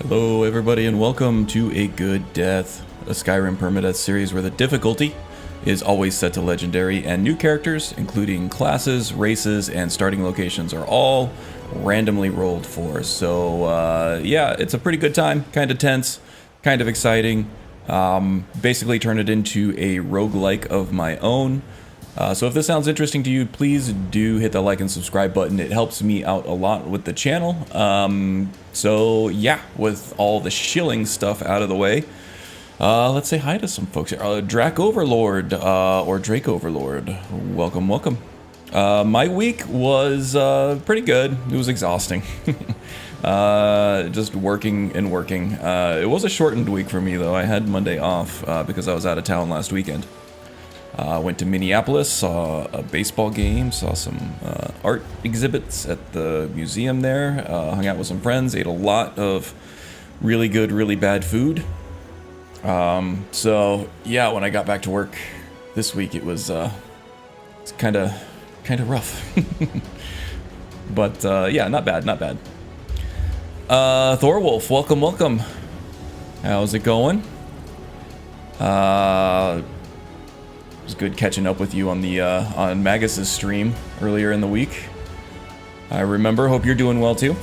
Hello everybody and welcome to A Good Death, a Skyrim Permadeath series where the difficulty is always set to legendary and new characters, including classes, races, and starting locations are all randomly rolled for. So yeah, it's a pretty good time, kind of tense, kind of exciting. Basically turn it into a roguelike of my own. So if this sounds interesting to you, please do hit the like and subscribe button. It helps me out a lot with the channel. So yeah, with all the shilling stuff out of the way, let's say hi to some folks here. Drac Overlord, or Drake Overlord, welcome, welcome. My week was pretty good. It was exhausting. Just working and working. It was a shortened week for me though. I had Monday off because I was out of town last weekend. Went to Minneapolis, saw a baseball game, saw some art exhibits at the museum there, hung out with some friends, ate a lot of really good, really bad food. So yeah, when I got back to work this week, it was it's kind of rough. But yeah, not bad, not bad. Thorwolf, welcome, welcome. How's it going? It was good catching up with you on the on Magus's stream earlier in the week. I remember. Hope you're doing well too.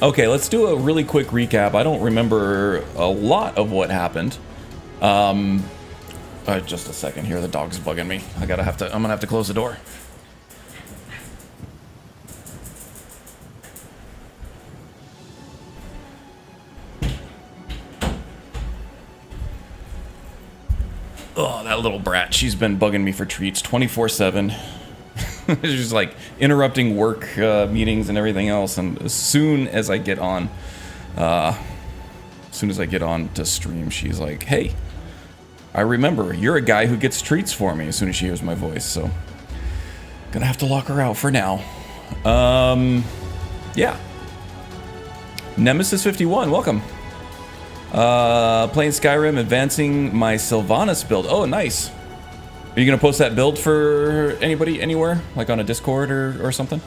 Okay, let's do a really quick recap. I don't remember a lot of what happened. Just a second here. The dog's bugging me. I'm gonna have to close the door. Oh, that little brat. She's been bugging me for treats 24/7. She's like interrupting work meetings and everything else. And as soon as I get on to stream, she's like, "Hey, I remember you're a guy who gets treats for me." As soon as she hears my voice, so gonna have to lock her out for now. Yeah. Nemesis 51, welcome. Playing Skyrim, advancing my Sylvanas build. Oh, nice. Are you gonna post that build for anybody, anywhere? Like on a Discord or something?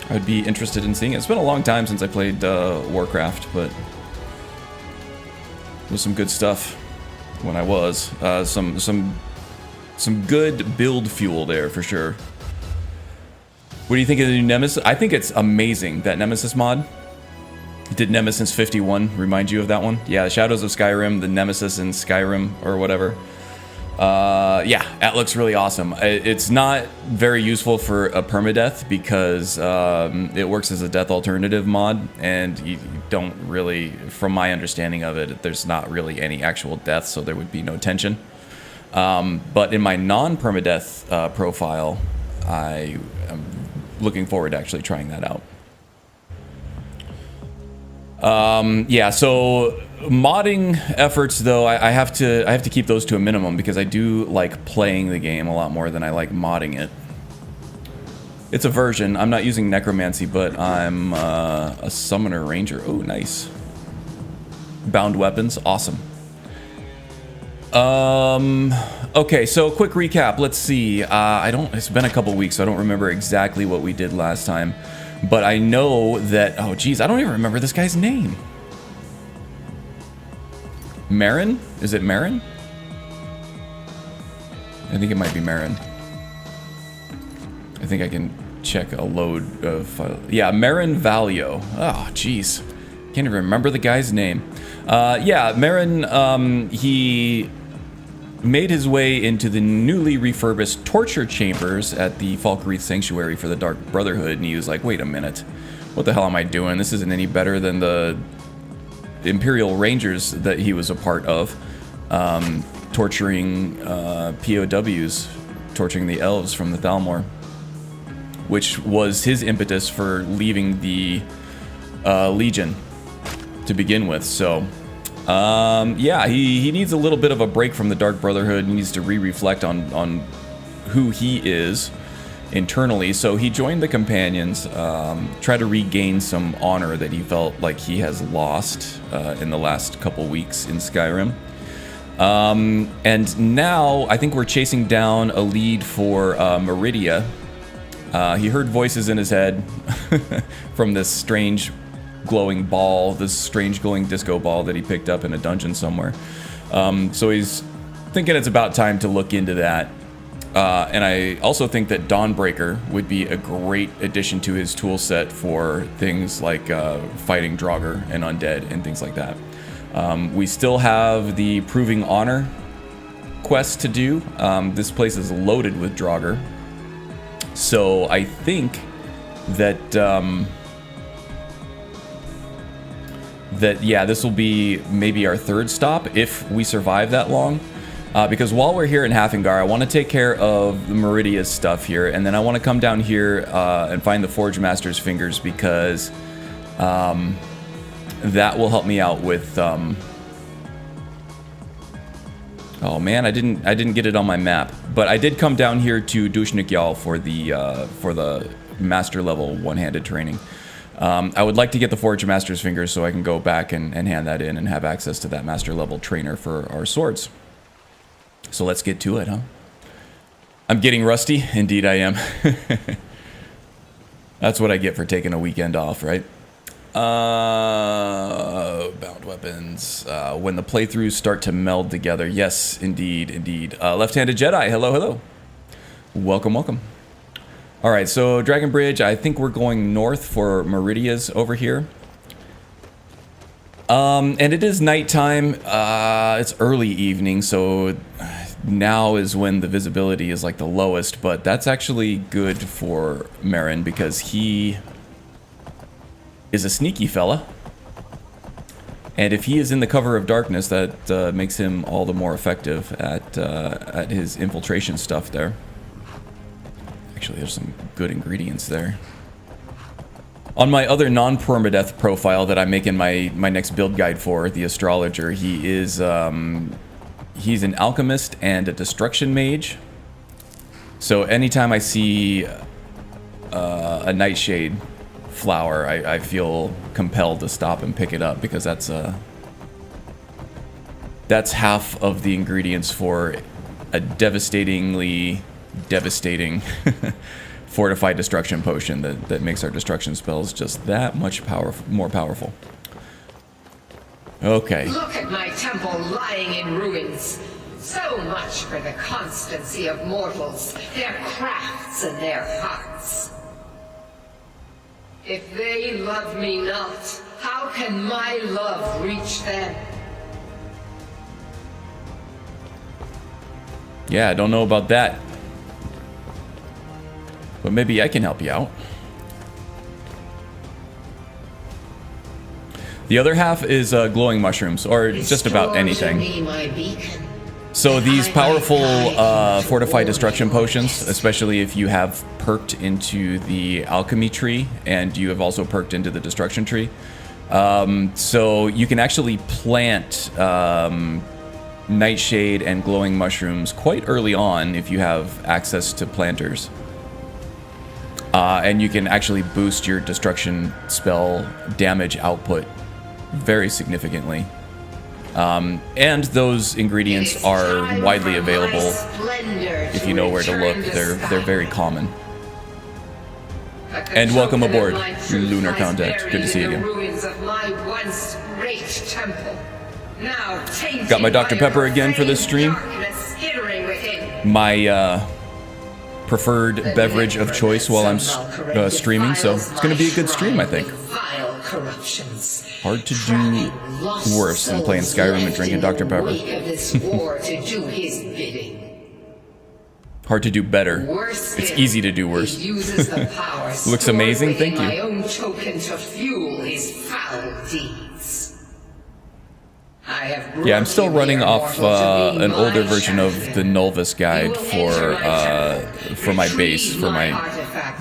I would be interested in seeing it. It's been a long time since I played Warcraft, but it was some good stuff when I was. Some good build fuel there for sure. What do you think of the new Nemesis? I think it's amazing, that Nemesis mod. Did Nemesis 51 remind you of that one? Yeah, Shadows of Skyrim, the Nemesis in Skyrim, or whatever. Yeah, that looks really awesome. It's not very useful for a permadeath because it works as a death alternative mod, and you don't really, from my understanding of it, there's not really any actual death, so there would be no tension. But in my non-permadeath profile, I am looking forward to actually trying that out. Yeah, so modding efforts though, I have to keep those to a minimum because I do like playing the game a lot more than I like modding it. It's a version. I'm not using necromancy, but I'm a summoner ranger. Oh, nice. Bound weapons, awesome. Okay, so quick recap. Let's see. It's been a couple weeks, so I don't remember exactly what we did last time. But I know that, oh geez, I don't even remember this guy's name. Marin? Is it Marin? I think it might be Marin. I think I can check a load of file. Yeah, Marin Valio. Oh, jeez. Can't even remember the guy's name. Yeah, Marin, he made his way into the newly refurbished torture chambers at the Falkreath Sanctuary for the Dark Brotherhood, and he was like, wait a minute, what the hell am I doing? This isn't any better than the Imperial Rangers that he was a part of, torturing POWs, torturing the elves from the Thalmor, which was his impetus for leaving the Legion to begin with, so... yeah, he needs a little bit of a break from the Dark Brotherhood. He needs to re-reflect on who he is internally. So he joined the Companions, try to regain some honor that he felt like he has lost in the last couple weeks in Skyrim. And now I think we're chasing down a lead for Meridia. He heard voices in his head from this strange glowing ball, this strange glowing disco ball that he picked up in a dungeon somewhere. So he's thinking it's about time to look into that. And I also think that Dawnbreaker would be a great addition to his tool set for things like fighting Draugr and undead and things like that. We still have the Proving Honor quest to do. This place is loaded with Draugr. So I think that yeah, this will be maybe our third stop if we survive that long. Because while we're here in Hafingar, I want to take care of the Meridia's stuff here, and then I want to come down here and find the Forge Master's Fingers, because that will help me out with. Oh man, I didn't get it on my map, but I did come down here to Dushnik Yal for the master level one-handed training. I would like to get the Forge Master's Fingers so I can go back and hand that in and have access to that master level trainer for our swords. So let's get to it, huh? I'm getting rusty. Indeed I am. That's what I get for taking a weekend off, right? Bound weapons. When the playthroughs start to meld together. Yes, indeed, indeed. Left-handed Jedi. Hello, hello. Welcome, welcome. All right, so Dragon Bridge. I think we're going north for Meridia's over here. And it is nighttime. It's early evening, so now is when the visibility is like the lowest, but that's actually good for Marin because he is a sneaky fella. And if he is in the cover of darkness, that makes him all the more effective at his infiltration stuff there. Actually, there's some good ingredients there. On my other non-permadeath profile that I'm making my next build guide for, the Astrologer, he is he's an alchemist and a destruction mage. So anytime I see a nightshade flower, I feel compelled to stop and pick it up, because that's half of the ingredients for a devastatingly devastating fortified destruction potion that makes our destruction spells just that much more powerful. Okay. Look at my temple lying in ruins. So much for the constancy of mortals, their crafts and their hearts. If they love me not, how can my love reach them? Yeah, I don't know about that. But maybe I can help you out. The other half is glowing mushrooms, or just about anything. So these powerful fortified destruction potions, especially if you have perked into the alchemy tree and you have also perked into the destruction tree. So you can actually plant nightshade and glowing mushrooms quite early on if you have access to planters. And you can actually boost your destruction spell damage output very significantly. And those ingredients are widely available if you know where to look. They're very common. And welcome aboard, Lunar Contact. Good to see you again. Got my Dr. Pepper again for this stream. My preferred beverage of choice while I'm streaming, so it's going to be a good stream, I think. Hard to do worse than playing Skyrim and drinking Dr. Pepper. Hard to do better. It's easy to do worse. Looks amazing, thank you. Yeah, I'm still running off an older version of the Nulvis guide for my base, for my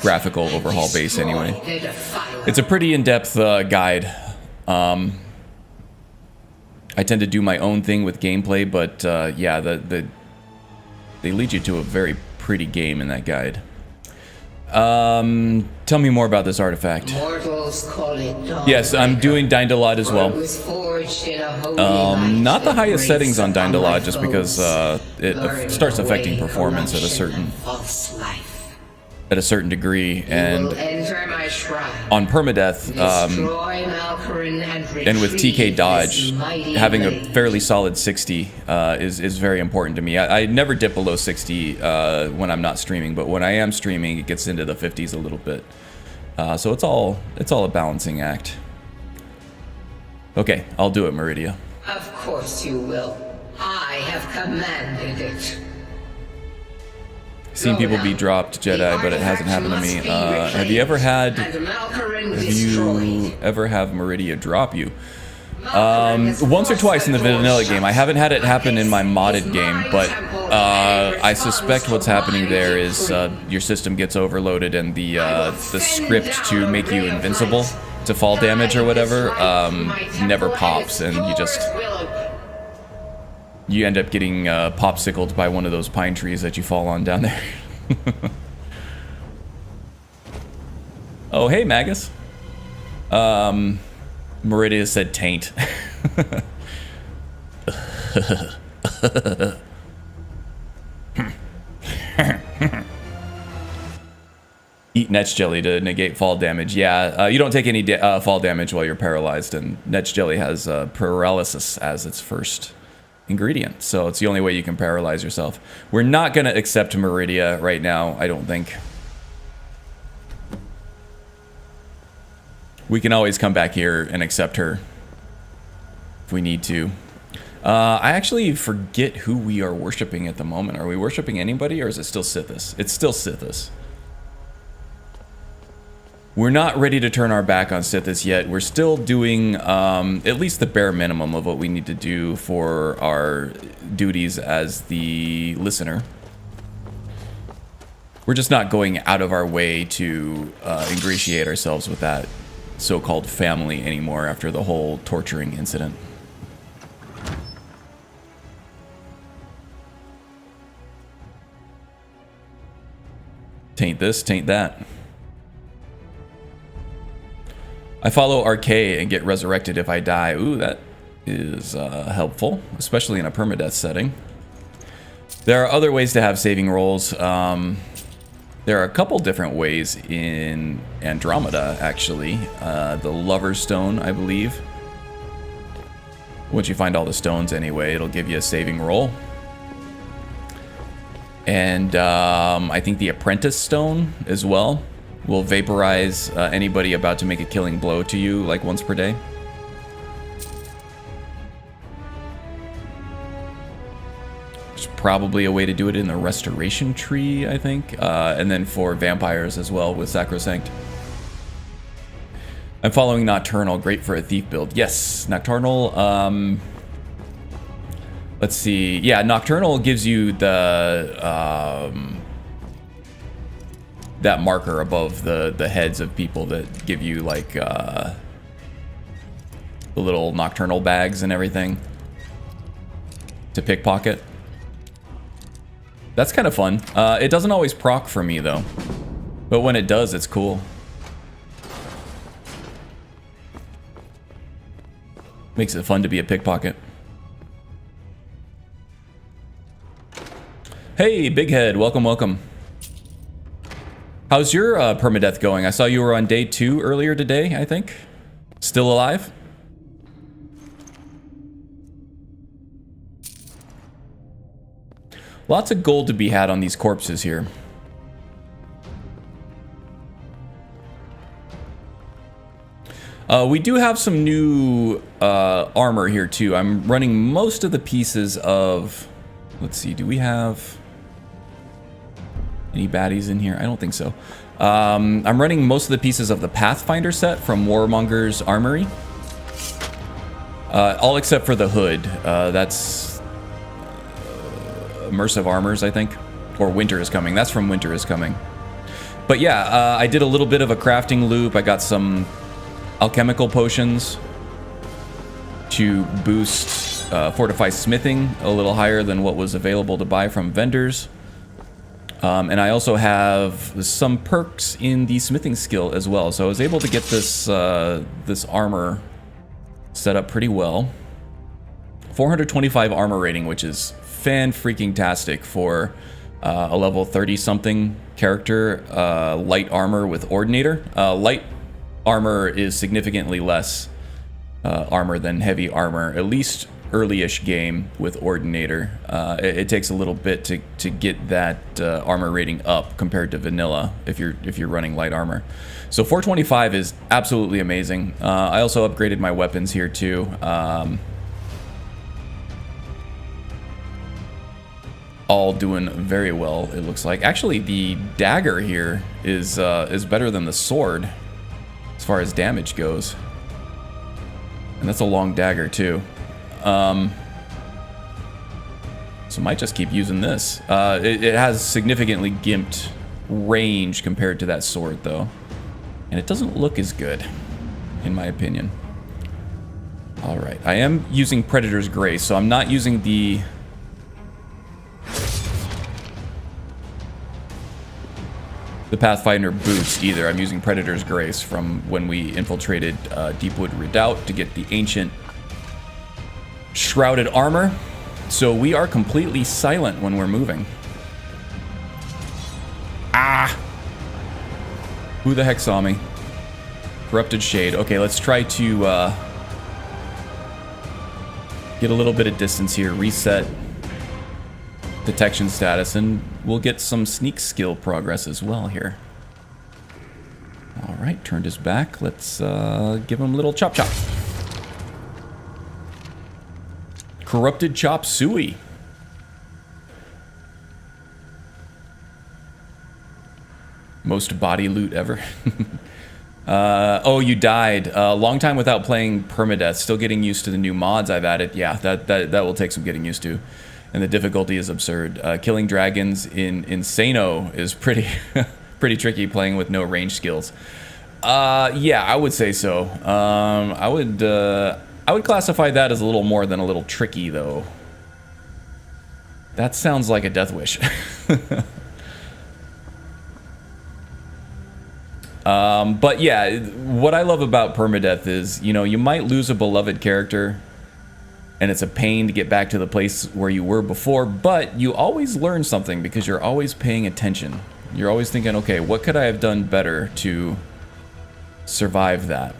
graphical overhaul base anyway. It's a pretty in-depth guide. I tend to do my own thing with gameplay, but yeah, they lead you to a very pretty game in that guide. Tell me more about this artifact. Yes, I'm doing Daindalad as well. Not the highest settings on Daindalad, just because it starts affecting performance at a certain degree, and on Permadeath, and with TK dodge, having a fairly solid 60 is very important to me. I never dip below 60 when I'm not streaming, but when I am streaming, it gets into the 50s a little bit. So it's all a balancing act. Okay, I'll do it, Meridia. Of course you will. I have commanded it. Seen people be dropped Jedi, but it hasn't happened to me. Have you ever had Meridia drop you? Once or twice in the vanilla game. I haven't had it happen in my modded game, but I suspect what's happening there is your system gets overloaded and the script to make you invincible to fall damage or whatever never pops, and you end up getting popsicled by one of those pine trees that you fall on down there. Oh, hey, Magus. Meridia said taint. Eat Netch Jelly to negate fall damage. Yeah, you don't take any fall damage while you're paralyzed, and Netch Jelly has paralysis as its first ingredient, so it's the only way you can paralyze yourself. We're not going to accept Meridia right now, I don't think. We can always come back here and accept her if we need to. I actually forget who we are worshiping at the moment. Are we worshiping anybody, or is it still Sithis? It's still Sithis. We're not ready to turn our back on Sithis yet. We're still doing at least the bare minimum of what we need to do for our duties as the listener. We're just not going out of our way to ingratiate ourselves with that so-called family anymore after the whole torturing incident. Taint this, taint that. I follow Archery and get resurrected if I die. Ooh, that is helpful, especially in a permadeath setting. There are other ways to have saving rolls. There are a couple different ways in Andromeda, actually. The Lover's Stone, I believe. Once you find all the stones anyway, it'll give you a saving roll. And I think the Apprentice Stone as well will vaporize anybody about to make a killing blow to you like once per day. There's probably a way to do it in the Restoration Tree, I think. And then for vampires as well with Sacrosanct. I'm following Nocturnal, great for a thief build. Yes, Nocturnal, let's see. Yeah, Nocturnal gives you the that marker above the heads of people that give you like the little nocturnal bags and everything to pickpocket. That's kind of fun. It doesn't always proc for me though, but when it does, it's cool. Makes it fun to be a pickpocket. Hey, Big Head, welcome, welcome. How's your permadeath going? I saw you were on day 2 earlier today, I think. Still alive? Lots of gold to be had on these corpses here. We do have some new armor here too. I'm running most of the pieces of... Let's see, do we have any baddies in here? I don't think so. I'm running most of the pieces of the Pathfinder set from Warmonger's Armory. All except for the hood. That's Immersive Armors, I think. Or Winter is Coming. That's from Winter is Coming. But yeah, I did a little bit of a crafting loop. I got some alchemical potions to boost Fortify Smithing a little higher than what was available to buy from vendors. And I also have some perks in the smithing skill as well. So I was able to get this this armor set up pretty well. 425 armor rating, which is fan-freaking-tastic for a level 30 something character, light armor with ordinator. Light armor is significantly less armor than heavy armor, at least early-ish game with ordinator. It takes a little bit to get that armor rating up compared to vanilla if you're running light armor. So 425 is absolutely amazing. I also upgraded my weapons here too. All doing very well, it looks like. Actually, the dagger here is better than the sword as far as damage goes, and that's a long dagger too. So might just keep using this. It has significantly gimped range compared to that sword though, and it doesn't look as good, in my opinion. All right, I am using Predator's Grace, so I'm not using the Pathfinder boots either. I'm using Predator's Grace from when we infiltrated Deepwood Redoubt to get the ancient shrouded armor. So we are completely silent when we're moving. Ah! Who the heck saw me? Corrupted Shade. Okay, let's try to get a little bit of distance here, reset detection status, and we'll get some sneak skill progress as well here. All right, turned his back. Let's give him a little chop chop. Corrupted Chop Suey. Most body loot ever. Oh, you died. Long time without playing Permadeath. Still getting used to the new mods I've added. Yeah, that will take some getting used to. And the difficulty is absurd. Killing dragons in Insano is pretty pretty tricky playing with no range skills. Yeah, I would say so. I would classify that as a little more than a little tricky, though. That sounds like a death wish. But yeah, what I love about Permadeath is, you know, you might lose a beloved character, and it's a pain to get back to the place where you were before, but you always learn something because you're always paying attention. You're always thinking, okay, what could I have done better to survive that?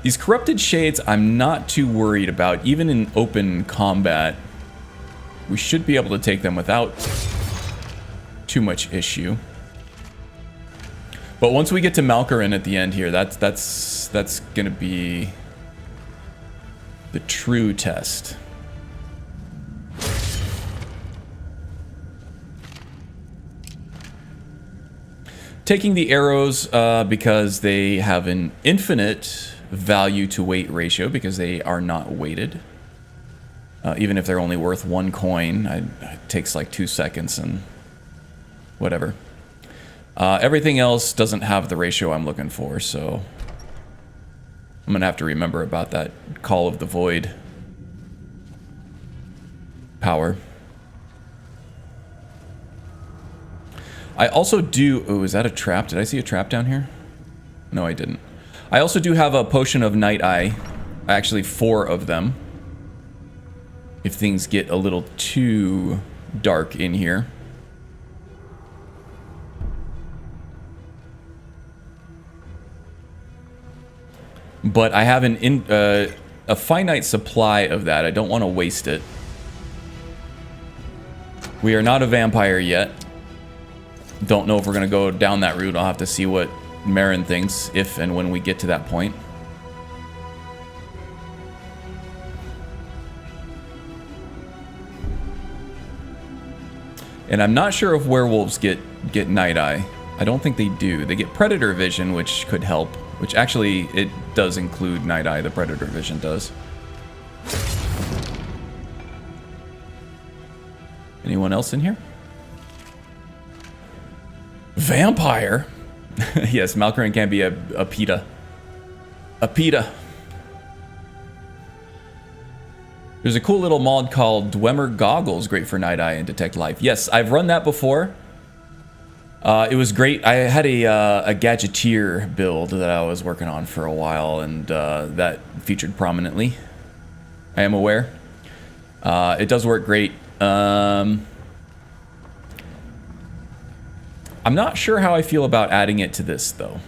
These Corrupted Shades, I'm not too worried about. Even in open combat, we should be able to take them without too much issue. But once we get to Malkarin at the end here, that's gonna be the true test. Taking the arrows because they have an infinite value to weight ratio because they are not weighted. Even if they're only worth 1 coin, it takes like 2 seconds and whatever. Everything else doesn't have the ratio I'm looking for, so I'm gonna have to remember about that Call of the Void power. I also do... Oh, is that a trap? Did I see a trap down here? No, I didn't. I also do have a potion of Night Eye. Actually, 4 of them. If things get a little too dark in here. But I have a finite supply of that. I don't want to waste it. We are not a vampire yet. Don't know if we're going to go down that route. I'll have to see what Marin thinks if and when we get to that point. And I'm not sure if werewolves get Night Eye. I don't think they do. They get Predator Vision, which could help. Which actually, it does include Night Eye, the Predator Vision does. Anyone else in here? Vampire? Yes, Malkarin can be a PETA. A PETA. There's a cool little mod called Dwemer Goggles, great for Night Eye and Detect Life. Yes, I've run that before. It was great. I had a Gadgeteer build that I was working on for a while, and that featured prominently. I am aware. It does work great I'm not sure how I feel about adding it to this, though.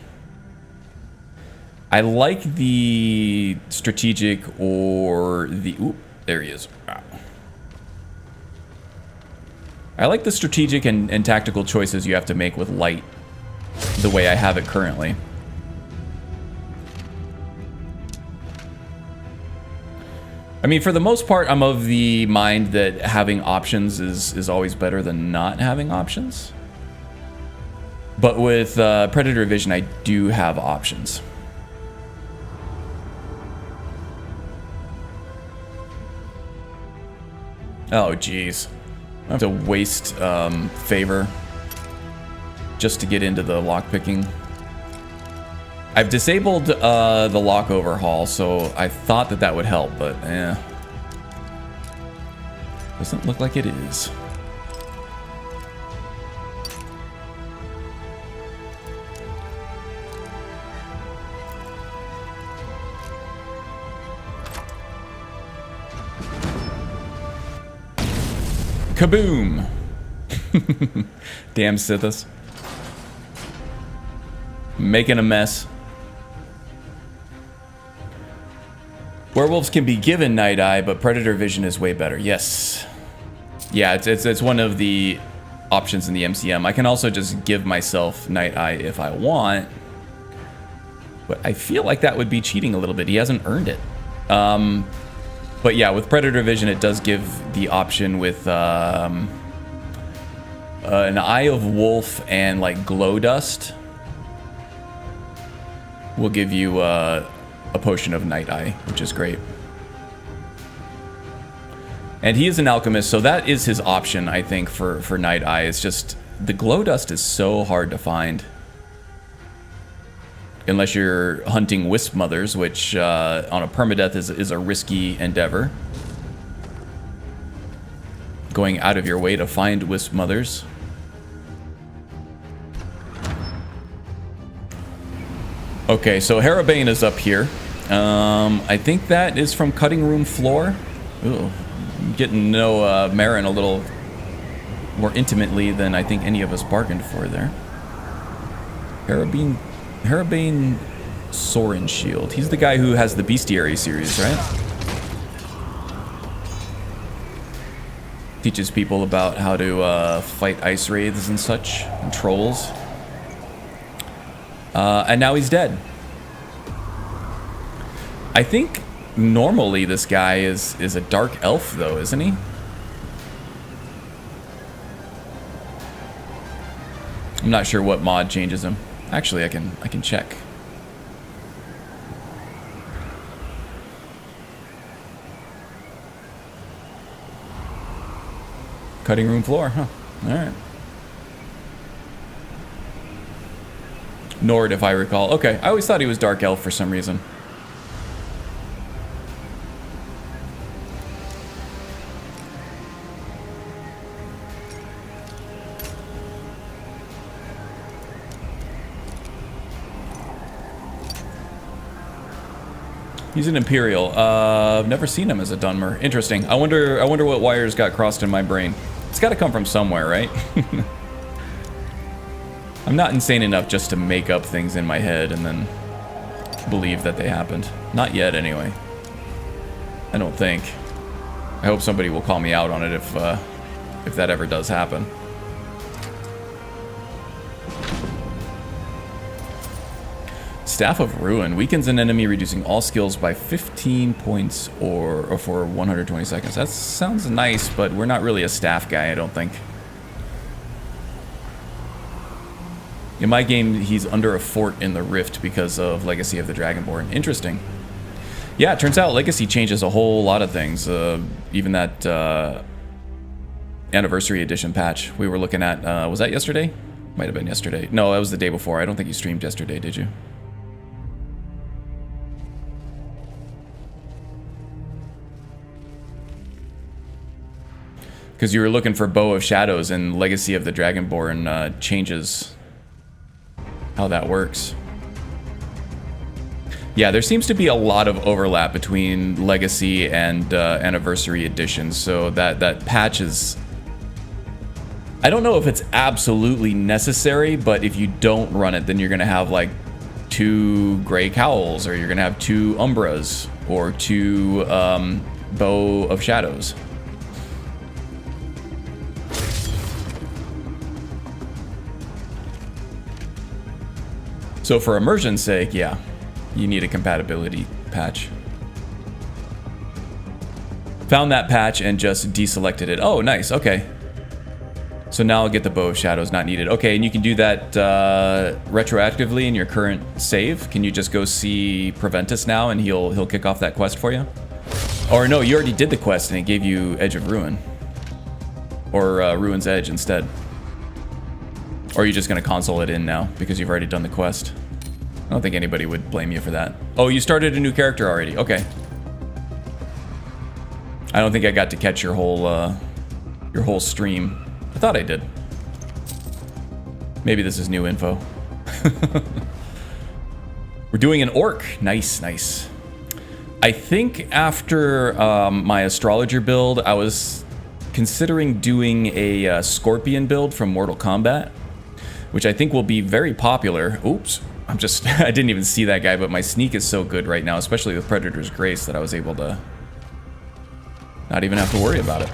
I like the strategic or the... Oop, there he is. Wow. I like the strategic and tactical choices you have to make with light, the way I have it currently. I mean, for the most part, I'm of the mind that having options is always better than not having options. But with Predator Vision, I do have options. Oh, jeez. I have to waste favor just to get into the lockpicking. I've disabled the lock overhaul, so I thought that that would help, but doesn't look like it is. Kaboom! Damn Sithis. Making a mess. Werewolves can be given Night Eye, but Predator Vision is way better. Yes. Yeah, it's one of the options in the MCM. I can also just give myself Night Eye if I want. But I feel like that would be cheating a little bit. He hasn't earned it. But yeah, with Predator Vision, it does give the option with an Eye of Wolf and like Glow Dust. Will give you a potion of Night Eye, which is great. And he is an alchemist, so that is his option, I think, for Night Eye. It's just the Glow Dust is so hard to find. Unless you're hunting Wisp Mothers, which on a Permadeath is a risky endeavor. Going out of your way to find Wisp Mothers. Okay, so Harabane is up here. I think that is from Cutting Room Floor. Ooh, I'm getting to know Marin a little more intimately than I think any of us bargained for there. Harabane Sorin Shield. He's the guy who has the Bestiary series, right? Teaches people about how to fight ice wraiths and such, and trolls. And now he's dead. I think normally this guy is a dark elf, though, isn't he? I'm not sure what mod changes him. Actually, I can check. Cutting Room Floor, huh? All right. Nord, if I recall. Okay, I always thought he was Dark Elf for some reason. He's an Imperial. I've never seen him as a Dunmer. Interesting. I wonder what wires got crossed in my brain. It's got to come from somewhere, right? I'm not insane enough just to make up things in my head and then believe that they happened. Not yet, anyway. I don't think. I hope somebody will call me out on it if that ever does happen. Staff of Ruin weakens an enemy, reducing all skills by 15 points or for 120 seconds. That sounds nice, but we're not really a staff guy, I don't think. In my game, he's under a fort in the Rift because of Legacy of the Dragonborn. Interesting. Yeah, it turns out Legacy changes a whole lot of things. Even that Anniversary Edition patch we were looking at. Was that yesterday? Might have been yesterday. No, that was the day before. I don't think you streamed yesterday, did you? Because you were looking for Bow of Shadows, and Legacy of the Dragonborn changes how that works. Yeah, there seems to be a lot of overlap between Legacy and Anniversary editions, so that patch is... I don't know if it's absolutely necessary, but if you don't run it, then you're going to have like 2 Gray Cowls, or you're going to have 2 Umbras, or 2 Bow of Shadows. So for immersion's sake, yeah, you need a compatibility patch. Found that patch and just deselected it. Oh, nice. Okay. So now I'll get the Bow of Shadows not needed. Okay, and you can do that retroactively in your current save. Can you just go see Preventus now and he'll kick off that quest for you? Or no, you already did the quest and it gave you Edge of Ruin. Or Ruin's Edge instead. Or are you just going to console it in now because you've already done the quest? I don't think anybody would blame you for that. Oh, you started a new character already. Okay. I don't think I got to catch your whole stream. I thought I did. Maybe this is new info. We're doing an orc. Nice, nice. I think after my astrologer build, I was considering doing a scorpion build from Mortal Kombat, which I think will be very popular. Oops. I didn't even see that guy, but my sneak is so good right now, especially with Predator's Grace, that I was able to not even have to worry about it.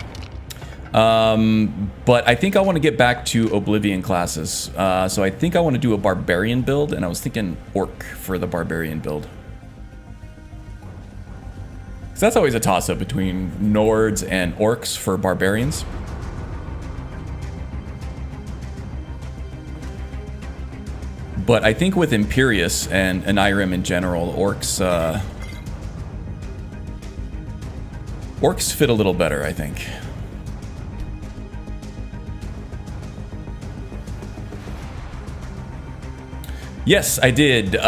But I think I want to get back to Oblivion classes. So I think I want to do a Barbarian build, and I was thinking Orc for the Barbarian build. So that's always a toss-up between Nords and Orcs for Barbarians. But I think with Imperius and Irem in general, Orcs fit a little better, I think. Yes, I did.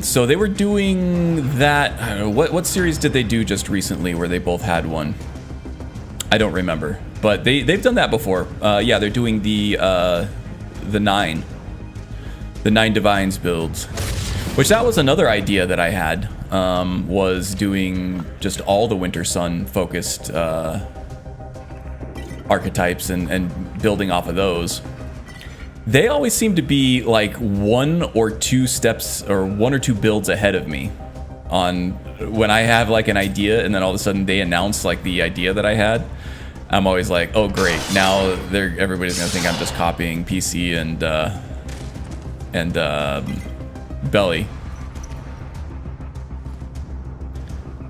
So they were doing that. I don't know, what series did they do just recently where they both had one? I don't remember, but they've done that before. Yeah, they're doing the 9 Divines builds, which that was another idea that I had. Was doing just all the Winter Sun focused archetypes and building off of those. They always seem to be like 1 or 2 steps or 1 or 2 builds ahead of me on when I have like an idea, and then all of a sudden they announce like the idea that I had. I'm always like, oh great, now everybody's gonna think I'm just copying PC and Belly.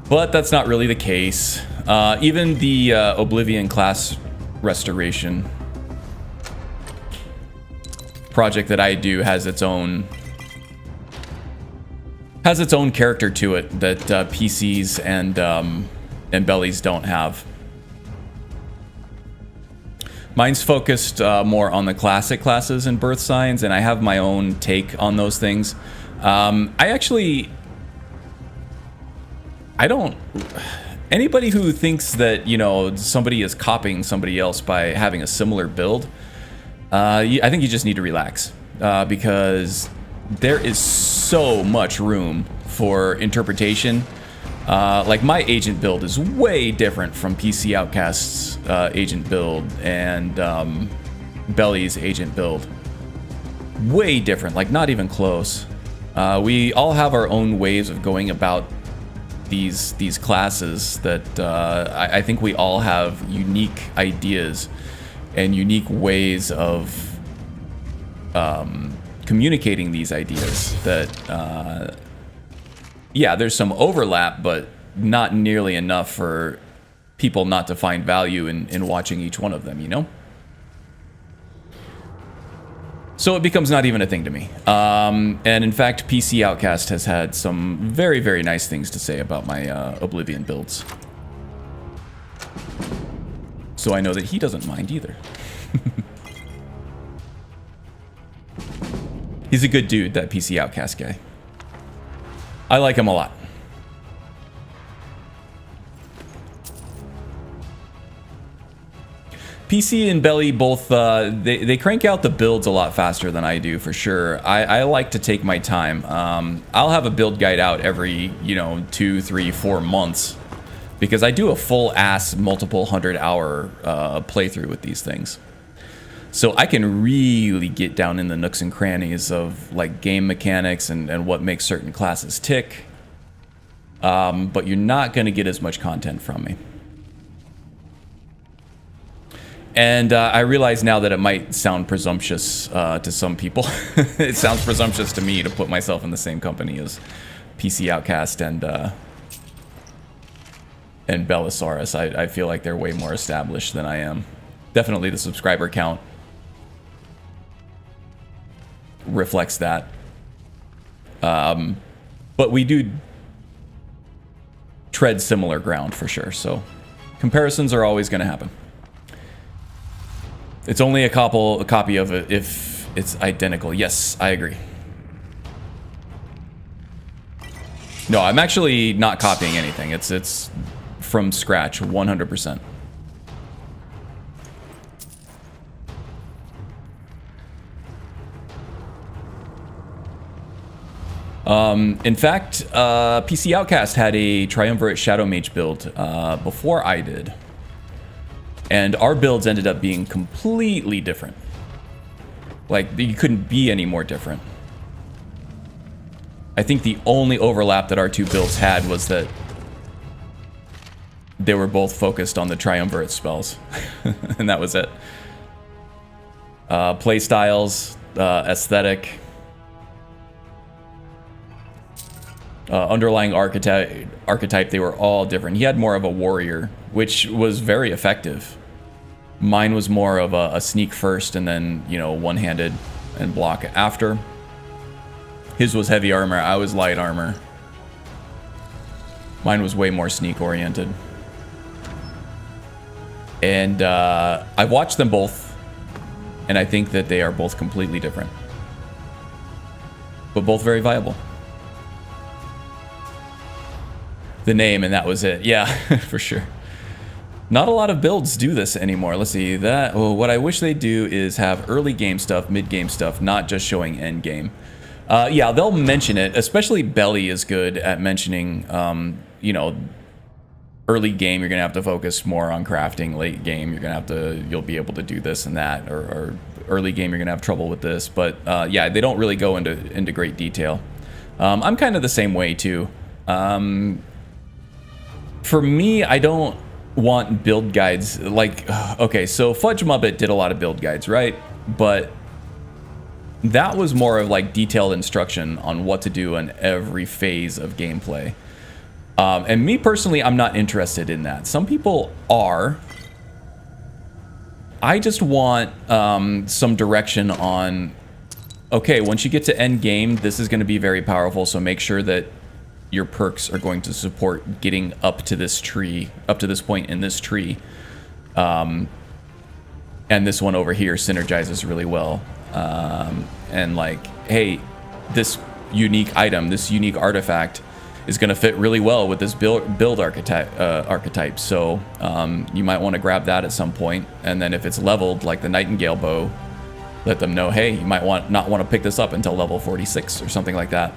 But that's not really the case. Even the Oblivion class restoration project that I do has its own character to it that PCs and Bellies don't have. Mine's focused more on the classic classes and birth signs, and I have my own take on those things. Anybody who thinks that, you know, somebody is copying somebody else by having a similar build, I think you just need to relax, because there is so much room for interpretation. Like my agent build is way different from PC Outcast's agent build and Belly's agent build. Way different, like not even close. We all have our own ways of going about these classes that I think we all have unique ideas and unique ways of communicating these ideas that yeah, there's some overlap, but not nearly enough for people not to find value in watching each one of them, you know? So it becomes not even a thing to me. And in fact, PC Outcast has had some very, very nice things to say about my Oblivion builds. So I know that he doesn't mind either. He's a good dude, that PC Outcast guy. I like him a lot. PC and Belly both, they crank out the builds a lot faster than I do, for sure. I like to take my time. I'll have a build guide out every, 2, 3, 4 months, because I do a full-ass multiple 100-hour playthrough with these things. So I can really get down in the nooks and crannies of like game mechanics and what makes certain classes tick. But you're not going to get as much content from me. And I realize now that it might sound presumptuous to some people. It sounds presumptuous to me to put myself in the same company as PC Outcast and Bellasaurus. I feel like they're way more established than I am. Definitely the subscriber count reflects that. But we do tread similar ground for sure, so comparisons are always going to happen. It's only a copy of it if it's identical. Yes, I agree. No, I'm actually not copying anything. It's from scratch, 100%. In fact, PC Outcast had a Triumvirate Shadow Mage build before I did. And our builds ended up being completely different. Like, you couldn't be any more different. I think the only overlap that our two builds had was that they were both focused on the Triumvirate spells. And that was it. Playstyles, aesthetic, underlying archetype, they were all different. He had more of a warrior, which was very effective. Mine was more of a sneak first and then, one-handed and block after. His was heavy armor, I was light armor. Mine was way more sneak oriented. And I've watched them both, and I think that they are both completely different. But both very viable. The name, and that was it. Yeah, for sure. Not a lot of builds do this anymore. Let's see that. Well, what I wish they do is have early game stuff, mid game stuff, not just showing end game. Yeah, they'll mention it. Especially Belly is good at mentioning, early game. You're gonna have to focus more on crafting. Late game, you'll be able to do this and that. Or early game, you're gonna have trouble with this. But yeah, they don't really go into great detail. I'm kind of the same way too. For me, I don't want build guides like, okay, so Fudge Muppet did a lot of build guides, right? But that was more of like detailed instruction on what to do in every phase of gameplay. And me personally, I'm not interested in that. Some people are. I just want some direction on, okay, once you get to end game, this is going to be very powerful, so make sure that your perks are going to support getting up to this tree, up to this point in this tree. And this one over here synergizes really well. And like, hey, this unique item, this unique artifact is going to fit really well with this build archetype. So you might want to grab that at some point. And then if it's leveled, like the Nightingale bow, let them know, hey, you might not want to pick this up until level 46 or something like that.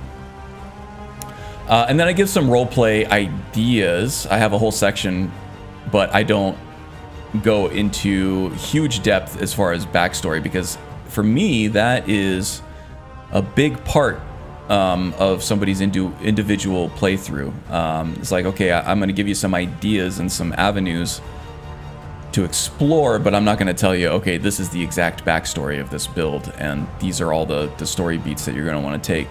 And then I give some roleplay ideas. I have a whole section, but I don't go into huge depth as far as backstory, because for me, that is a big part of somebody's individual playthrough. It's like, okay, I'm going to give you some ideas and some avenues to explore, but I'm not going to tell you, okay, this is the exact backstory of this build, and these are all the story beats that you're going to want to take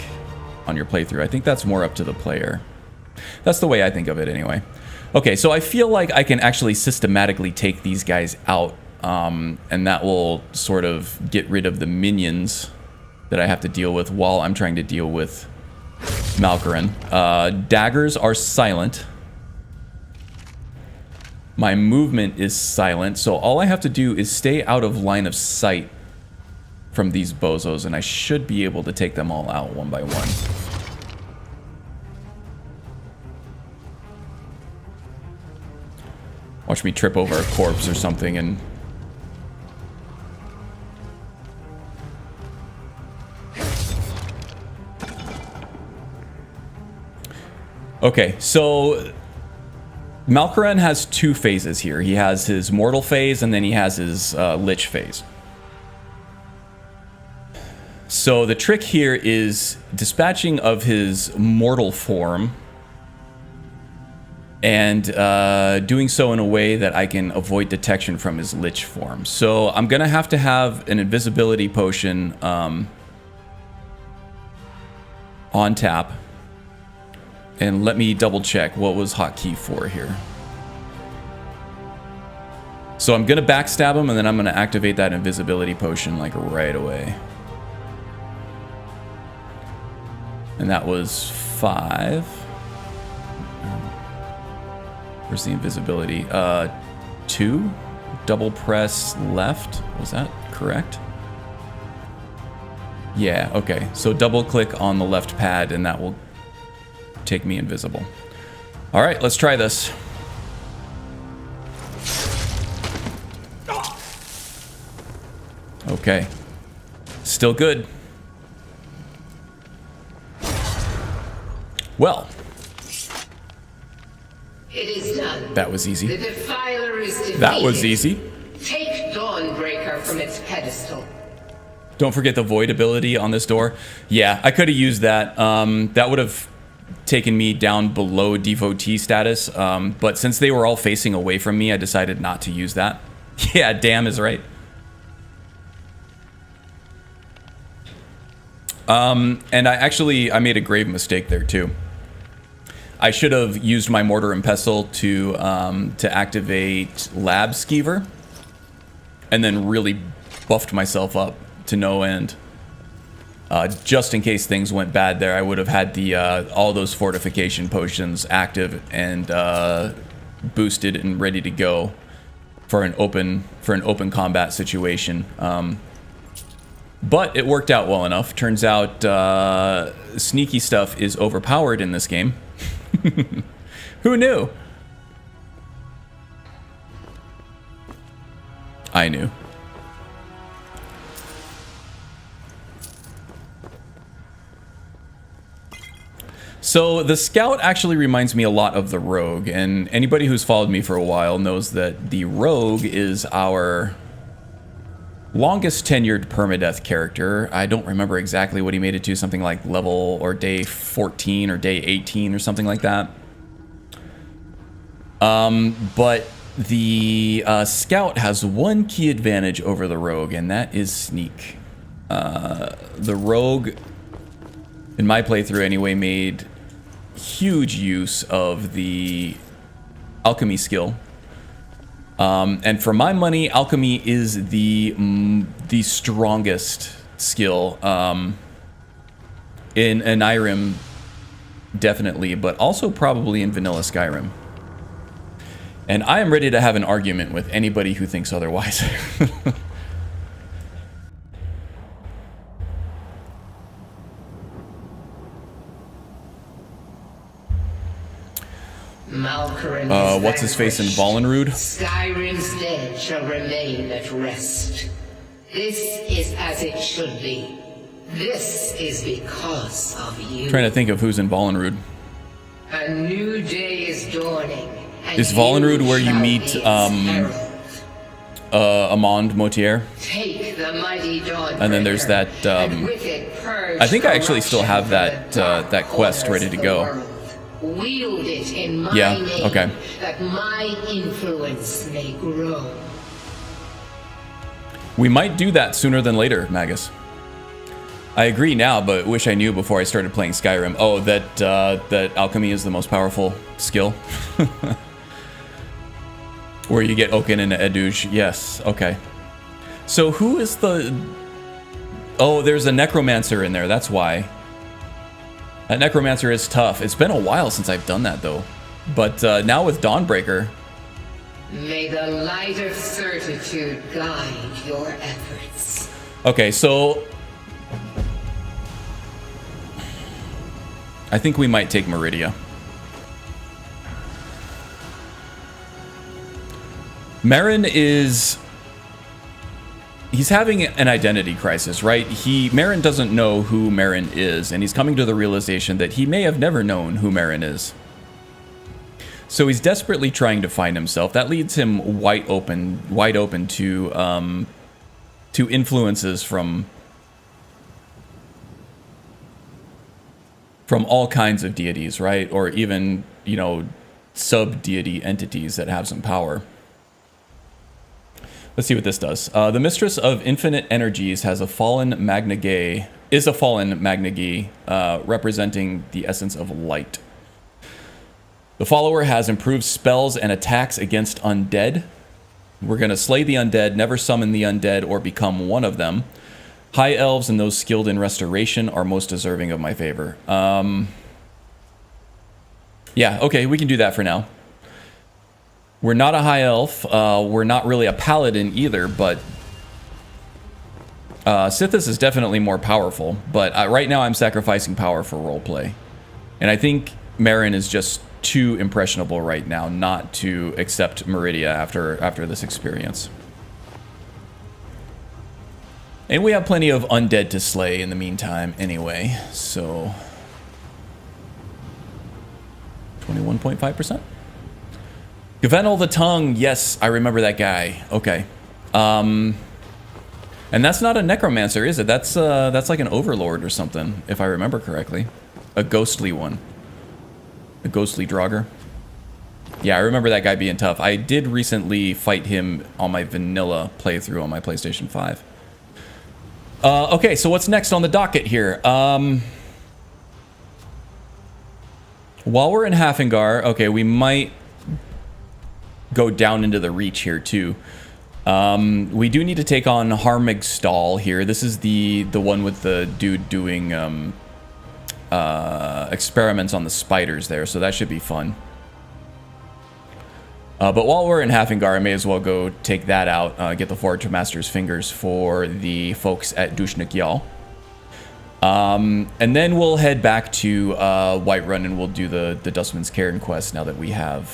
on your playthrough. I think that's more up to the player. That's the way I think of it anyway. Okay, so I feel like I can actually systematically take these guys out, and that will sort of get rid of the minions that I have to deal with while I'm trying to deal with Malkaran. Daggers are silent. My movement is silent, so all I have to do is stay out of line of sight from these bozos, and I should be able to take them all out one by one. Watch me trip over a corpse or something and Okay, so Malkoran has two phases here. He has his mortal phase, and then he has his lich phase. So the trick here is dispatching of his mortal form and doing so in a way that I can avoid detection from his lich form. So I'm going to have an invisibility potion on tap. And let me double check what was hotkey 4 here. So I'm going to backstab him, and then I'm going to activate that invisibility potion like right away. And that was 5. Where's the invisibility? 2. Double press left. Was that correct? Yeah, okay. So double click on the left pad and that will take me invisible. All right, let's try this. Okay. Still good. Well. It is done. That was easy. The Defiler is defeated. That was easy. Take Dawnbreaker from its pedestal. Don't forget the void ability on this door. Yeah, I could have used that. That would have taken me down below devotee status. But since they were all facing away from me, I decided not to use that. Yeah, damn is right. And I made a grave mistake there too. I should have used my mortar and pestle to activate Lab Skeever, and then really buffed myself up to no end. Just in case things went bad there, I would have had the all those fortification potions active and boosted and ready to go for an open combat situation. But it worked out well enough. Turns out sneaky stuff is overpowered in this game. Who knew? I knew. So the scout actually reminds me a lot of the rogue, and anybody who's followed me for a while knows that the rogue is our longest tenured permadeath character. I don't remember exactly what he made it to, something like level or day 14 or day 18 or something like that. But the scout has one key advantage over the rogue, and that is sneak. The rogue, in my playthrough anyway, made huge use of the alchemy skill. And for my money, alchemy is the strongest skill in Skyrim, definitely, but also probably in vanilla Skyrim. And I am ready to have an argument with anybody who thinks otherwise. What's his face in Vollenrude? Skyrim's dead shall remain at rest. This is as it should be. This is because of you. Trying to think of who's in Vollenrude. A new day is dawning. Is Vollenrude where you meet Amand Motier? Take the mighty Dawnbreaker, and then there's that. I think I actually still have that quest ready to go. Wield it in my name, okay. that my influence may grow. We might do that sooner than later, Magus. I agree now, but wish I knew before I started playing Skyrim. Oh, that alchemy is the most powerful skill. Where you get Oaken and Eduge. Yes, okay. So who is the... Oh, there's a necromancer in there, that's why. That necromancer is tough. It's been a while since I've done that, though. But now with Dawnbreaker... May the light of certitude guide your efforts. Okay, so... I think we might take Meridia. Marin is... He's having an identity crisis, right? Marin doesn't know who Marin is, and he's coming to the realization that he may have never known who Marin is. So he's desperately trying to find himself. That leads him wide open to influences from all kinds of deities, right? Or even, you know, sub-deity entities that have some power. Let's see what this does. The Mistress of Infinite Energies has a fallen Magna Gay, representing the essence of light. The follower has improved spells and attacks against undead. We're going to slay the undead, never summon the undead, or become one of them. High elves and those skilled in restoration are most deserving of my favor. Yeah, okay, we can do that for now. We're not a high elf. We're not really a paladin either, but Sithis is definitely more powerful. But right now I'm sacrificing power for roleplay. And I think Marin is just too impressionable right now not to accept Meridia after this experience. And we have plenty of undead to slay in the meantime anyway, so 21.5%. Gavenel the Tongue, yes, I remember that guy. Okay. And that's not a necromancer, is it? That's like an overlord or something, if I remember correctly. A ghostly one. A ghostly Draugr. Yeah, I remember that guy being tough. I did recently fight him on my vanilla playthrough on my PlayStation 5. Okay, so what's next on the docket here? While we're in Hafingar, okay, we might go down into the Reach here too. We do need to take on Harmigstall here. This is the one with the dude doing experiments on the spiders there, so that should be fun. But while we're in Hafingar, I may as well go take that out, get the Forge Master's Fingers for the folks at Dushnik Yal. And then we'll head back to Whiterun and we'll do the Dustman's Cairn quest now that we have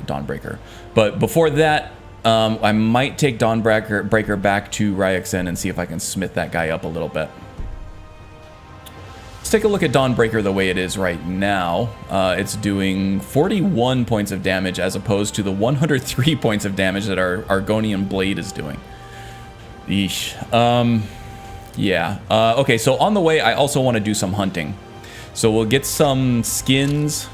Dawnbreaker. But before that, I might take Dawnbreaker back to Ryexen and see if I can smith that guy up a little bit. Let's take a look at Dawnbreaker the way it is right now. It's doing 41 points of damage as opposed to the 103 points of damage that our Argonian Blade is doing. Yeesh. Yeah. Okay, so on the way, I also want to do some hunting. So we'll get some skins.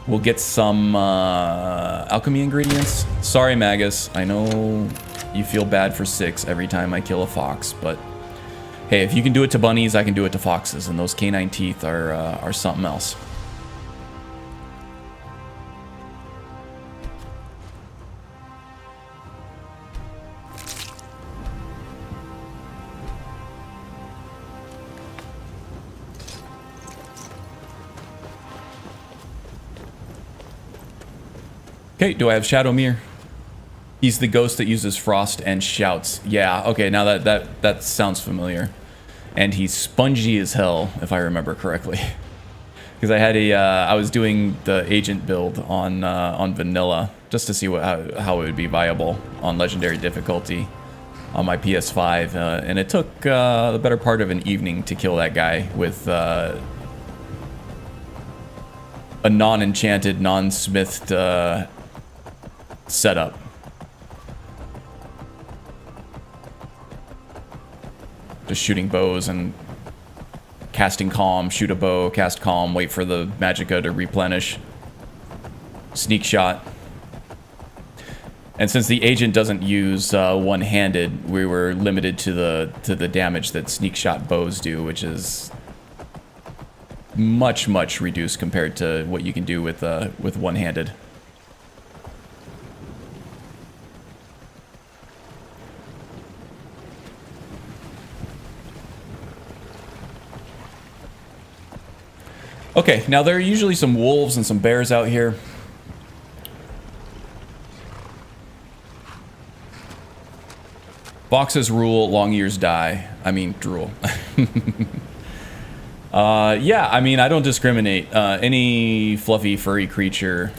We'll get some alchemy ingredients. Sorry, Magus. I know you feel bad for 6 every time I kill a fox, but hey, if you can do it to bunnies, I can do it to foxes, and those canine teeth are something else. Okay, do I have Shadowmere? He's the ghost that uses frost and shouts. Yeah, okay, now that sounds familiar. And he's spongy as hell, if I remember correctly. Because I had I was doing the agent build on vanilla just to see how it would be viable on legendary difficulty on my PS5, and it took the better part of an evening to kill that guy with a non-enchanted, non-smithed setup. Just shooting bows and casting calm, shoot a bow, cast calm, wait for the magicka to replenish, sneak shot. And since the agent doesn't use one-handed, we were limited to the damage that sneak shot bows do, which is much reduced compared to what you can do with one-handed. Okay, now there are usually some wolves and some bears out here. Foxes rule, long ears die. I mean, drool. Yeah, I mean, I don't discriminate. Any fluffy, furry creature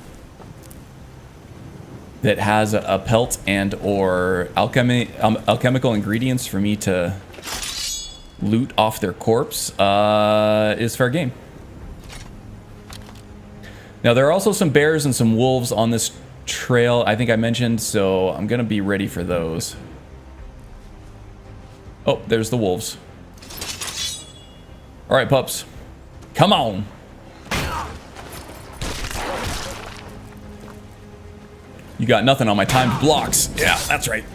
that has a pelt and or alchemical ingredients for me to loot off their corpse is fair game. Now, there are also some bears and some wolves on this trail, I think I mentioned, so I'm going to be ready for those. Oh, there's the wolves. All right, pups. Come on. You got nothing on my timed blocks. Yeah, that's right.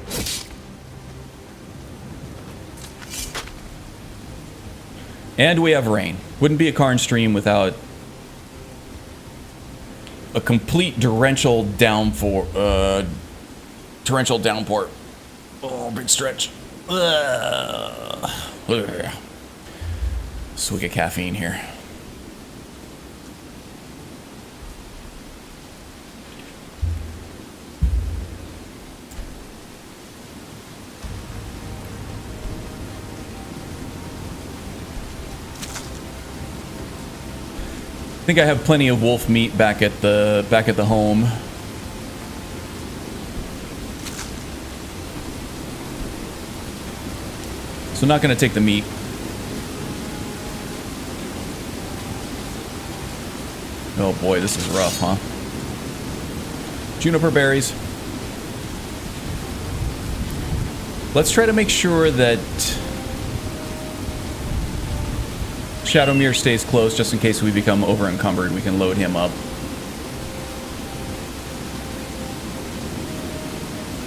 And we have rain. Wouldn't be a Karn stream without a complete torrential downpour. Oh, big stretch. Swig of caffeine here. I think I have plenty of wolf meat back at the home. So not going to take the meat. Oh boy, this is rough, huh? Juniper berries. Let's try to make sure that Shadowmere stays close just in case we become over encumbered. We can load him up.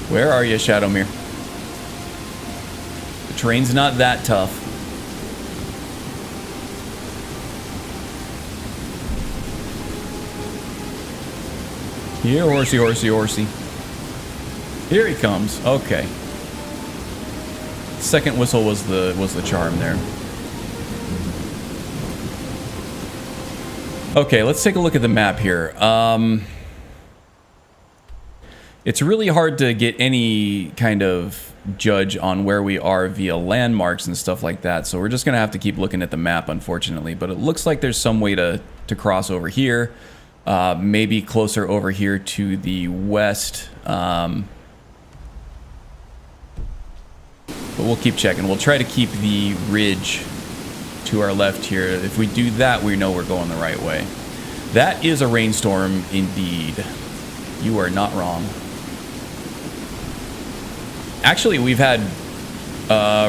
Where are you, Shadowmere? The terrain's not that tough. Here, horsey, horsey, horsey. Here he comes. Okay. Second whistle was the charm there. Okay, let's take a look at the map here. It's really hard to get any kind of judge on where we are via landmarks and stuff like that, so we're just going to have to keep looking at the map, unfortunately. But it looks like there's some way to cross over here. Maybe closer over here to the west. But we'll keep checking. We'll try to keep the ridge to our left here. If we do that, we know we're going the right way. That is a rainstorm indeed. You are not wrong. Actually, we've had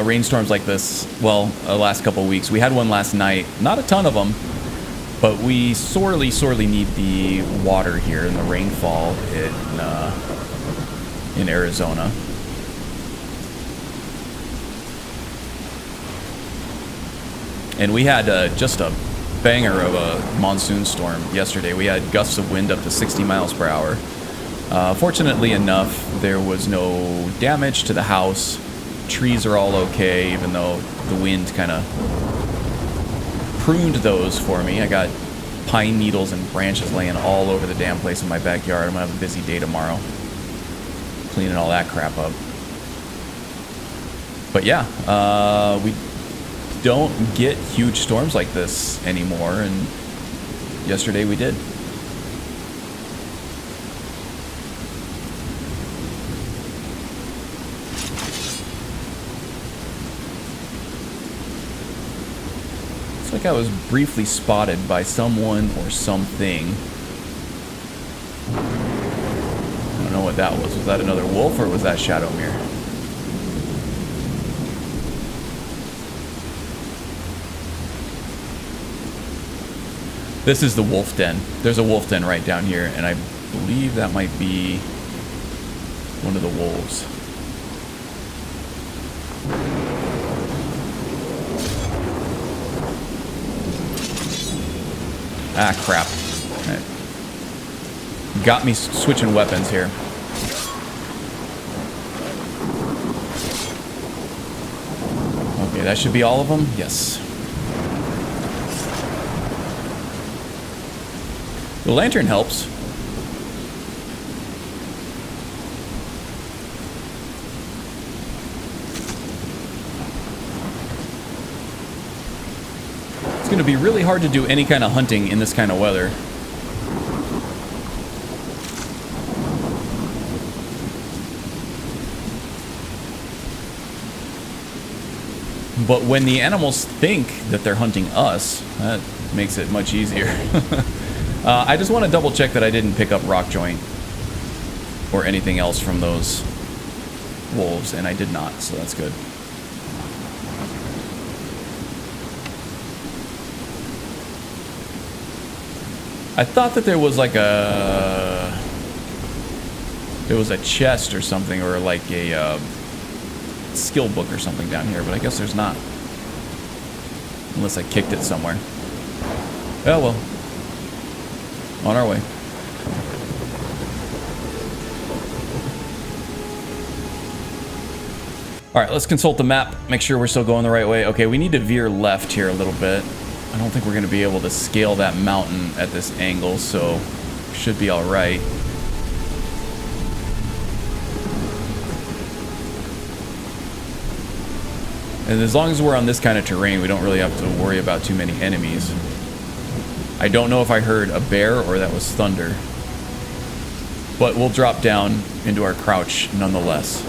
rainstorms like this, well, the last couple of weeks. We had one last night. Not a ton of them, but we sorely, sorely need the water here and the rainfall in Arizona. And we had just a banger of a monsoon storm yesterday. We had gusts of wind up to 60 miles per hour. Fortunately enough, there was no damage to the house. Trees are all okay, even though the wind kind of pruned those for me. I got pine needles and branches laying all over the damn place in my backyard. I'm going to have a busy day tomorrow, cleaning all that crap up. But yeah, we don't get huge storms like this anymore, and yesterday we did. It's like I was briefly spotted by someone or something. I don't know what that was. Was that another wolf or was that Shadowmere? This is the wolf den. There's a wolf den right down here, and I believe that might be one of the wolves. Ah, crap. Right. Got me switching weapons here. Okay, that should be all of them? Yes. The lantern helps. It's going to be really hard to do any kind of hunting in this kind of weather. But when the animals think that they're hunting us, that makes it much easier. I just want to double check that I didn't pick up rock joint or anything else from those wolves, and I did not, so that's good. I thought that there was like a chest or something, or like a skill book or something down here, but I guess there's not, unless I kicked it somewhere. Oh well. On our way. Alright, let's consult the map, make sure we're still going the right way. Okay, we need to veer left here a little bit. I don't think we're going to be able to scale that mountain at this angle, so should be alright. And as long as we're on this kind of terrain, we don't really have to worry about too many enemies. I don't know if I heard a bear or that was thunder. But we'll drop down into our crouch nonetheless.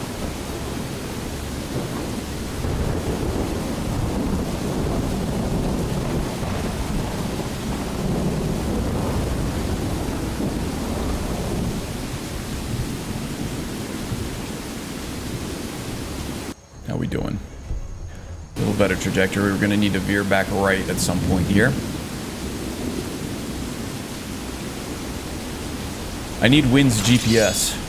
How we doing? A little better trajectory. We're going to need to veer back right at some point here. I need Wind's GPS.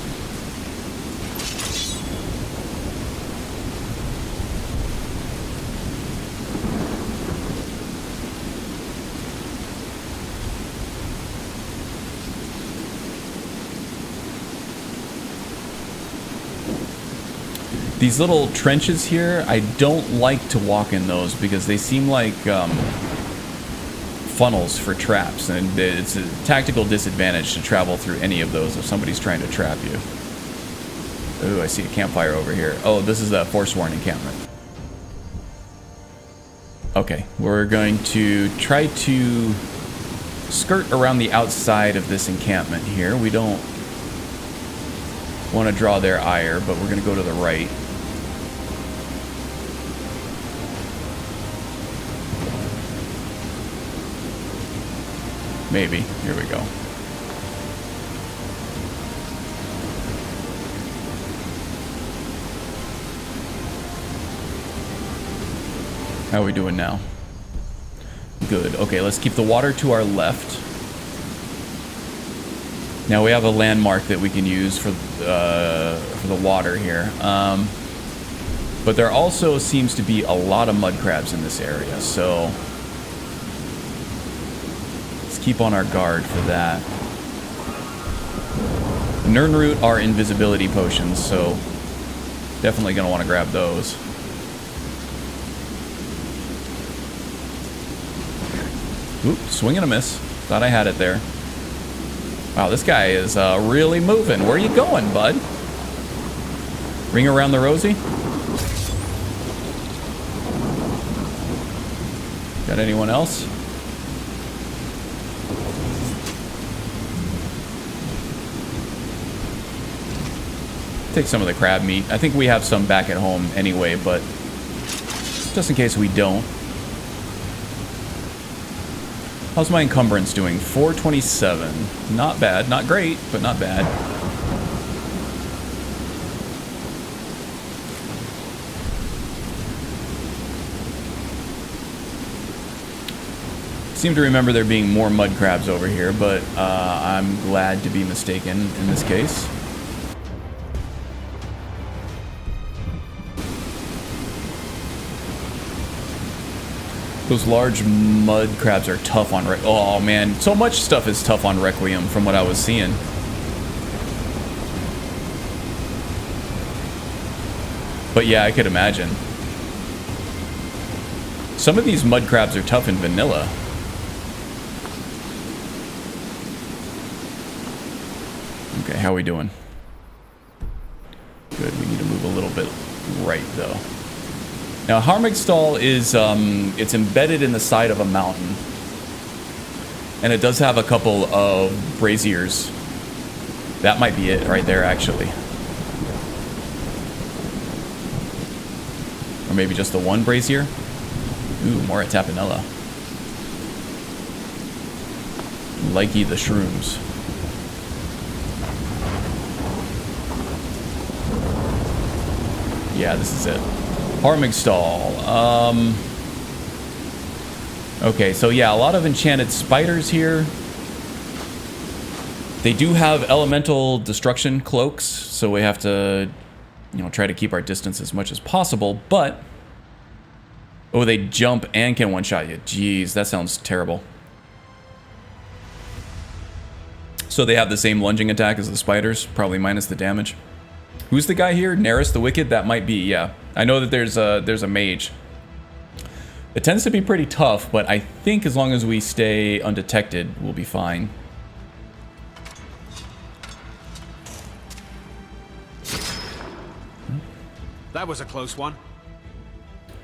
These little trenches here, I don't like to walk in those because they seem like funnels for traps, and it's a tactical disadvantage to travel through any of those if somebody's trying to trap you. Ooh, I see a campfire over here. Oh, this is a Forsworn encampment. Okay, we're going to try to skirt around the outside of this encampment here. We don't want to draw their ire, but we're going to go to the right. Maybe. Here we go. How are we doing now? Good. Okay, let's keep the water to our left. Now we have a landmark that we can use for the water here. But there also seems to be a lot of mud crabs in this area, so keep on our guard for that. Nirnroot are invisibility potions, so definitely going to want to grab those. Oop, swing and a miss. Thought I had it there. Wow, this guy is really moving. Where are you going, bud? Ring around the rosy? Got anyone else? Take some of the crab meat. I think we have some back at home anyway, but just in case we don't. How's my encumbrance doing? 427. Not bad. Not great, but not bad. I seem to remember there being more mud crabs over here, but I'm glad to be mistaken in this case. Those large mud crabs are tough on oh man, so much stuff is tough on Requiem from what I was seeing. But yeah, I could imagine. Some of these mud crabs are tough in vanilla. Okay, how are we doing? Good, we need to move a little bit right though. Now, Harmigstall is, it's embedded in the side of a mountain. And it does have a couple of braziers. That might be it right there, actually. Or maybe just the one brazier. Ooh, more at Tapanella. Likey the shrooms. Yeah, this is it. Harmigstall. Okay, so yeah, a lot of enchanted spiders here. They do have elemental destruction cloaks, so we have to, you know, try to keep our distance as much as possible, but... Oh, they jump and can one-shot you. Jeez, that sounds terrible. So they have the same lunging attack as the spiders, probably minus the damage. Who's the guy here? Neris the Wicked? That might be, yeah. I know that there's a mage. It tends to be pretty tough, but I think as long as we stay undetected, we'll be fine. That was a close one.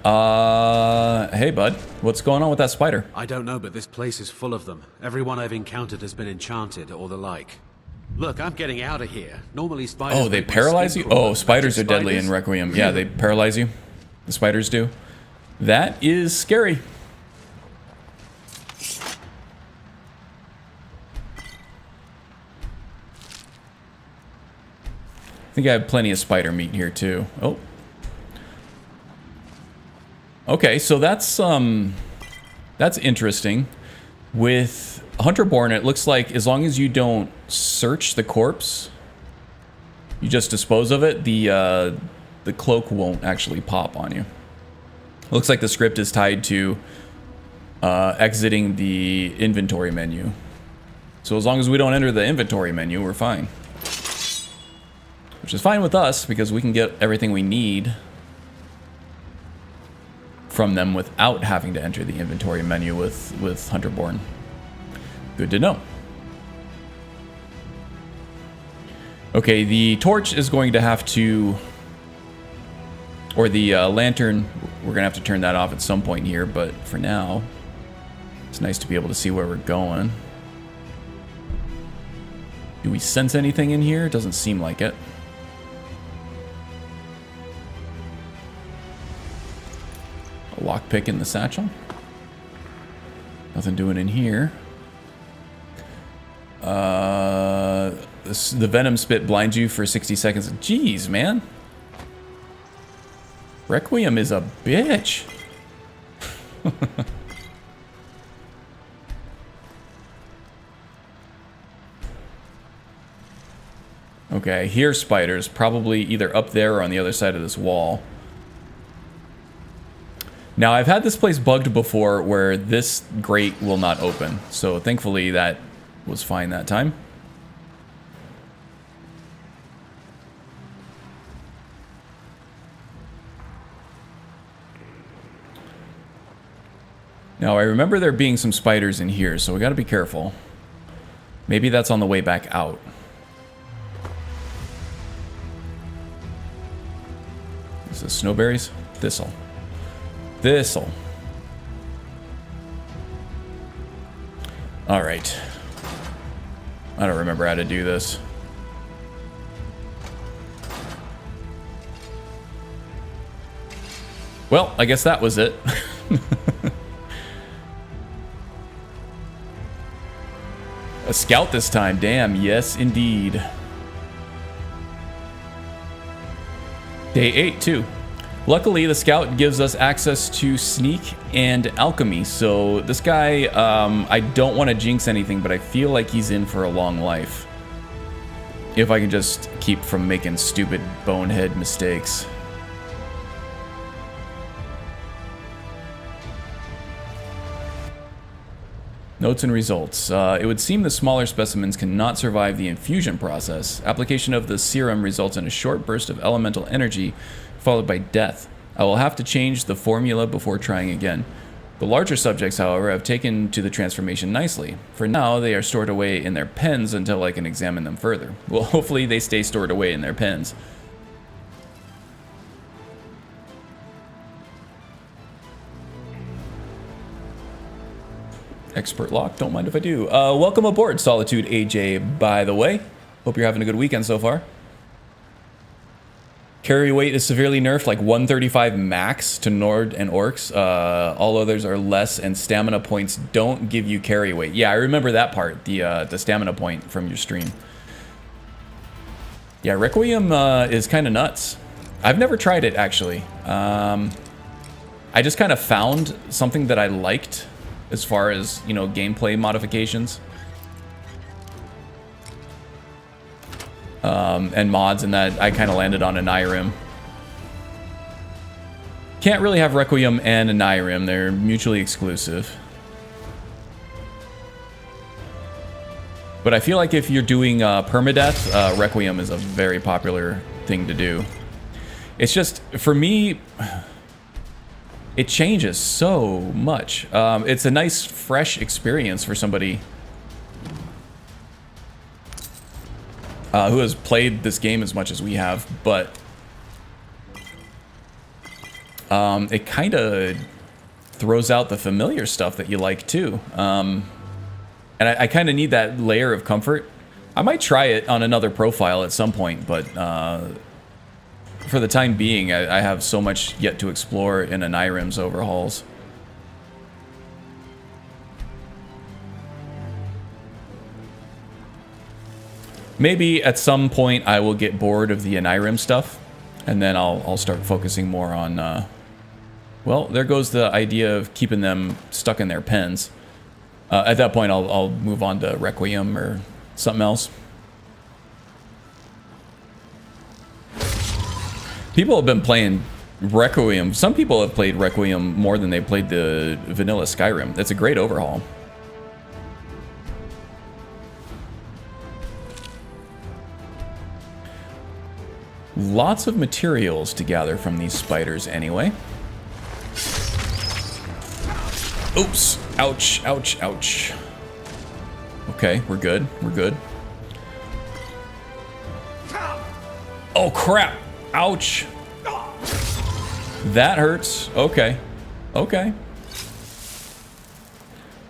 Hey bud, what's going on with that spider? I don't know, but this place is full of them. Everyone I've encountered has been enchanted or the like. Look, I'm getting out of here. Normally spiders... Oh, they paralyze you? Oh, spiders are deadly in Requiem. Yeah, they paralyze you. The spiders do. That is scary. I think I have plenty of spider meat here too. Oh. Okay, so that's interesting. With Hunterborn, it looks like as long as you don't search the corpse, you just dispose of it, the cloak won't actually pop on you. Looks like the script is tied to exiting the inventory menu. So as long as we don't enter the inventory menu, we're fine. Which is fine with us, because we can get everything we need from them without having to enter the inventory menu with Hunterborn. Good to know. Okay, the torch is going to have to... Or the lantern, we're going to have to turn that off at some point here, but for now, it's nice to be able to see where we're going. Do we sense anything in here? Doesn't seem like it. A lockpick in the satchel. Nothing doing in here. The venom spit blinds you for 60 seconds. Jeez, man. Requiem is a bitch. Okay, here spiders, probably either up there or on the other side of this wall. Now, I've had this place bugged before where this grate will not open, so thankfully that was fine that time. Now, I remember there being some spiders in here, so we gotta be careful. Maybe that's on the way back out. Is this snowberries? Thistle. Thistle. Alright. I don't remember how to do this. Well, I guess that was it. A scout this time, damn, yes indeed. Day 8 too. Luckily, the scout gives us access to sneak and alchemy, so this guy, I don't want to jinx anything, but I feel like he's in for a long life. If I can just keep from making stupid bonehead mistakes. Notes and results. It would seem the smaller specimens cannot survive the infusion process. Application of the serum results in a short burst of elemental energy, followed by death. I will have to change the formula before trying again. The larger subjects, however, have taken to the transformation nicely. For now, they are stored away in their pens until I can examine them further. Well, hopefully they stay stored away in their pens. Expert lock, don't mind if I do. Welcome aboard, Solitude AJ, by the way. Hope you're having a good weekend so far. Carry weight is severely nerfed, like 135 max to Nord and Orcs. All others are less, and stamina points don't give you carry weight. Yeah, I remember that part, the stamina point from your stream. Yeah, Requiem is kind of nuts. I've never tried it, actually. I just kind of found something that I liked as far as, you know, gameplay modifications. And mods, and that I kind of landed on a Skyrim. Can't really have Requiem and a Skyrim. They're mutually exclusive. But I feel like if you're doing Permadeath, Requiem is a very popular thing to do. It's just, for me, it changes so much. It's a nice, fresh experience for somebody who has played this game as much as we have, but it kind of throws out the familiar stuff that you like too. And I kind of need that layer of comfort. I might try it on another profile at some point, but for the time being, I have so much yet to explore in an Skyrim's overhauls. Maybe at some point I will get bored of the Skyrim stuff, and then I'll start focusing more on, well, there goes the idea of keeping them stuck in their pens. At that point, I'll move on to Requiem or something else. People have been playing Requiem. Some people have played Requiem more than they played the vanilla Skyrim. It's a great overhaul. Lots of materials to gather from these spiders anyway. Oops. Ouch, ouch, ouch. Okay, we're good. We're good. Oh, crap. Ouch. That hurts. Okay. Okay.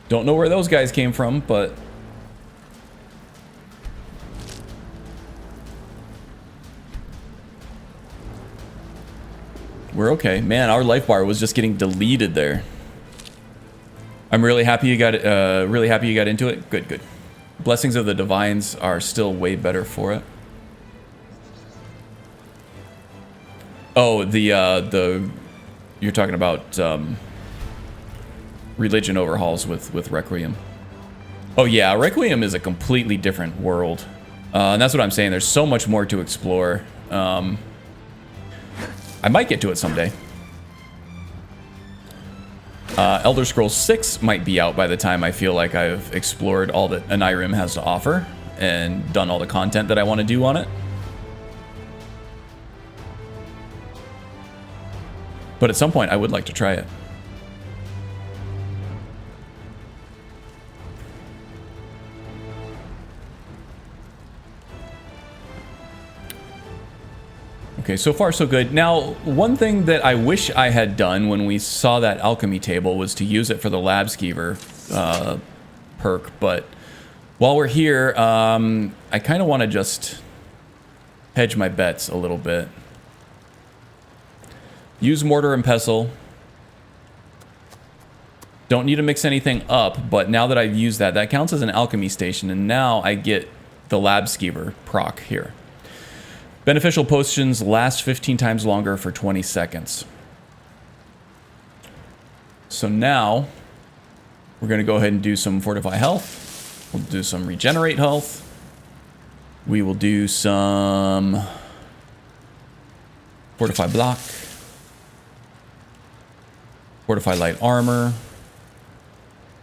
Don't know where those guys came from, but... we're okay. Man, our life bar was just getting deleted there. I'm really happy you got into it. Good, good. Blessings of the Divines are still way better for it. Oh, you're talking about religion overhauls with Requiem. Oh yeah, Requiem is a completely different world, and that's what I'm saying. There's so much more to explore. I might get to it someday. Elder Scrolls 6 might be out by the time I feel like I've explored all that Skyrim has to offer and done all the content that I want to do on it. But at some point, I would like to try it. Okay, so far so good. Now, one thing that I wish I had done when we saw that alchemy table was to use it for the lab skeever perk, but while we're here, I kind of want to just hedge my bets a little bit. Use mortar and pestle. Don't need to mix anything up, but now that I've used that, that counts as an alchemy station, and now I get the lab skeever proc here. Beneficial potions last 15 times longer for 20 seconds. So now, we're going to go ahead and do some fortify health. We'll do some regenerate health. We will do some fortify block. Fortify light armor.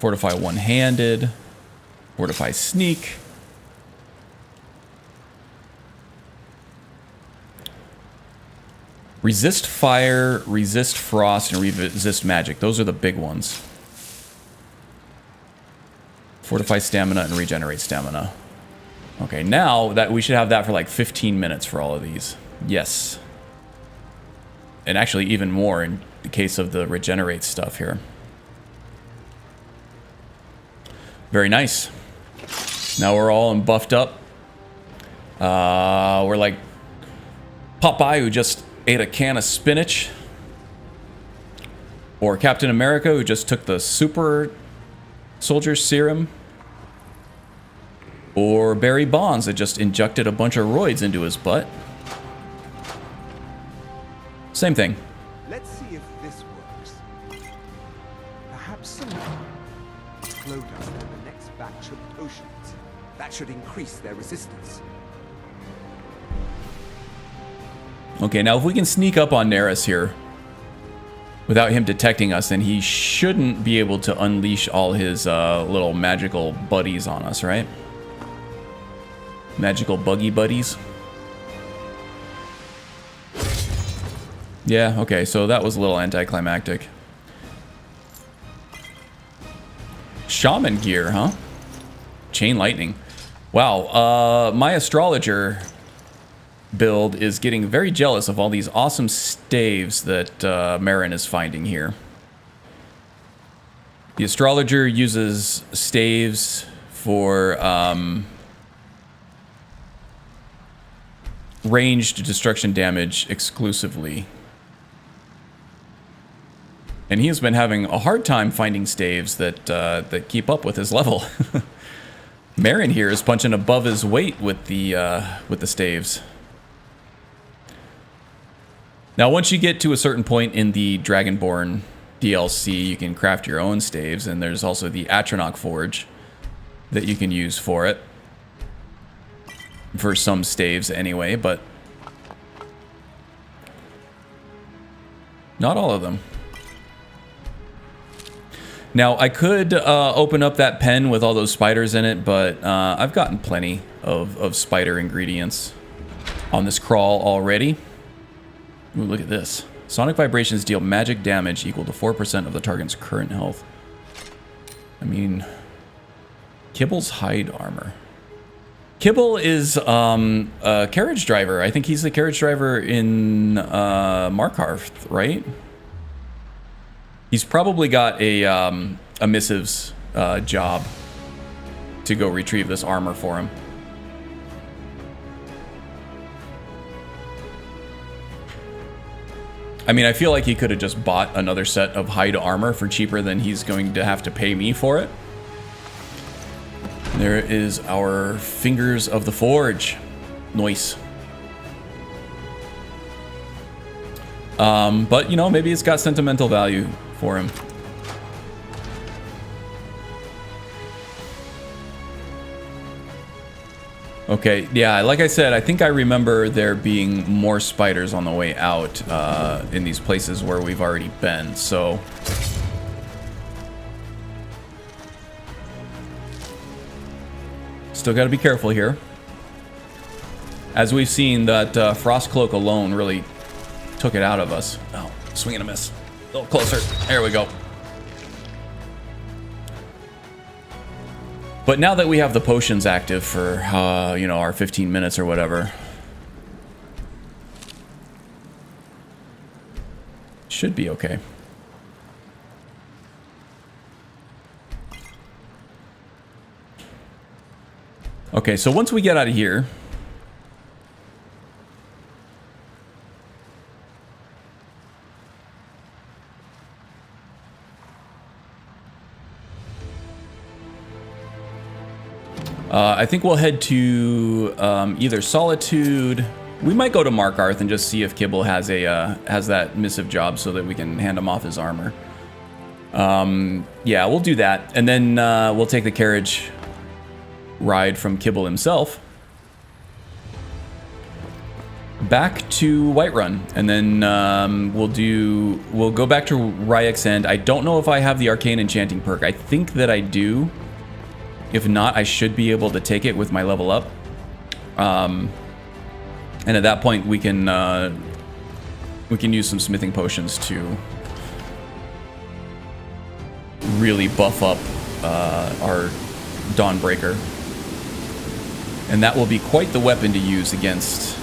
Fortify one-handed. Fortify sneak. Resist fire, resist frost, and resist magic. Those are the big ones. Fortify stamina and regenerate stamina. Okay, now that we should have that for like 15 minutes for all of these. Yes. And actually even more in the case of the regenerate stuff here. Very nice. Now we're all buffed up. We're like Popeye, who just ate a can of spinach. Or Captain America, who just took the super soldier serum. Or Barry Bonds, that just injected a bunch of roids into his butt. Same thing. Let's see if this works. Perhaps someone explode us in the next batch of potions. That should increase their resistance. Okay, now if we can sneak up on Neris here without him detecting us, then he shouldn't be able to unleash all his little magical buddies on us, right? Magical buggy buddies. Yeah, okay, so that was a little anticlimactic. Shaman gear, huh? Chain lightning. Wow, my astrologer build is getting very jealous of all these awesome staves that Marin is finding here. The astrologer uses staves for ranged destruction damage exclusively. And he has been having a hard time finding staves that that keep up with his level. Marin here is punching above his weight with the staves. Now, once you get to a certain point in the Dragonborn DLC, you can craft your own staves, and there's also the Atronach Forge that you can use for it. For some staves anyway, but not all of them. Now, I could open up that pen with all those spiders in it, but I've gotten plenty of spider ingredients on this crawl already. Ooh, look at this. Sonic vibrations deal magic damage equal to 4% of the target's current health. I mean, Kibble's hide armor. Kibble is a carriage driver. I think he's the carriage driver in Markarth, right? He's probably got a missives job to go retrieve this armor for him. I mean, I feel like he could have just bought another set of hide armor for cheaper than he's going to have to pay me for it. There is our Fingers of the Forge. Nice. But, you know, maybe it's got sentimental value for him. Okay, yeah, like I said, I think I remember there being more spiders on the way out in these places where we've already been, so... Still gotta be careful here. As we've seen, that Frost Cloak alone really took it out of us. Oh, swing and a miss. A little closer. There we go. But now that we have the potions active for, you know, our 15 minutes or whatever, should be okay. Okay, so once we get out of here, I think we'll head to either Solitude. We might go to Markarth and just see if Kibble has a has that missive job so that we can hand him off his armor. Yeah, we'll do that, and then we'll take the carriage ride from Kibble himself back to Whiterun, and then we'll go back to Ryek's End. I don't know if I have the Arcane Enchanting perk. I think that I do. If not, I should be able to take it with my level up. And at that point, we can use some smithing potions to really buff up our Dawnbreaker. And that will be quite the weapon to use against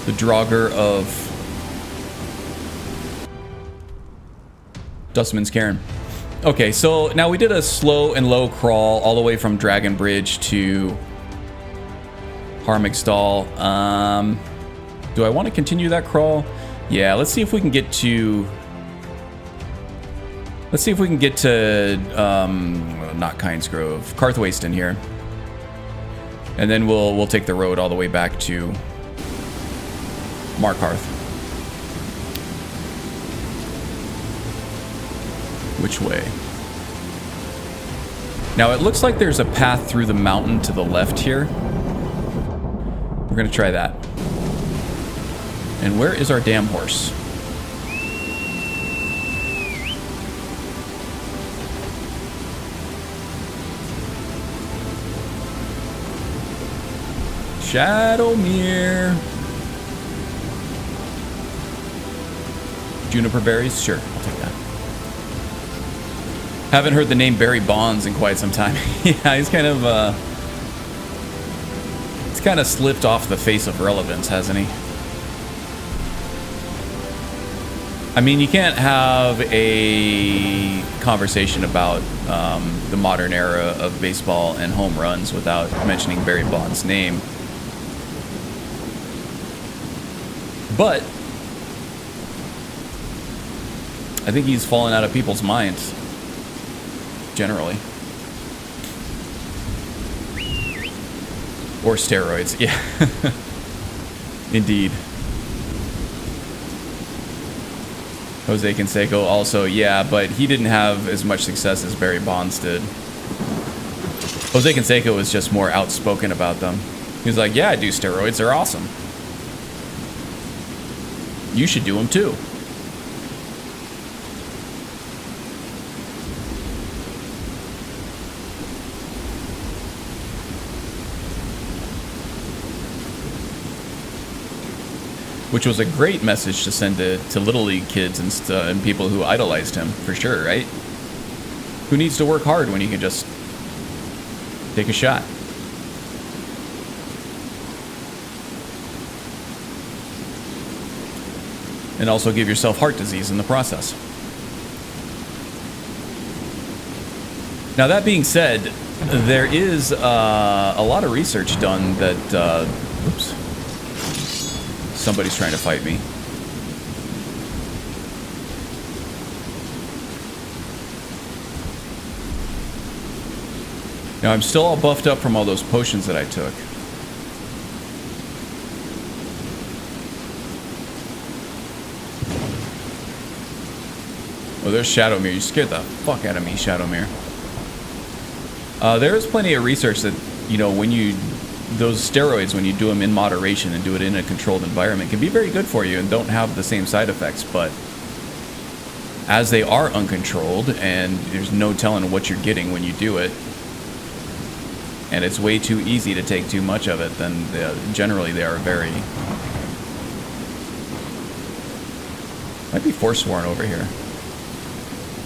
the Draugr of Dustman's Cairn. Okay, so now we did a slow and low crawl all the way from Dragon Bridge to Harmic stall. Do I want to continue that crawl? Yeah, let's see if we can get to... Let's see if we can get to, not Kynesgrove, Karthwasten here. And then we'll take the road all the way back to Markarth. Which way? Now it looks like there's a path through the mountain to the left here. We're gonna try that. And where is our damn horse? Shadowmere. Juniper berries? Sure, I'll take that. Haven't heard the name Barry Bonds in quite some time. Yeah, he's kind of slipped off the face of relevance, hasn't he? I mean, you can't have a conversation about the modern era of baseball and home runs without mentioning Barry Bonds' name. But I think he's fallen out of people's minds, generally. Or steroids, yeah. Indeed. Jose Canseco also, yeah, but he didn't have as much success as Barry Bonds did. Jose Canseco was just more outspoken about them. He was like, yeah, I do steroids, they're awesome. You should do them too. Which was a great message to send to Little League kids and people who idolized him, for sure, right? Who needs to work hard when you can just take a shot? And also give yourself heart disease in the process. Now, that being said, there is a lot of research done that... oops. Somebody's trying to fight me. Now, I'm still all buffed up from all those potions that I took. Oh, there's Shadowmere. You scared the fuck out of me, Shadowmere. There is plenty of research that, you know, when you... those steroids, when you do them in moderation and do it in a controlled environment, can be very good for you and don't have the same side effects. But as they are uncontrolled and there's no telling what you're getting when you do it, and it's way too easy to take too much of it, then generally they are very... Might be Forsworn over here.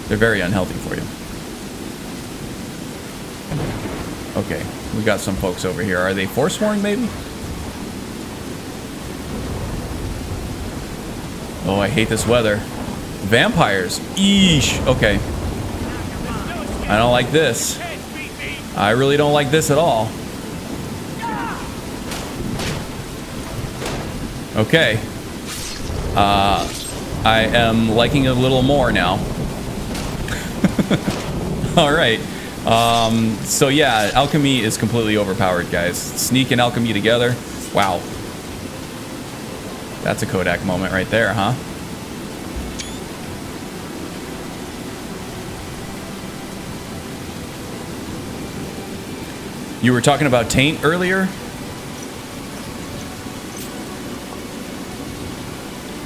They're very unhealthy for you. Okay, we got some folks over here. Are they Forsworn, maybe? Oh, I hate this weather. Vampires. Eesh. Okay. I don't like this. I really don't like this at all. Okay. I am liking it a little more now. Alright. So yeah, alchemy is completely overpowered, guys. Sneak and alchemy together. Wow. That's a Kodak moment right there, huh? You were talking about Taint earlier?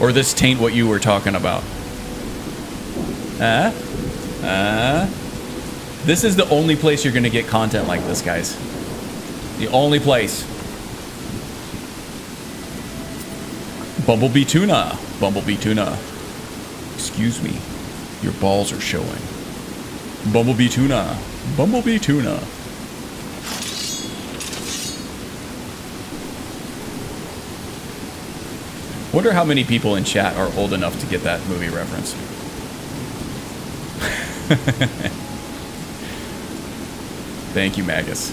Or this Taint what you were talking about? This is the only place you're going to get content like this, guys. The only place. Bumblebee tuna. Bumblebee tuna. Excuse me. Your balls are showing. Bumblebee tuna. Bumblebee tuna. Wonder how many people in chat are old enough to get that movie reference. Thank you, Magus.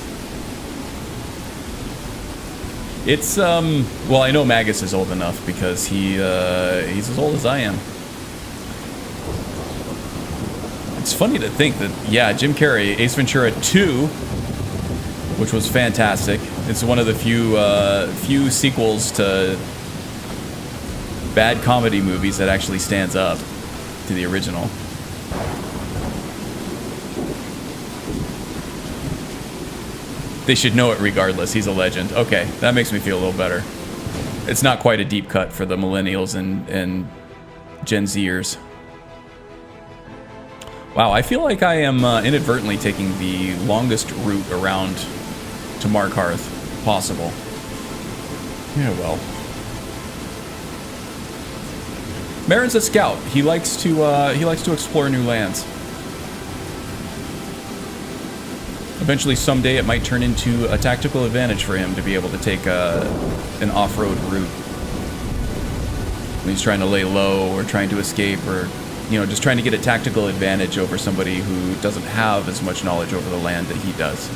It's, well, I know Magus is old enough because he's as old as I am. It's funny to think that, yeah, Jim Carrey, Ace Ventura 2, which was fantastic. It's one of the few sequels to bad comedy movies that actually stands up to the original. They should know it regardless. He's a legend. Okay, that makes me feel a little better. It's not quite a deep cut for the millennials and Gen Zers. Wow, I feel like I am inadvertently taking the longest route around to Markarth possible. Yeah, well. Marin's a scout. He likes to explore new lands. Eventually, someday, it might turn into a tactical advantage for him to be able to take an off-road route when he's trying to lay low or trying to escape, or you know, just trying to get a tactical advantage over somebody who doesn't have as much knowledge over the land that he does.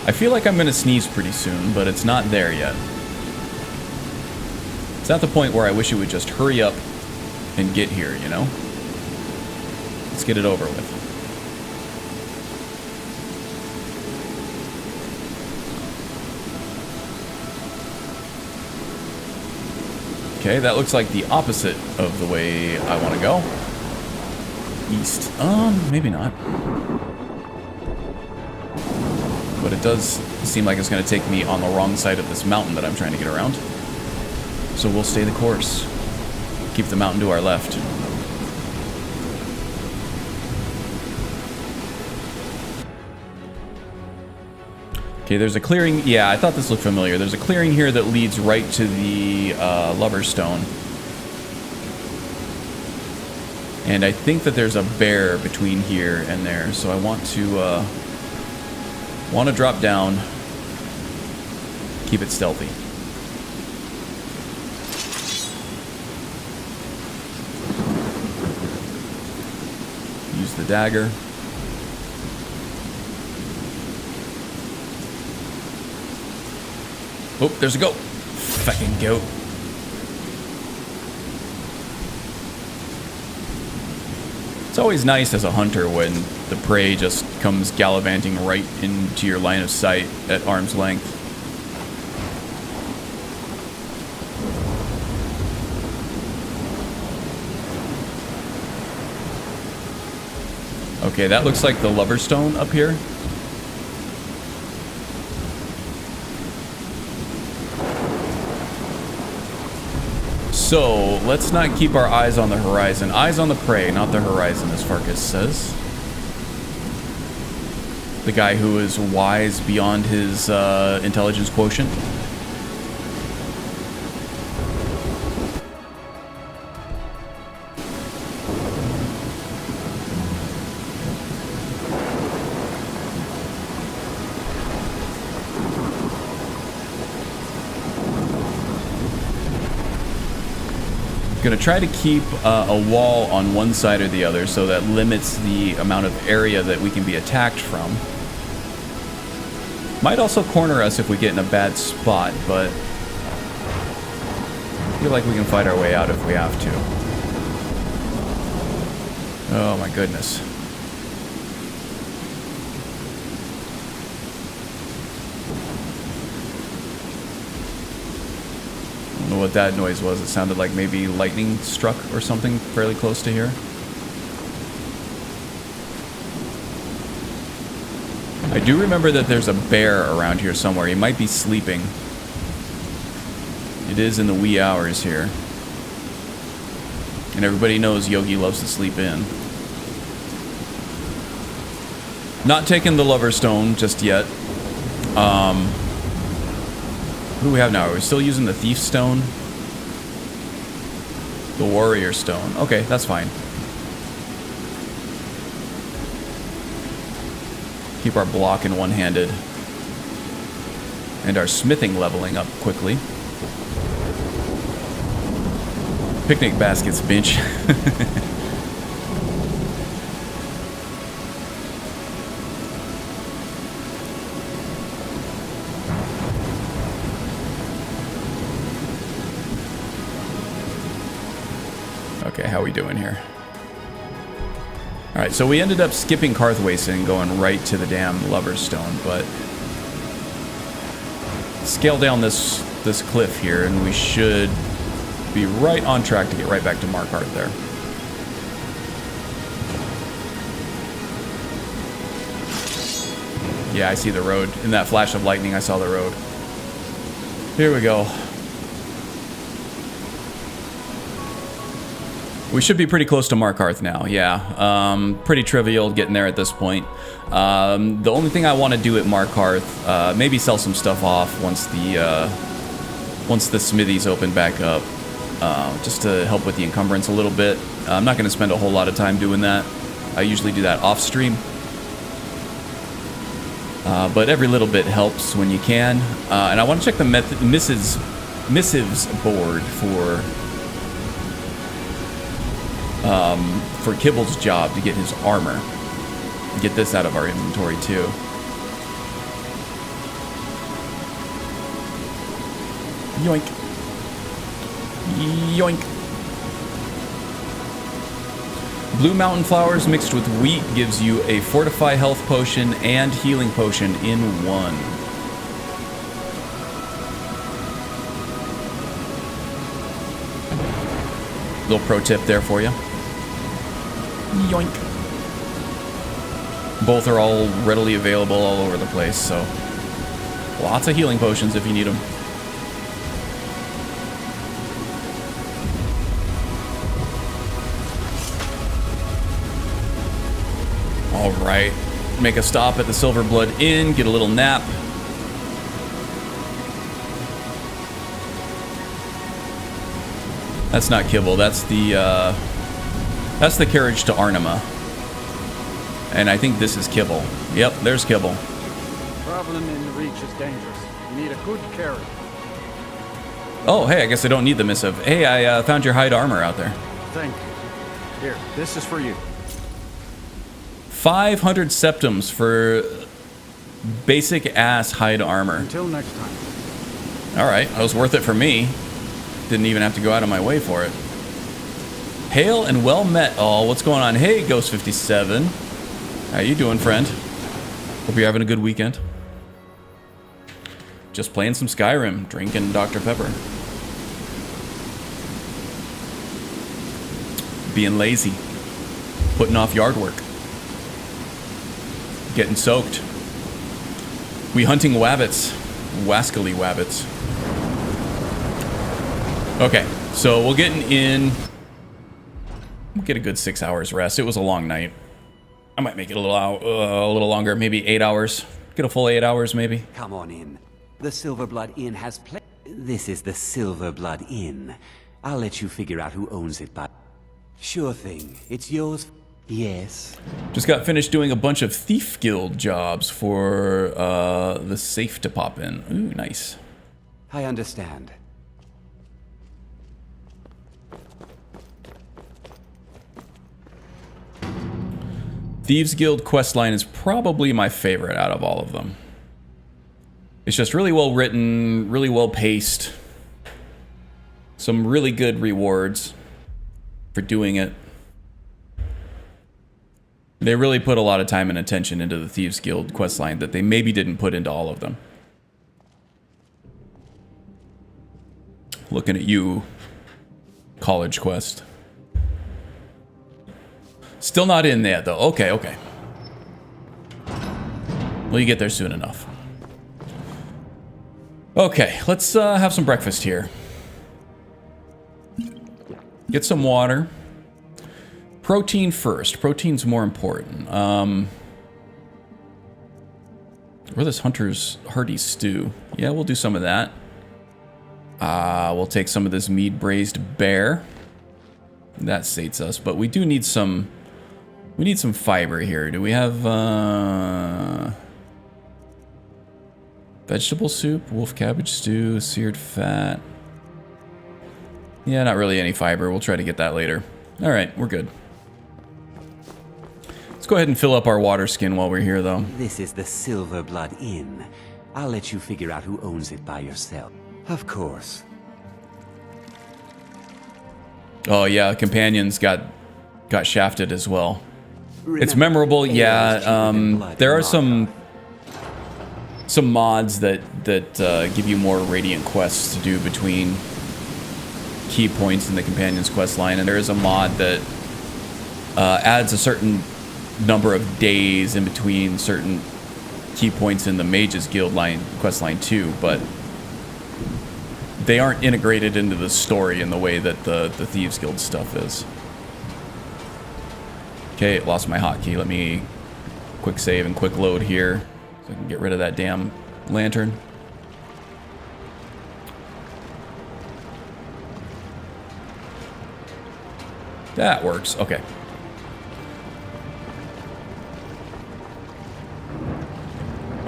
I feel like I'm going to sneeze pretty soon, but it's not there yet. It's at the point where I wish it would just hurry up and get here, you know? Let's get it over with. Okay, that looks like the opposite of the way I want to go. East. Maybe not. But it does seem like it's going to take me on the wrong side of this mountain that I'm trying to get around. So we'll stay the course. Keep the mountain to our left. Okay, there's a clearing. Yeah, I thought this looked familiar. There's a clearing here that leads right to the Lover's Stone. And I think that there's a bear between here and there. So I want to drop down. Keep it stealthy. Use the dagger. Oh, there's a goat. Fucking goat. It's always nice as a hunter when the prey just comes gallivanting right into your line of sight at arm's length. Okay, that looks like the Lover's Stone up here. So, let's not keep our eyes on the horizon. Eyes on the prey, not the horizon, as Farkas says. The guy who is wise beyond his intelligence quotient. Going to try to keep a wall on one side or the other so that limits the amount of area that we can be attacked from. Might also corner us if we get in a bad spot, but I feel like we can fight our way out if we have to. Oh my goodness. I don't know what that noise was. It sounded like maybe lightning struck or something fairly close to here. I do remember that there's a bear around here somewhere. He might be sleeping. It is in the wee hours here. And everybody knows Yogi loves to sleep in. Not taking the Lover's Stone just yet. What do we have now? Are we still using the Thief Stone? The Warrior Stone. Okay, that's fine. Keep our block in one-handed. And our smithing leveling up quickly. Picnic baskets, bench. Okay, how are we doing here? Alright, so we ended up skipping Karthwaste and going right to the damn Lover's Stone, but scale down this cliff here and we should be right on track to get right back to Markarth there. Yeah, I see the road. In that flash of lightning, I saw the road. Here we go. We should be pretty close to Markarth now, yeah. Pretty trivial getting there at this point. The only thing I want to do at Markarth, maybe sell some stuff off once the smithies open back up, just to help with the encumbrance a little bit. I'm not going to spend a whole lot of time doing that. I usually do that off stream. But every little bit helps when you can. And I want to check the missives board for Kibble's job to get his armor. Get this out of our inventory too. Yoink. Yoink. Blue mountain flowers mixed with wheat gives you a fortify health potion and healing potion in one. Little pro tip there for you. Yoink. Both are all readily available all over the place, so lots of healing potions if you need them. Alright, make a stop at the Silverblood Inn, get a little nap. That's not Kibble, that's the carriage to Arnima. And I think this is Kibble. Yep, there's Kibble. Traveling in the Reach is dangerous. You need a good carriage. Oh, hey, I guess I don't need the missive. Hey, I found your hide armor out there. Thank you. Here, this is for you. 500 septums for basic ass hide armor. Until next time. Alright, that was worth it for me. Didn't even have to go out of my way for it. Hail and well met all. What's going on? Hey, Ghost57. How you doing, friend? Hope you're having a good weekend. Just playing some Skyrim, drinking Dr. Pepper. Being lazy. Putting off yard work. Getting soaked. We hunting wabbits. Wascally wabbits. Okay, so we'll get a good 6 hours rest. It was a long night. I might make it a little longer, maybe 8 hours. Get a full 8 hours, maybe. Come on in. The Silverblood Inn has This is the Silverblood Inn. I'll let you figure out who owns it, but... Sure thing. It's yours. Yes. Just got finished doing a bunch of Thief Guild jobs for the safe to pop in. Ooh, nice. I understand. Thieves Guild questline is probably my favorite out of all of them. It's just really well written, really well paced. Some really good rewards for doing it. They really put a lot of time and attention into the Thieves Guild questline that they maybe didn't put into all of them. Looking at you, College Quest. Still not in there, though. Okay, okay. Well, you get there soon enough. Okay, let's have some breakfast here. Get some water. Protein first. Protein's more important. Or this Hunter's Hearty Stew. Yeah, we'll do some of that. We'll take some of this mead braised bear. That sates us, but we do need some... We need some fiber here. Do we have vegetable soup, wolf cabbage stew, seared fat? Yeah, not really any fiber. We'll try to get that later. All right, we're good. Let's go ahead and fill up our water skin while we're here, though. This is the Silverblood Inn. I'll let you figure out who owns it by yourself. Of course. Oh yeah, companions got shafted as well. It's memorable, yeah. There are some mods that give you more radiant quests to do between key points in the companion's quest line, and there is a mod that adds a certain number of days in between certain key points in the Mages Guild line quest line too, but they aren't integrated into the story in the way that the Thieves Guild stuff is. Okay, lost my hotkey. Let me quick save and quick load here so I can get rid of that damn lantern. That works. Okay.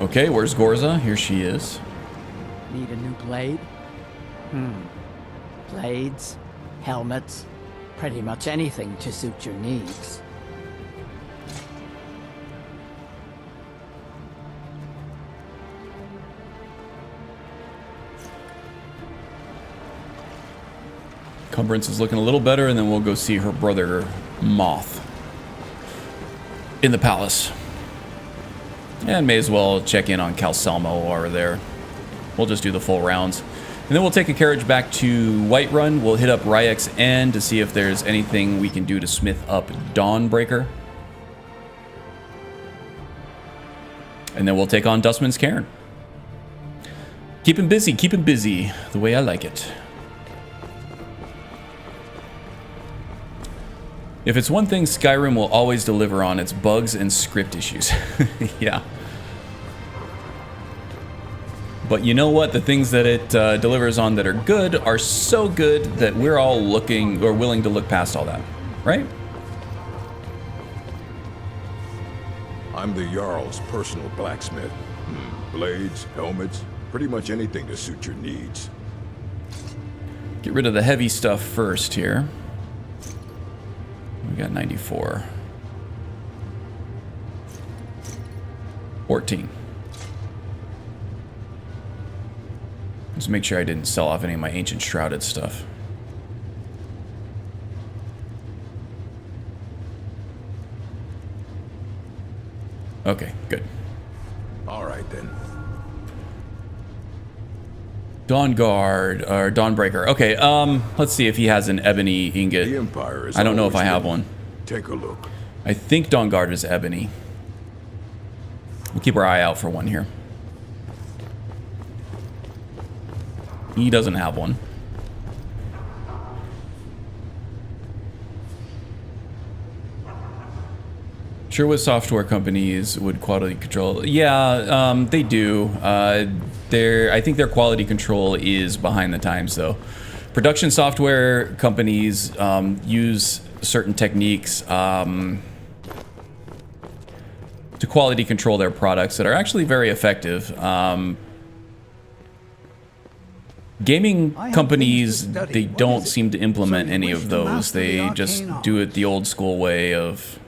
Okay, where's Gorza? Here she is. Need a new blade? Blades, helmets, pretty much anything to suit your needs. Cumbrance is looking a little better, and then we'll go see her brother, Moth, in the palace. And may as well check in on Calcelmo while we're there. We'll just do the full rounds. And then we'll take a carriage back to Whiterun. We'll hit up Ryek's End to see if there's anything we can do to smith up Dawnbreaker. And then we'll take on Dustman's Cairn. Keep him busy, the way I like it. If it's one thing Skyrim will always deliver on, it's bugs and script issues. Yeah. But you know what? The things that it delivers on that are good are so good that we're all looking or willing to look past all that, right? I'm the Jarl's personal blacksmith. Blades, helmets, pretty much anything to suit your needs. Get rid of the heavy stuff first here. We got 94. 14. Just make sure I didn't sell off any of my ancient shrouded stuff. Okay, good. All right then. Dawnguard or Dawnbreaker. Okay, let's see if he has an ebony ingot. The Empire is I don't know if I always have ready. one. Take a look. I think Dawnguard is ebony. We'll keep our eye out for one here. He doesn't have one. Sure, what software companies would quality control? Yeah, they do. I think their quality control is behind the times, though. Production software companies use certain techniques to quality control their products that are actually very effective. Gaming companies, they don't seem to implement any of those. They just do it the old school way of,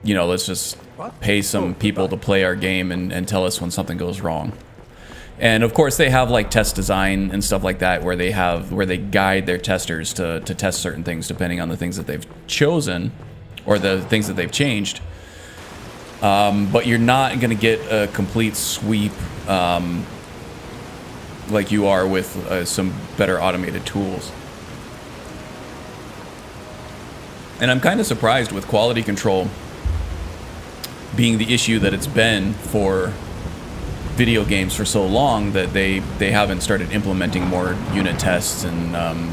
you know, let's just pay some people to play our game and tell us when something goes wrong. And of course they have like test design and stuff like that where they guide their testers to test certain things depending on the things that they've chosen or the things that they've changed. But you're not going to get a complete sweep like you are with some better automated tools. And I'm kind of surprised with quality control being the issue that it's been for video games for so long that they haven't started implementing more unit tests and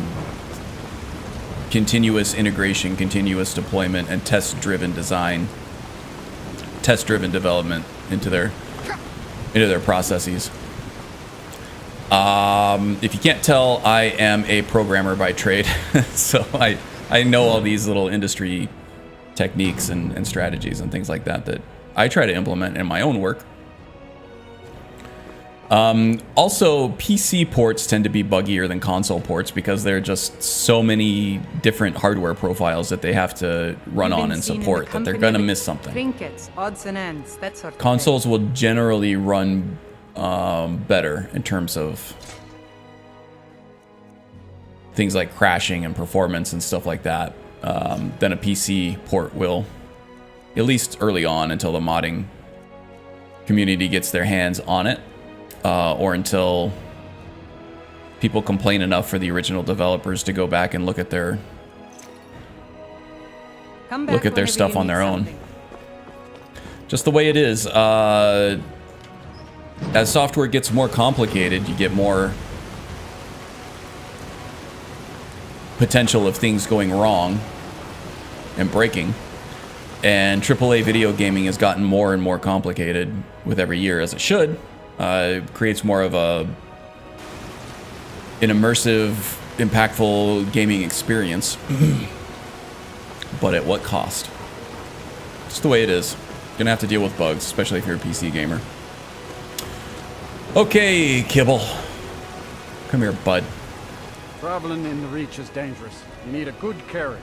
continuous integration, continuous deployment, and test-driven design. Test-driven development into their processes. If you can't tell, I am a programmer by trade, so I know all these little industry techniques and strategies and things like that I try to implement in my own work. Also, PC ports tend to be buggier than console ports because there are just so many different hardware profiles that they have to run on and support that they're gonna miss something. Trinkets, odds and ends, that sort of Consoles will generally run better in terms of things like crashing and performance and stuff like that than a PC port will, at least early on, until the modding community gets their hands on it, or until people complain enough for the original developers to go back and look at their stuff on their own. Just the way it is. As software gets more complicated, you get more potential of things going wrong and breaking. And AAA video gaming has gotten more and more complicated with every year, as it should. It creates more of an immersive, impactful gaming experience. But at what cost? Just the way it is. Gonna have to deal with bugs, especially if you're a PC gamer. Okay, Kibble. Come here, bud. Traveling in the Reach is dangerous. You need a good carriage.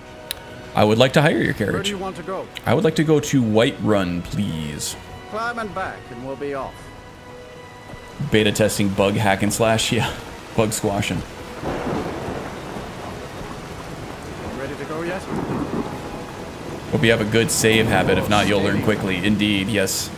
I would like to hire your carriage. Where do you want to go? I would like to go to Whiterun, please. Climb and back, and we'll be off. Beta testing bug hack and slash, yeah. Bug squashing. Ready to go yet? Hope you have a good save habit. If not, you'll learn quickly. Indeed, yes.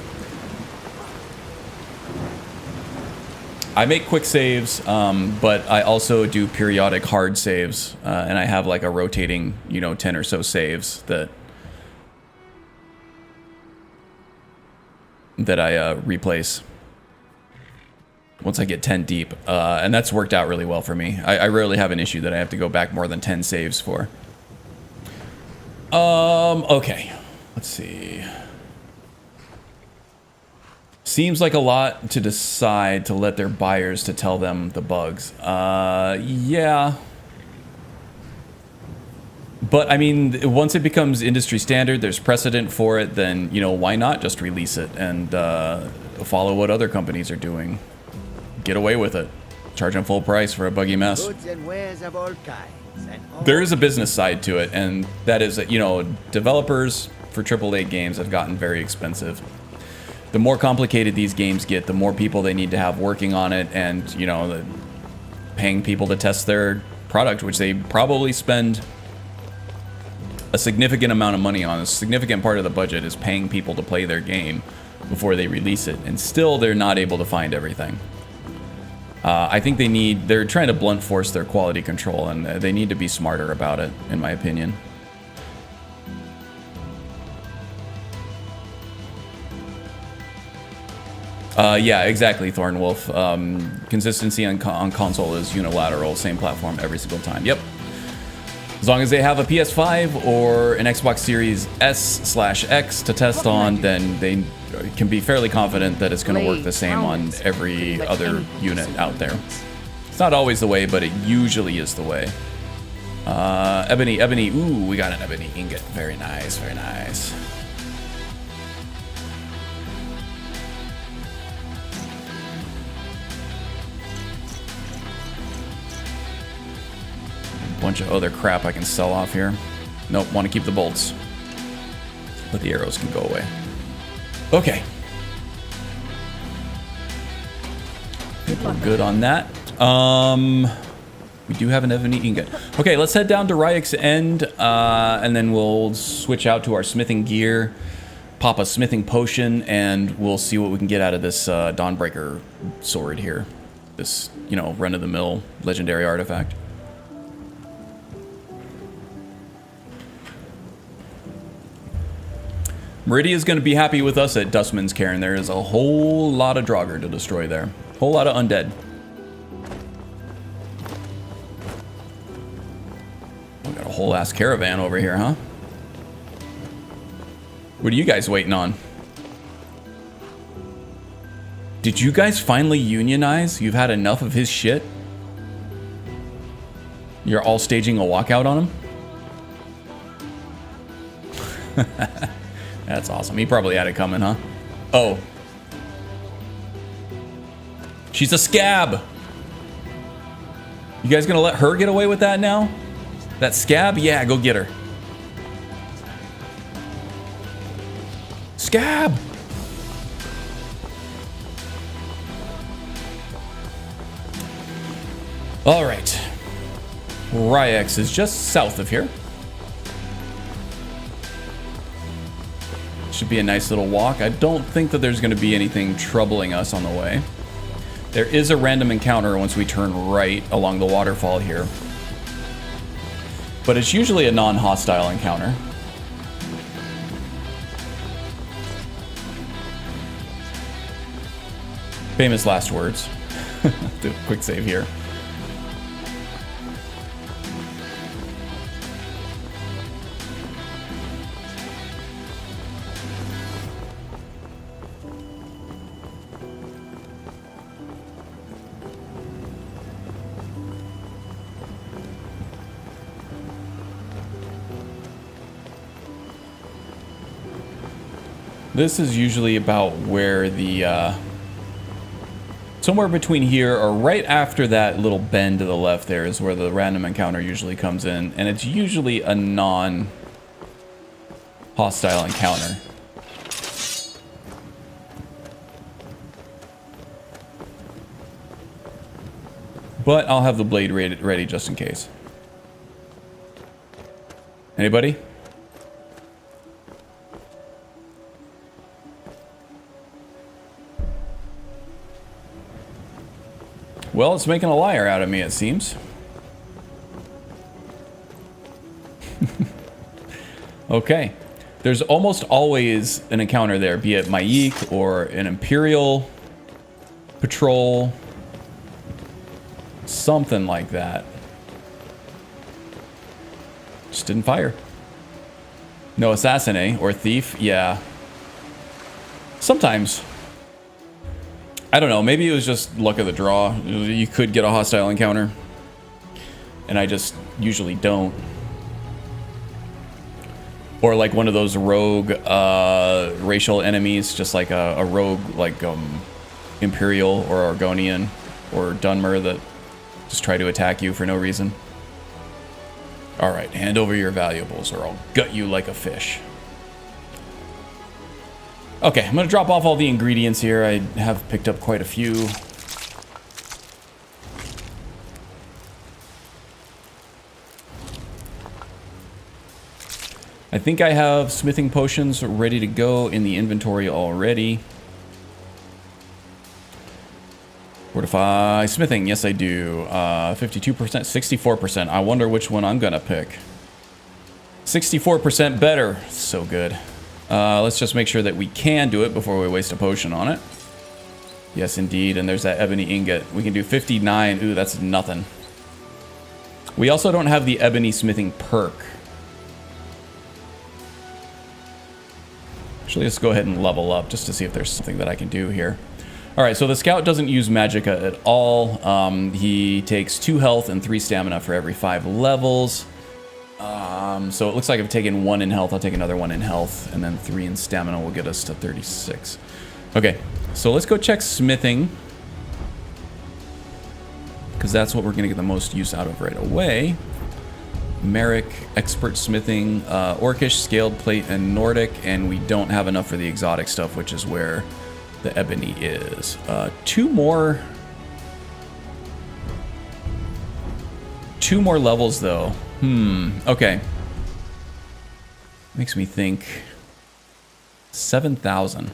I make quick saves, but I also do periodic hard saves, and I have like a rotating, 10 or so saves that I replace once I get 10 deep, and that's worked out really well for me. I rarely have an issue that I have to go back more than 10 saves for. Okay, let's see. Seems like a lot to decide to let their buyers to tell them the bugs. Yeah. But I mean, once it becomes industry standard, there's precedent for it, then, why not just release it and follow what other companies are doing? Get away with it. Charge them full price for a buggy mess. Goods and wares of all kinds, and all There is a business side to it, and that is that, developers for AAA games have gotten very expensive. The more complicated these games get, the more people they need to have working on it, and, paying people to test their product, which they probably spend a significant amount of money on. A significant part of the budget is paying people to play their game before they release it, and still they're not able to find everything. I think they're trying to blunt force their quality control, and they need to be smarter about it, in my opinion. Yeah, exactly, Thornwolf. Consistency on console is unilateral, same platform every single time. Yep. As long as they have a PS5 or an Xbox Series S/X to test on, then they can be fairly confident that it's going to work the same on every other unit out there. It's not always the way, but it usually is the way. Ebony, ooh, we got an ebony ingot. Very nice, very nice. Bunch of other crap I can sell off here. Nope, want to keep the bolts. But the arrows can go away. Okay. I think we're good on that. We do have an ebony ingot. Okay, let's head down to Ryek's End, and then we'll switch out to our smithing gear, pop a smithing potion, and we'll see what we can get out of this Dawnbreaker sword here. This, run-of-the-mill legendary artifact. Meridia's going to be happy with us at Dustman's Cairn. There is a whole lot of Draugr to destroy there. Whole lot of undead. We got a whole ass caravan over here, huh? What are you guys waiting on? Did you guys finally unionize? You've had enough of his shit? You're all staging a walkout on him? That's awesome. He probably had it coming, huh? Oh. She's a scab. You guys gonna let her get away with that now? That scab? Yeah, go get her. Scab! All right. Ryex is just south of here. Should be a nice little walk. I don't think that there's going to be anything troubling us on the way. There is a random encounter once we turn right along the waterfall here. But it's usually a non-hostile encounter. Famous last words. Do a quick save here. This is usually about where the, somewhere between here or right after that little bend to the left there is where the random encounter usually comes in. And it's usually a non-hostile encounter. But I'll have the blade ready just in case. Anybody? Well, it's making a liar out of me, it seems. Okay. There's almost always an encounter there, be it Maik or an Imperial patrol. Something like that. Just didn't fire. No assassin, eh? Or thief? Yeah. Sometimes. I don't know, maybe it was just luck of the draw. You could get a hostile encounter. And I just usually don't. Or like one of those rogue racial enemies, just like a rogue like Imperial or Argonian or Dunmer that just try to attack you for no reason. Alright, hand over your valuables or I'll gut you like a fish. Okay, I'm going to drop off all the ingredients here. I have picked up quite a few. I think I have smithing potions ready to go in the inventory already. Fortify smithing. Yes, I do. 52%, 64%. I wonder which one I'm going to pick. 64% better. So good. Let's just make sure that we can do it before we waste a potion on it. Yes, indeed. And there's that ebony ingot. We can do 59. Ooh, that's nothing. We also don't have the ebony smithing perk. Actually, let's go ahead and level up just to see if there's something that I can do here. All right, so the scout doesn't use magicka at all. He takes 2 health and 3 stamina for every 5 levels. So it looks like I've taken 1 in health. I'll take another 1 in health, and then 3 in stamina will get us to 36. Okay, so let's go check smithing, because that's what we're going to get the most use out of right away. Merrick, expert smithing, Orcish, scaled plate, and Nordic, and we don't have enough for the exotic stuff, which is where the ebony is. 2 more levels though. Okay. Makes me think 7,000.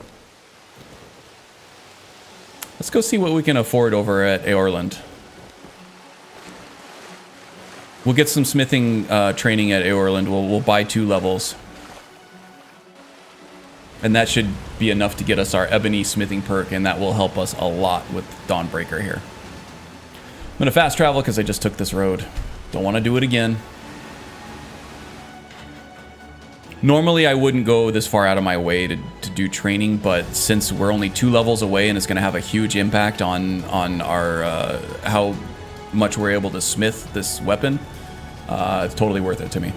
Let's go see what we can afford over at Aorland. We'll get some smithing training at Aorland. We'll buy 2 levels. And that should be enough to get us our ebony smithing perk, and that will help us a lot with Dawnbreaker here. I'm going to fast travel because I just took this road. Don't want to do it again. Normally I wouldn't go this far out of my way to do training, but since we're only 2 levels away and it's going to have a huge impact on our how much we're able to smith this weapon, it's totally worth it to me.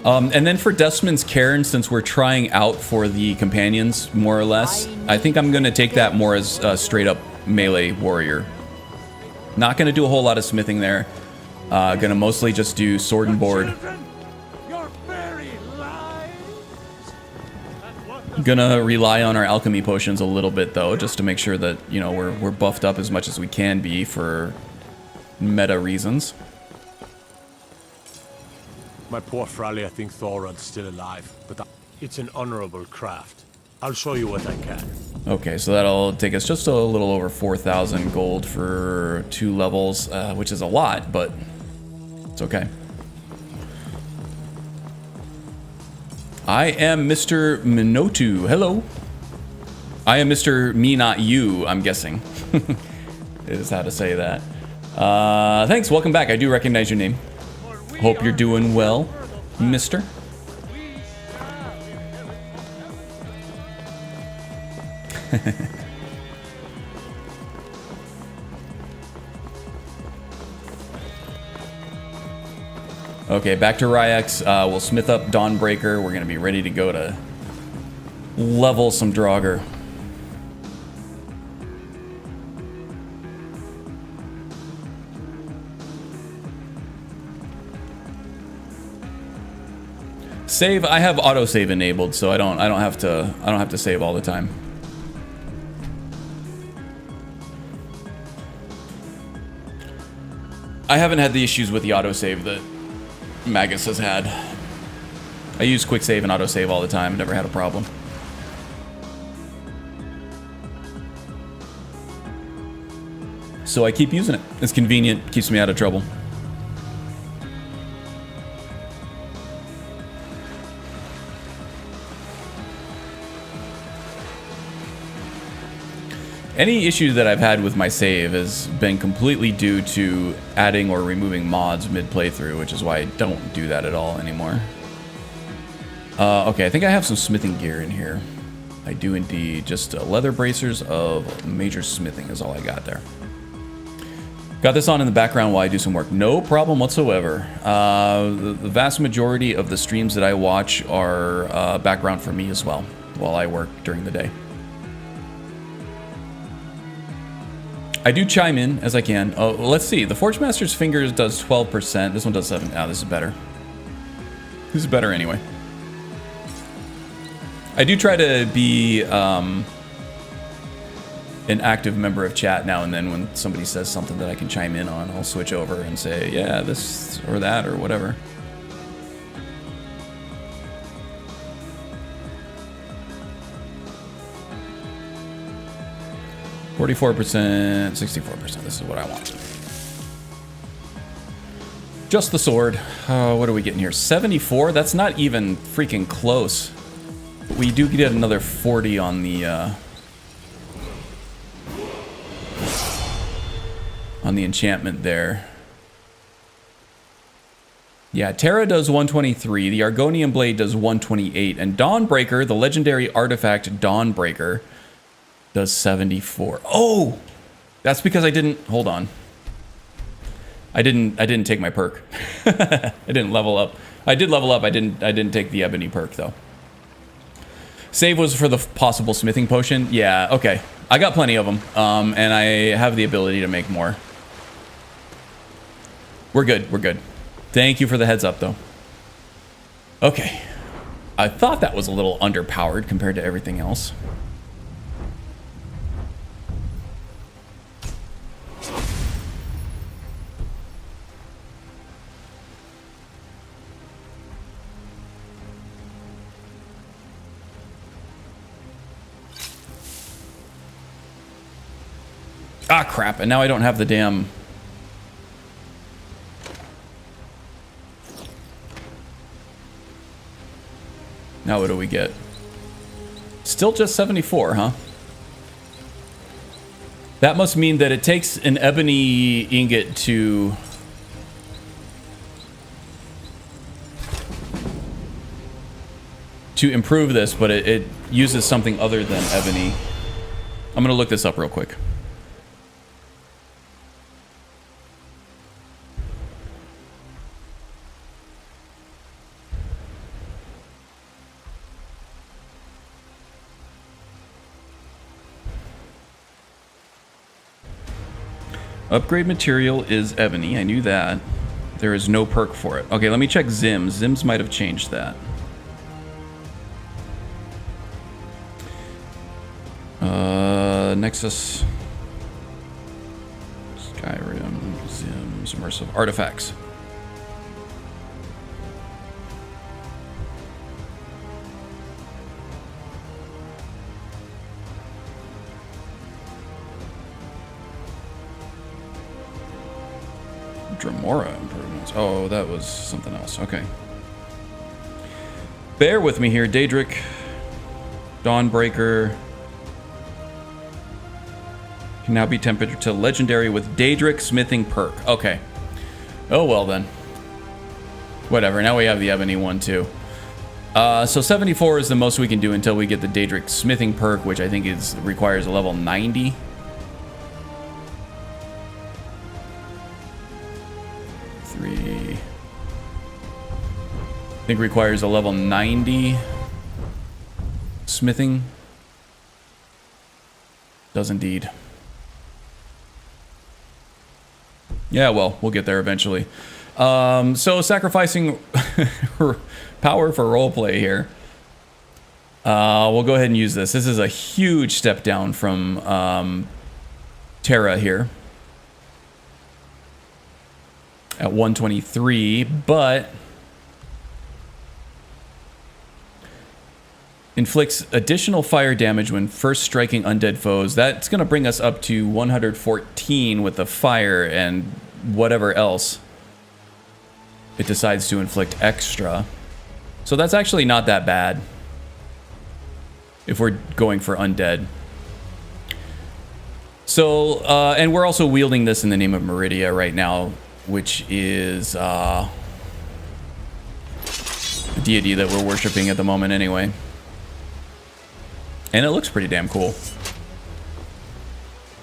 And then for Desmond's Cairn, since we're trying out for the companions, more or less, I think I'm going to take that more as a straight up melee warrior. Not going to do a whole lot of smithing there. Gonna mostly just do sword and board. Gonna rely on our alchemy potions a little bit though, just to make sure that, you know, we're buffed up as much as we can be for meta reasons. My poor Fralia think Thoron's still alive, but it's an honorable craft. I'll show you what I can. Okay, so that'll take us just a little over 4,000 gold for 2 levels, which is a lot, but it's okay. I am Mr. Minotu. Hello. I am Mr. Me Not You, I'm guessing. Is how to say that. Thanks, welcome back. I do recognize your name. Hope you're doing well, mister. Okay, back to Ryax. We'll smith up Dawnbreaker. We're going to be ready to go to level some Draugr. Save. I have autosave enabled, so I don't have to save all the time. I haven't had the issues with the autosave that Magus has had. I use quick save and autosave all the time, never had a problem. So I keep using it. It's convenient, keeps me out of trouble. Any issue that I've had with my save has been completely due to adding or removing mods mid-playthrough, which is why I don't do that at all anymore. Okay, I think I have some smithing gear in here. I do indeed. Just leather bracers of major smithing is all I got there. Got this on in the background while I do some work. No problem whatsoever. The vast majority of the streams that I watch are background for me as well, while I work during the day. I do chime in as I can. Oh, let's see. The Forge Master's Fingers does 12%. This one does 7. Ah, this is better. This is better anyway. I do try to be an active member of chat now and then. When somebody says something that I can chime in on, I'll switch over and say, yeah, this or that or whatever. $44%, 64%. This is what I want. Just the sword. What are we getting here? 74? That's not even freaking close. We do get another 40 on the enchantment there. Yeah, Terra does 123. The Argonian Blade does 128. And Dawnbreaker, the legendary artifact Dawnbreaker, does 74. Oh, that's because I didn't. Hold on. I didn't take my perk. I didn't level up. I did level up. I didn't take the ebony perk though. Save was for the possible smithing potion. Yeah. Okay. I got plenty of them. And I have the ability to make more. We're good. We're good. Thank you for the heads up though. Okay. I thought that was a little underpowered compared to everything else. Ah, crap, and now I don't have the damn... Now what do we get? Still just 74, huh? That must mean that it takes an ebony ingot to... improve this, but it uses something other than ebony. I'm gonna look this up real quick. Upgrade material is ebony. I knew that. There is no perk for it. Okay, let me check Zims. Zims might have changed that. Nexus. Skyrim. Zims. Immersive artifacts. Dremora improvements. Oh, that was something else. Okay. Bear with me here. Daedric. Dawnbreaker. Can now be tempered to legendary with Daedric smithing perk. Okay. Oh, well then. Whatever. Now we have the Ebony one too. So 74 is the most we can do until we get the Daedric smithing perk, which I think requires a level 90. I think requires a level 90 smithing. Does indeed. Yeah, well, we'll get there eventually. So sacrificing power for roleplay here. We'll go ahead and use this. This is a huge step down from Terra here. At 123, but inflicts additional fire damage when first striking undead foes. That's going to bring us up to 114 with the fire and whatever else it decides to inflict extra. So that's actually not that bad if we're going for undead. So, and we're also wielding this in the name of Meridia right now, which is a deity that we're worshiping at the moment anyway. And it looks pretty damn cool.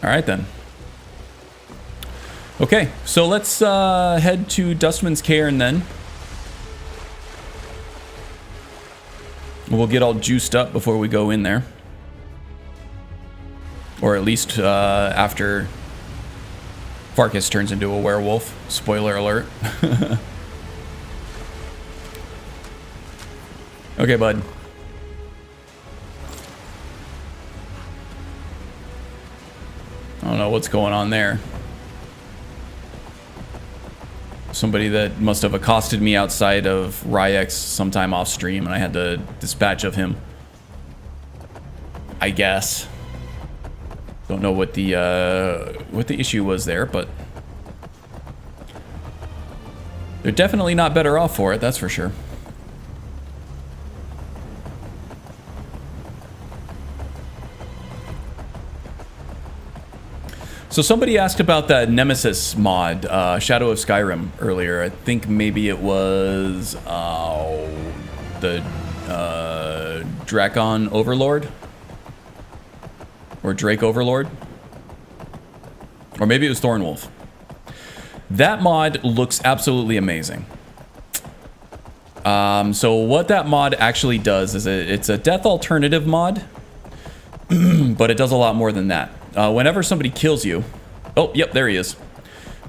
Alright then. Okay, so let's head to Dustman's Cairn then. We'll get all juiced up before we go in there. Or at least after Farkas turns into a werewolf. Spoiler alert. Okay, bud. I don't know what's going on there. Somebody that must have accosted me outside of Ryex sometime off stream, and I had to dispatch of him. I guess. Don't know what the issue was there, but they're definitely not better off for it, that's for sure. So somebody asked about that Nemesis mod, Shadow of Skyrim, earlier. I think maybe it was the Drakon Overlord? Or Drake Overlord? Or maybe it was Thornwolf. That mod looks absolutely amazing. So what that mod actually does is it's a death alternative mod, but it does a lot more than that. Whenever somebody kills you... Oh, yep, there he is.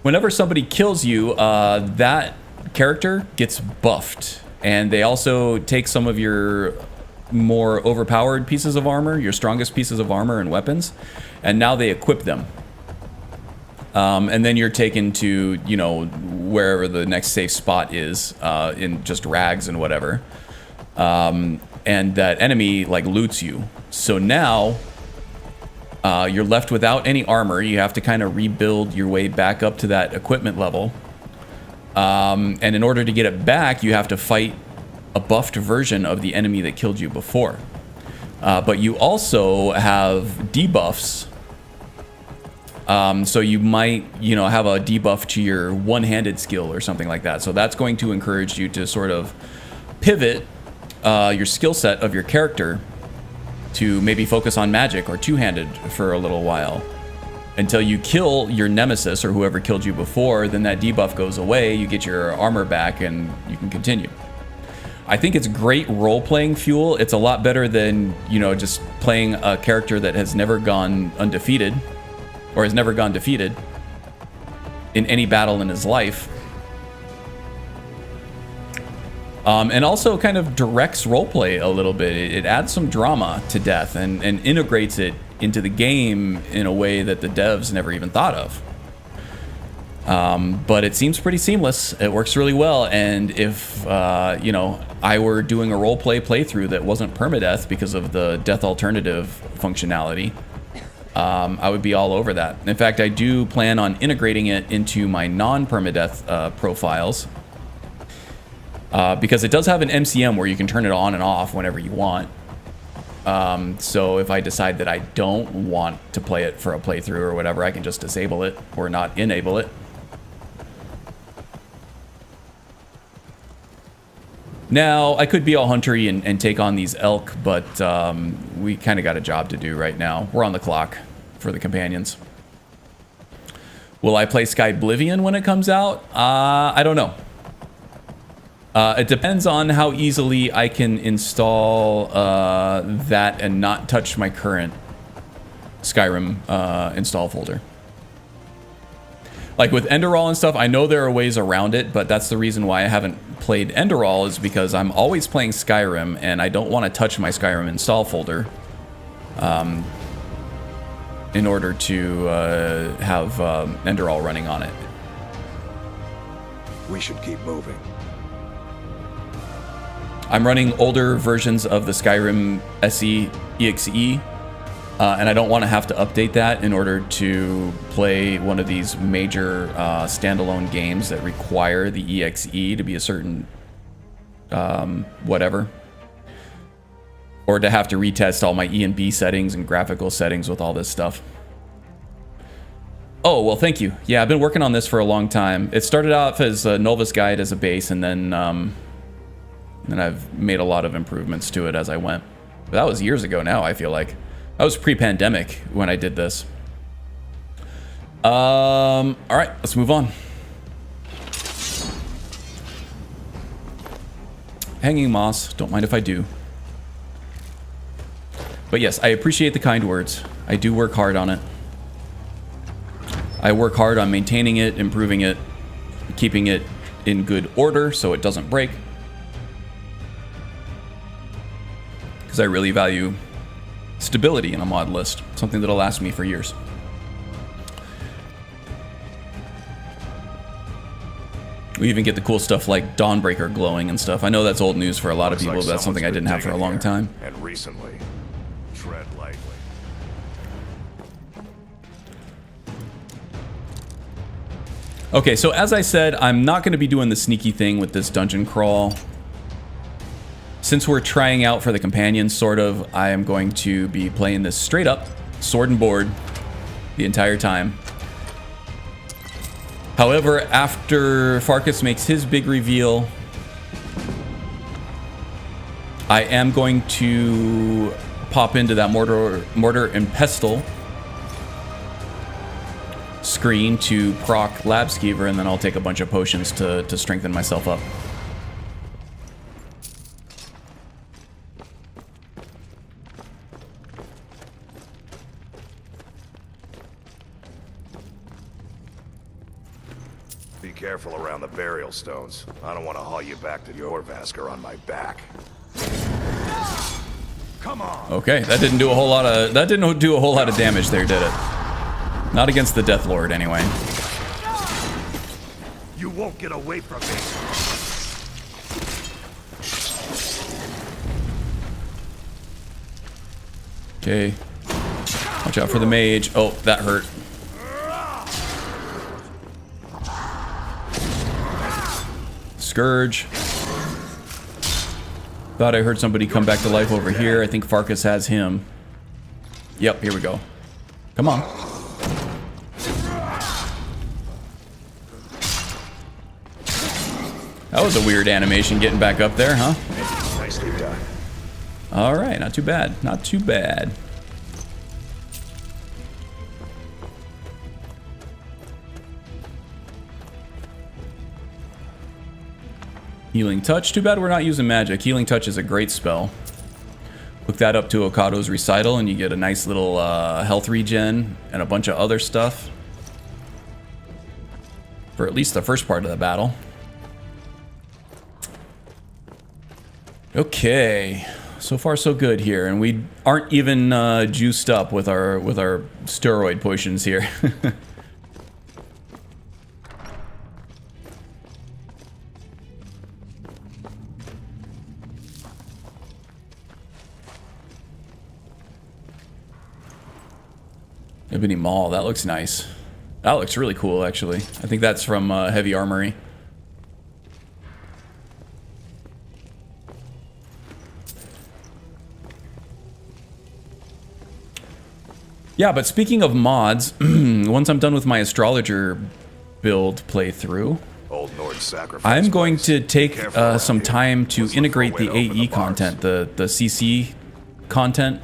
Whenever somebody kills you, that character gets buffed. And they also take some of your more overpowered pieces of armor, your strongest pieces of armor and weapons, and now they equip them. And then you're taken to, you know, wherever the next safe spot is, in just rags and whatever. And that enemy, like, loots you. So now... you're left without any armor. You have to kind of rebuild your way back up to that equipment level. And in order to get it back, you have to fight a buffed version of the enemy that killed you before. But you also have debuffs. So you might, you know, have a debuff to your one-handed skill or something like that. So that's going to encourage you to sort of pivot your skill set of your character to maybe focus on magic or two-handed for a little while. Until you kill your nemesis or whoever killed you before, then that debuff goes away, you get your armor back, and you can continue. I think it's great role-playing fuel. It's a lot better than, you know, just playing a character that has never gone undefeated, or has never gone defeated in any battle in his life. And also kind of directs roleplay a little bit. It adds some drama to death and integrates it into the game in a way that the devs never even thought of. But it seems pretty seamless. It works really well. And if, you know, I were doing a roleplay playthrough that wasn't permadeath because of the death alternative functionality, I would be all over that. In fact, I do plan on integrating it into my non-permadeath profiles. Because it does have an MCM where you can turn it on and off whenever you want. So if I decide that I don't want to play it for a playthrough or whatever, I can just disable it or not enable it. Now, I could be all huntery and take on these elk, but we kind of got a job to do right now. We're on the clock for the companions. Will I play Skyblivion when it comes out? I don't know. It depends on how easily I can install that and not touch my current Skyrim install folder. Like with Enderall and stuff, I know there are ways around it, but that's the reason why I haven't played Enderall, is because I'm always playing Skyrim and I don't want to touch my Skyrim install folder in order to have Enderall running on it. We should keep moving. I'm running older versions of the Skyrim SE EXE, and I don't want to have to update that in order to play one of these major standalone games that require the EXE to be a certain whatever. Or to have to retest all my E and B settings and graphical settings with all this stuff. Oh, well, thank you. Yeah, I've been working on this for a long time. It started off as a Novice Guide as a base, and then I've made a lot of improvements to it as I went. But that was years ago now, I feel like. That was pre-pandemic when I did this. All right, let's move on. Hanging moss, don't mind if I do. But yes, I appreciate the kind words. I do work hard on it. I work hard on maintaining it, improving it, keeping it in good order so it doesn't break. Because I really value stability in a mod list, something that'll last me for years. We even get the cool stuff like Dawnbreaker glowing and stuff. I know that's old news for a lot of people, but that's something I didn't have for a long time. And recently, tread lightly. Okay, so as I said, I'm not going to be doing the sneaky thing with this dungeon crawl. Since we're trying out for the companions, sort of, I am going to be playing this straight up, sword and board, the entire time. However, after Farkas makes his big reveal, I am going to pop into that mortar and pestle screen to proc Labskeever, and then I'll take a bunch of potions to strengthen myself up. Be careful around the burial stones. I don't want to haul you back to Jorvaskr on my back. Come on. Okay, that didn't do a whole lot of damage there, did it? Not against the Death Lord, anyway. You won't get away from me. Okay. Watch out for the mage. Oh, that hurt. Scourge. Thought I heard somebody come back to life over here. I think Farkas has him. Yep, here we go. Come on. That was a weird animation getting back up there, huh? Nicely done. All right, not too bad. Not too bad. Healing Touch. Too bad we're not using magic. Healing Touch is a great spell. Hook that up to Okado's Recital and you get a nice little health regen and a bunch of other stuff. For at least the first part of the battle. Okay, so far so good here, and we aren't even juiced up with our steroid potions here. Ebony Mall, that looks nice. That looks really cool, actually. I think that's from Heavy Armory. Yeah, but speaking of mods, once I'm done with my astrologer build playthrough, I'm going to take some time to integrate the AE content, the CC content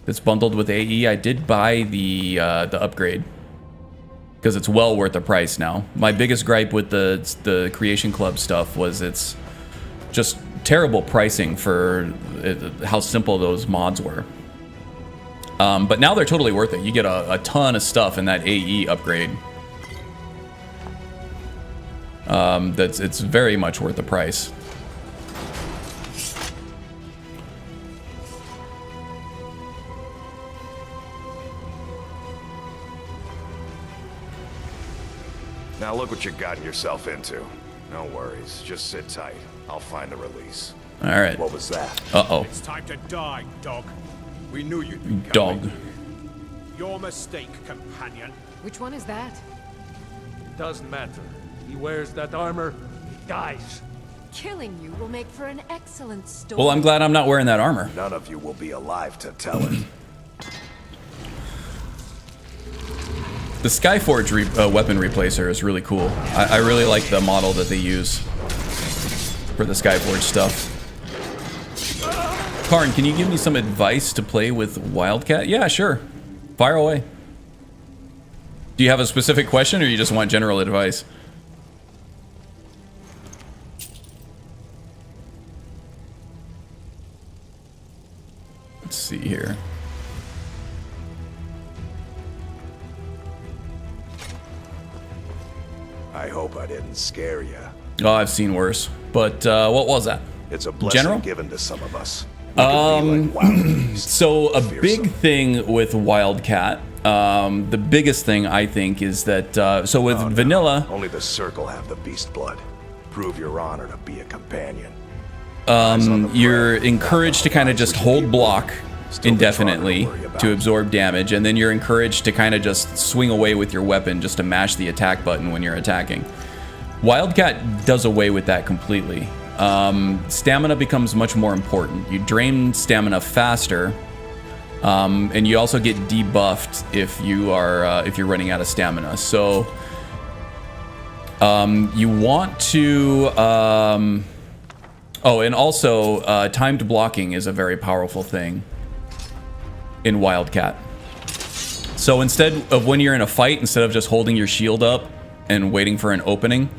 that's bundled with AE. I did buy the upgrade because it's well worth the price now. My biggest gripe with the Creation Club stuff was it's just terrible pricing for how simple those mods were. But now they're totally worth it. You get a ton of stuff in that AE upgrade. It's very much worth the price. Now look what you've gotten yourself into. No worries, just sit tight. I'll find the release. All right. What was that? Uh-oh. It's time to die, dog. We knew you'd be Dog. Your mistake, companion. Which one is that? Doesn't matter. He wears that armor, he dies. Killing you will make for an excellent story. Well, I'm glad I'm not wearing that armor. None of you will be alive to tell it. The Skyforge weapon replacer is really cool. I really like the model that they use for the Skyforge stuff. Karn, can you give me some advice to play with Wildcat? Yeah, sure. Fire away. Do you have a specific question or you just want general advice? Let's see here. I hope I didn't scare you. Oh, I've seen worse. But what was that? It's a blessing General? given to some of us. We could be like wild beasts, So a fearsome. big thing with Wildcat, the biggest thing I think is that, so with vanilla, Only the Circle have the beast blood. Prove your honor to be a companion. you're encouraged to kind of just hold block indefinitely to absorb damage, and then you're encouraged to kind of just swing away with your weapon just to mash the attack button when you're attacking. Wildcat does away with that completely. Stamina becomes much more important. You drain stamina faster, and you also get debuffed if you're running out of stamina. So you want to. Oh, and also timed blocking is a very powerful thing in Wildcat. So instead of when you're in a fight, instead of just holding your shield up and waiting for an opening,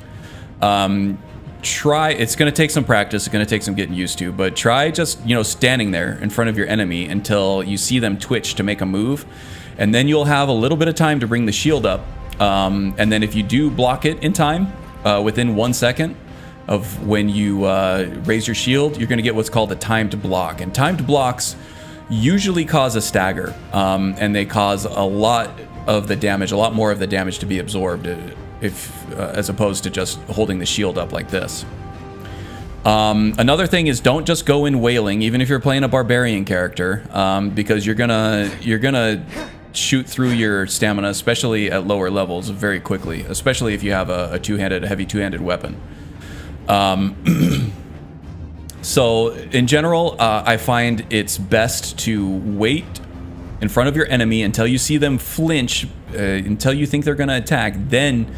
it's going to take some practice, it's going to take some getting used to, but try just, standing there in front of your enemy until you see them twitch to make a move, and then you'll have a little bit of time to bring the shield up, and then if you do block it in time, within 1 second of when you raise your shield, you're going to get what's called a timed block, and timed blocks usually cause a stagger, and they cause a lot more of the damage to be absorbed as opposed to just holding the shield up like this. Another thing is don't just go in wailing, even if you're playing a barbarian character, because you're gonna shoot through your stamina, especially at lower levels, very quickly, especially if you have a heavy two-handed weapon. So in general, I find it's best to wait in front of your enemy until you see them flinch, until you think they're going to attack. Then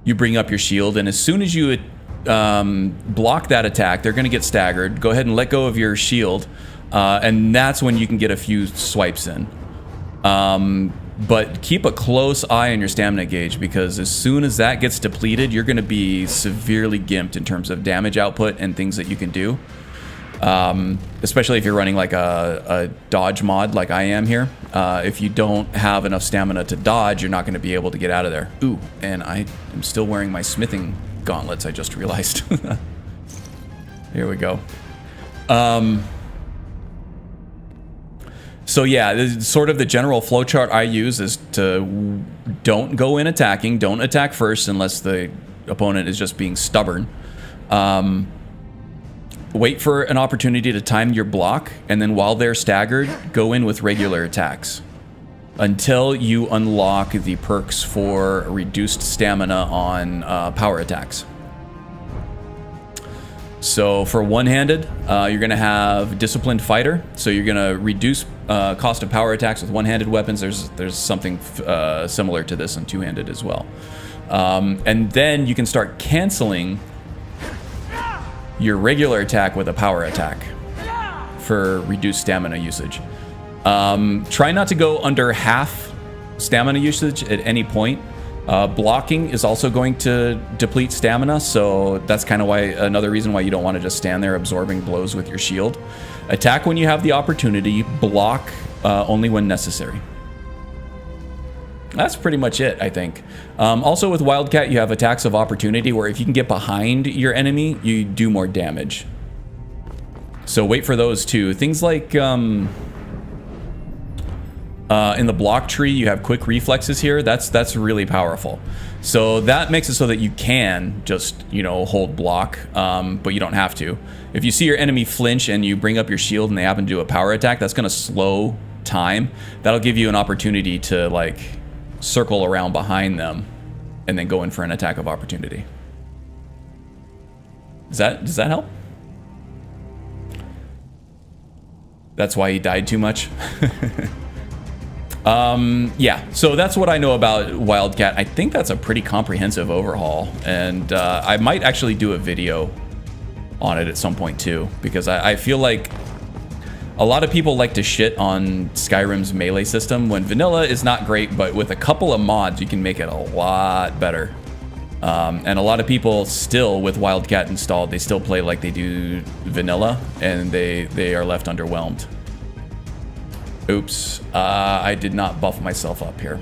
you bring up your shield, and as soon as you block that attack, they're going to get staggered. Go ahead and let go of your shield, and that's when you can get a few swipes in. But keep a close eye on your stamina gauge, because as soon as that gets depleted, you're going to be severely gimped in terms of damage output and things that you can do. Especially if you're running like a dodge mod like I am here. If you don't have enough stamina to dodge, you're not going to be able to get out of there. Ooh, and I am still wearing my smithing gauntlets, I just realized. Here we go. So yeah, sort of the general flowchart I use is to don't go in attacking. Don't attack first unless the opponent is just being stubborn. Wait for an opportunity to time your block, and then while they're staggered, go in with regular attacks until you unlock the perks for reduced stamina on power attacks. So for one-handed, you're going to have Disciplined Fighter. So you're going to reduce cost of power attacks with one-handed weapons. There's something similar to this in two-handed as well. And then you can start canceling your regular attack with a power attack for reduced stamina usage. Try not to go under half stamina usage at any point. Blocking is also going to deplete stamina, so that's kind of why another reason why you don't want to just stand there absorbing blows with your shield. Attack when you have the opportunity, block only when necessary. That's pretty much it, I think. Also with Wildcat, you have attacks of opportunity where if you can get behind your enemy, you do more damage. So wait for those too. Things like in the block tree, you have quick reflexes here. That's really powerful. So that makes it so that you can just, you know, hold block, but you don't have to. If you see your enemy flinch and you bring up your shield and they happen to do a power attack, that's going to slow time. That'll give you an opportunity to like circle around behind them and then go in for an attack of opportunity. Does that help? That's why he died too much. Yeah, so that's what I know about Wildcat. I think that's a pretty comprehensive overhaul, and I might actually do a video on it at some point too, because I feel like a lot of people like to shit on Skyrim's melee system when vanilla is not great, but with a couple of mods you can make it a lot better. And a lot of people still, with Wildcat installed, they still play like they do vanilla, and they are left underwhelmed. Oops, I did not buff myself up here.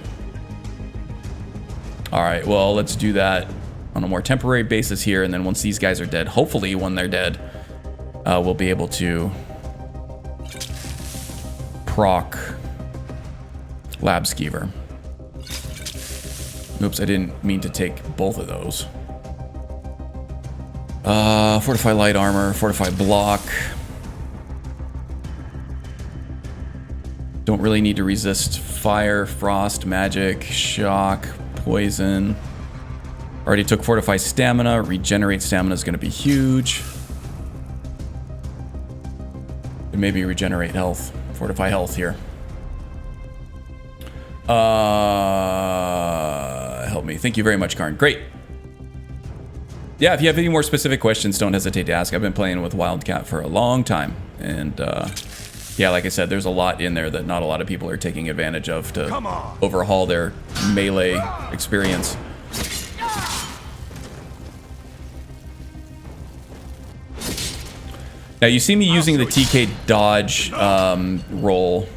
All right, well, let's do that on a more temporary basis here, and then once these guys are dead, hopefully when they're dead, we'll be able to proc Lab Skeever. Oops, I didn't mean to take both of those. Fortify light armor, fortify block. Don't really need to resist fire, frost, magic, shock, poison. Already took fortify stamina. Regenerate stamina is going to be huge. And maybe regenerate health. Fortify health here. Help me. Thank you very much, Karn. Great. Yeah, if you have any more specific questions, don't hesitate to ask. I've been playing with Wildcat for a long time, and yeah, like I said, there's a lot in there that not a lot of people are taking advantage of to overhaul their melee experience. Now you see me using the TK dodge roll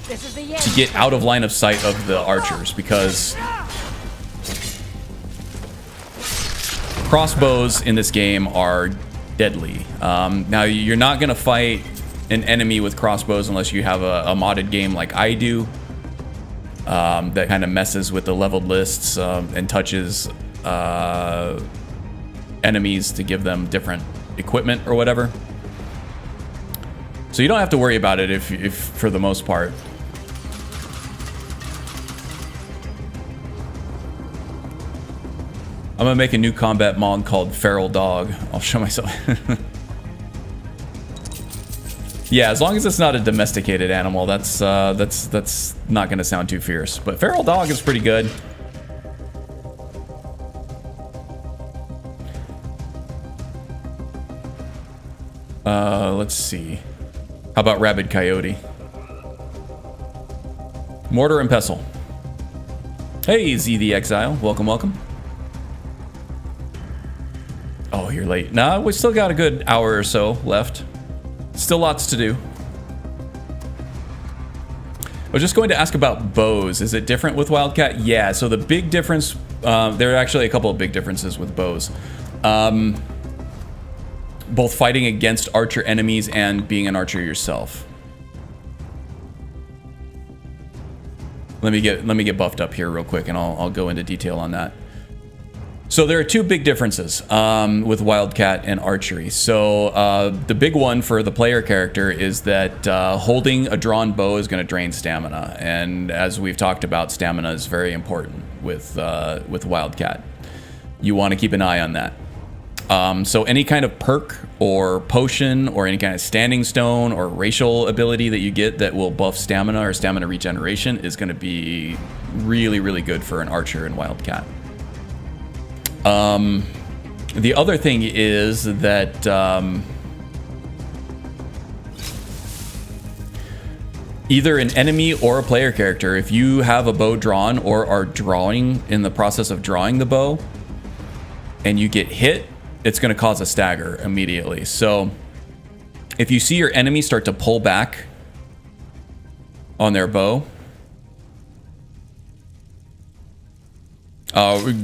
to get out of line of sight of the archers, because crossbows in this game are deadly. Now you're not gonna fight an enemy with crossbows unless you have a modded game like I do, that kind of messes with the leveled lists and touches enemies to give them different equipment or whatever. So you don't have to worry about it if for the most part. I'm gonna make a new combat mod called Feral Dog. I'll show myself. Yeah, as long as it's not a domesticated animal, that's not gonna sound too fierce. But Feral Dog is pretty good. Let's see. How about Rabid Coyote? Mortar and Pestle. Hey, Z the Exile. Welcome, welcome. Oh, you're late. Nah, we still got a good hour or so left. Still lots to do. I was just going to ask about bows. Is it different with Wildcat? Yeah, so the big difference, there are actually a couple of big differences with bows. both fighting against archer enemies and being an archer yourself. Let me get buffed up here real quick, and I'll go into detail on that. So there are two big differences with Wildcat and Archery. So the big one for the player character is that holding a drawn bow is going to drain stamina, and as we've talked about, stamina is very important with Wildcat. You want to keep an eye on that. So any kind of perk or potion or any kind of standing stone or racial ability that you get that will buff stamina or stamina regeneration is going to be really, really good for an archer in Wildcat. The other thing is that either an enemy or a player character, if you have a bow drawn or are drawing in the process of drawing the bow and you get hit, it's going to cause a stagger immediately. So if you see your enemy start to pull back on their bow,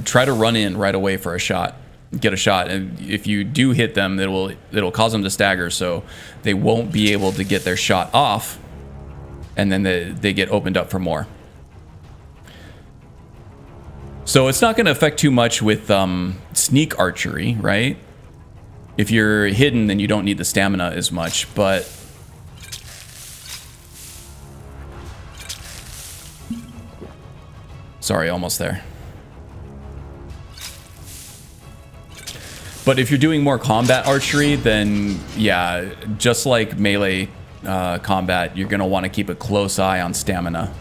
try to run in right away for a shot, get a shot, and if you do hit them, it'll cause them to stagger, so they won't be able to get their shot off, and then they get opened up for more. So it's not going to affect too much with sneak archery, right? If you're hidden, then you don't need the stamina as much, but sorry, almost there. But if you're doing more combat archery, then yeah, just like melee combat, you're going to want to keep a close eye on stamina.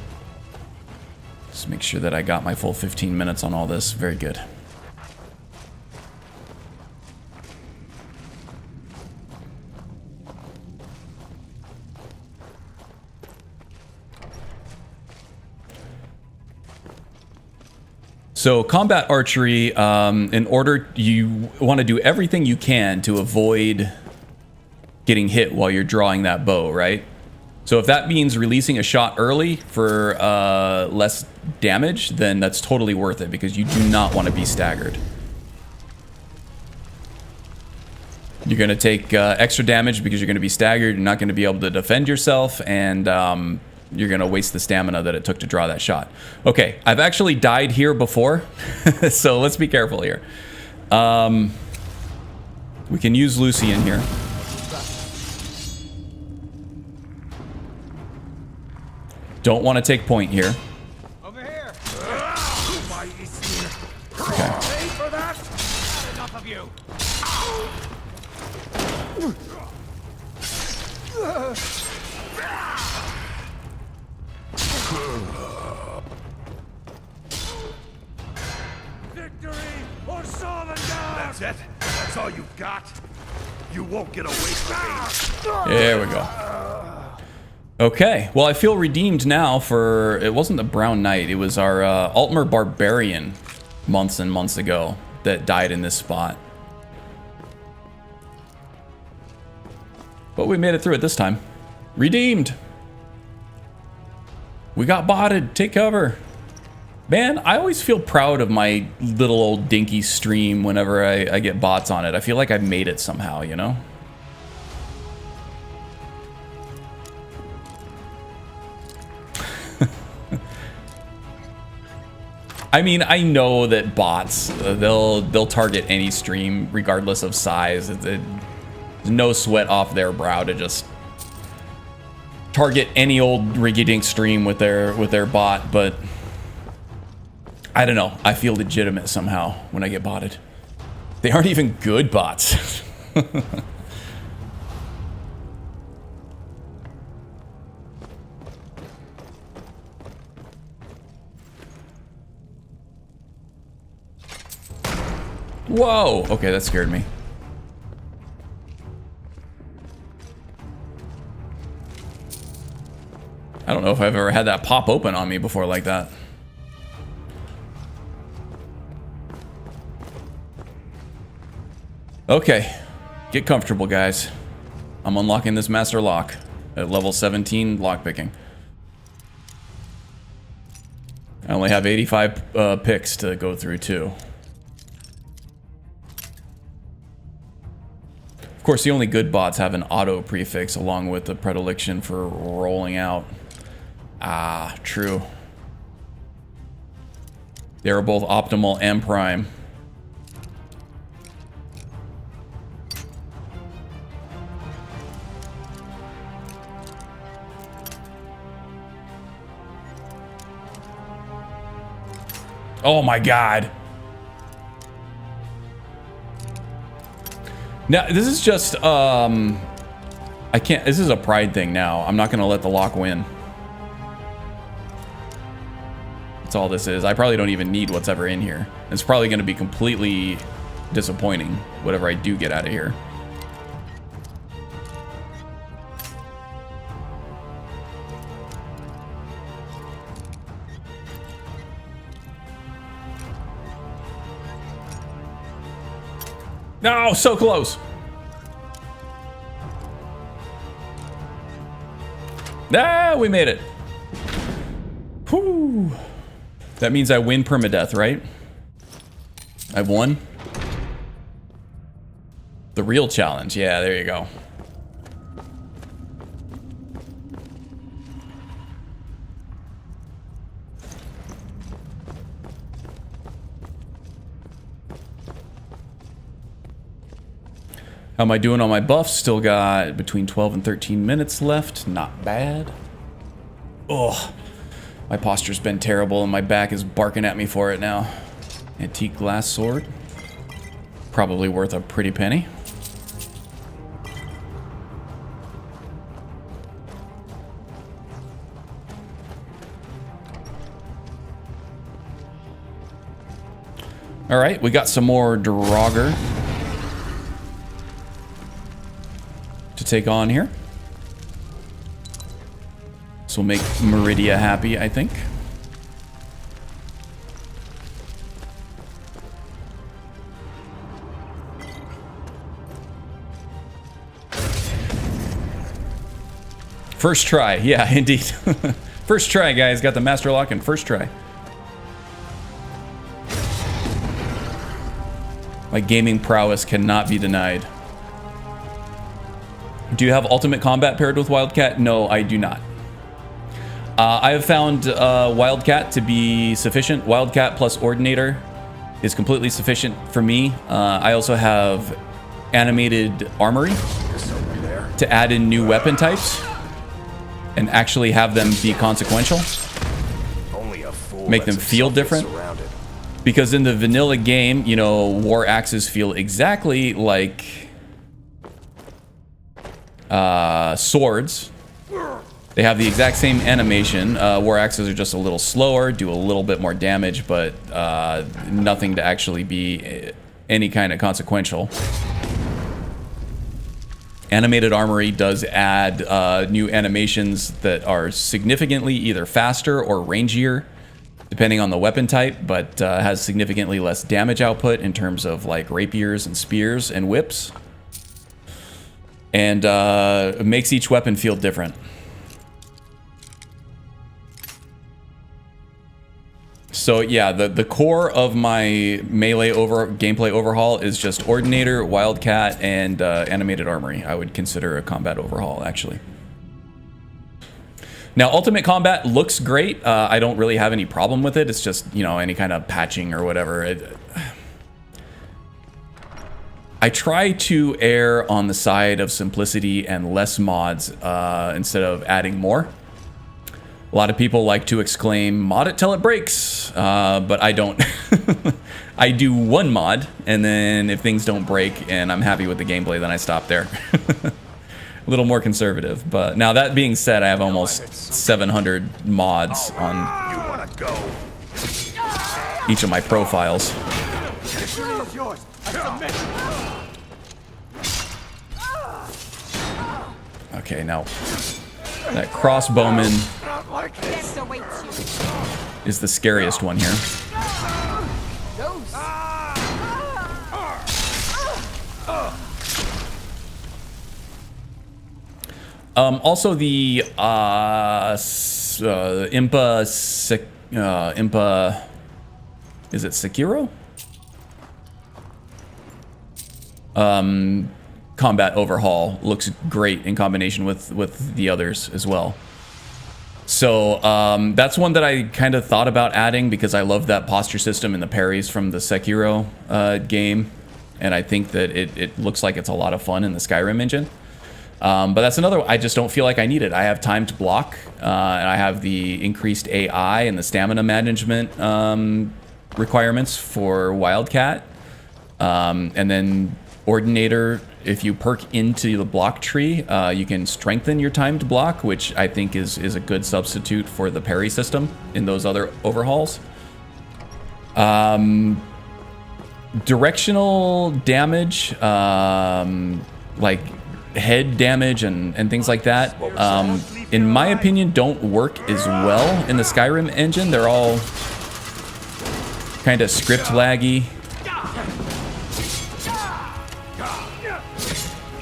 Just make sure that I got my full 15 minutes on all this. Very good. So combat archery, in order, you want to do everything you can to avoid getting hit while you're drawing that bow, right? So if that means releasing a shot early for less damage, then that's totally worth it, because you do not want to be staggered. You're going to take extra damage because you're going to be staggered. You're not going to be able to defend yourself, and you're going to waste the stamina that it took to draw that shot. Okay, I've actually died here before, so let's be careful here. We can use Lucy in here. Don't want to take point here. Over here. Okay. Pay for that. Not enough of you. Victory or solid down. That's it. That's all you've got. You won't get away from me. There we go. Okay, well, I feel redeemed now for, it wasn't the Brown Knight, it was our Altmer Barbarian months and months ago that died in this spot. But we made it through it this time. Redeemed! We got botted, take cover. Man, I always feel proud of my little old dinky stream whenever I get bots on it. I feel like I've made it somehow, you know? I mean, I know that bots, they'll target any stream regardless of size. There's no sweat off their brow to just target any old rinky-dink stream with their bot, but I don't know. I feel legitimate somehow when I get botted. They aren't even good bots. Whoa! Okay, that scared me. I don't know if I've ever had that pop open on me before like that. Okay, get comfortable, guys. I'm unlocking this master lock at level 17 lockpicking. I only have 85 picks to go through too. Of course, the only good bots have an auto prefix along with the predilection for rolling out. Ah, true. They are both optimal and prime. Oh my god. Now, this is just, I can't, this is a pride thing now. I'm not gonna let the lock win. That's all this is. I probably don't even need what's ever in here. It's probably gonna be completely disappointing, whatever I do get out of here. No, so close. Ah, we made it. Whew. That means I win permadeath, right? I've won. The real challenge. Yeah, there you go. How am I doing on my buffs? Still got between 12 and 13 minutes left. Not bad. Ugh. My posture's been terrible and my back is barking at me for it now. Antique glass sword. Probably worth a pretty penny. Alright, we got some more Draugr to take on here. This will make Meridia happy, I think. First try, yeah, indeed. First try, guys. Got the master lock in first try. My gaming prowess cannot be denied. Do you have ultimate combat paired with Wildcat? No, I do not. I have found Wildcat to be sufficient. Wildcat plus Ordinator is completely sufficient for me. I also have animated Armory to add in new weapon types and actually have them be consequential. Make them feel different. Because in the vanilla game, you know, war axes feel exactly like swords. They have the exact same animation. War axes are just a little slower, do a little bit more damage, but nothing to actually be any kind of consequential. Animated Armory does add new animations that are significantly either faster or rangier, depending on the weapon type, but has significantly less damage output in terms of like rapiers and spears and whips. And it makes each weapon feel different. So yeah, the core of my melee gameplay overhaul is just Ordinator, Wildcat, and Animated Armory. I would consider a combat overhaul, actually. Now, Ultimate Combat looks great. I don't really have any problem with it. It's just, you know, any kind of patching or whatever. I try to err on the side of simplicity and less mods instead of adding more. A lot of people like to exclaim, mod it till it breaks, but I don't. I do one mod, and then if things don't break and I'm happy with the gameplay, then I stop there. A little more conservative, but now that being said, I have almost 700 mods on each of my profiles. Okay, now that crossbowman is the scariest one here. Also the Impa, is it Sekiro? combat overhaul looks great in combination with the others as well. So that's one that I kind of thought about adding because I love that posture system and the parries from the Sekiro game. And I think that it looks like it's a lot of fun in the Skyrim engine. But that's another, I just don't feel like I need it. I have time to block, and I have the increased AI and the stamina management requirements for Wildcat. And then Ordinator, if you perk into the block tree, you can strengthen your timed block, which I think is a good substitute for the parry system in those other overhauls. Directional damage, like head damage and things like that, in my opinion, don't work as well in the Skyrim engine. They're all kind of script laggy.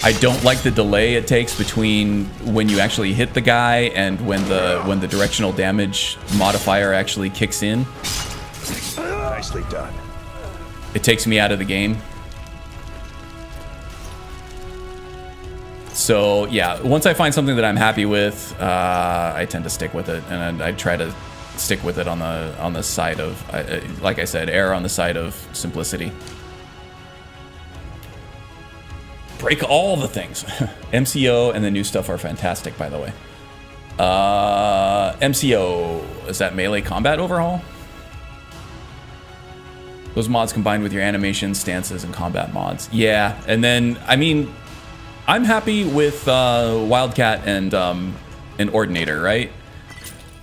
I don't like the delay it takes between when you actually hit the guy and when the directional damage modifier actually kicks in. Nicely done. It takes me out of the game. So yeah, once I find something that I'm happy with, I tend to stick with it, and I try to stick with it on the side of, like I said, err on the side of simplicity. Break all the things. MCO and the new stuff are fantastic, by the way. MCO, is that melee combat overhaul? Those mods combined with your animations, stances, and combat mods. Yeah, and then, I mean, I'm happy with Wildcat and Ordinator, right?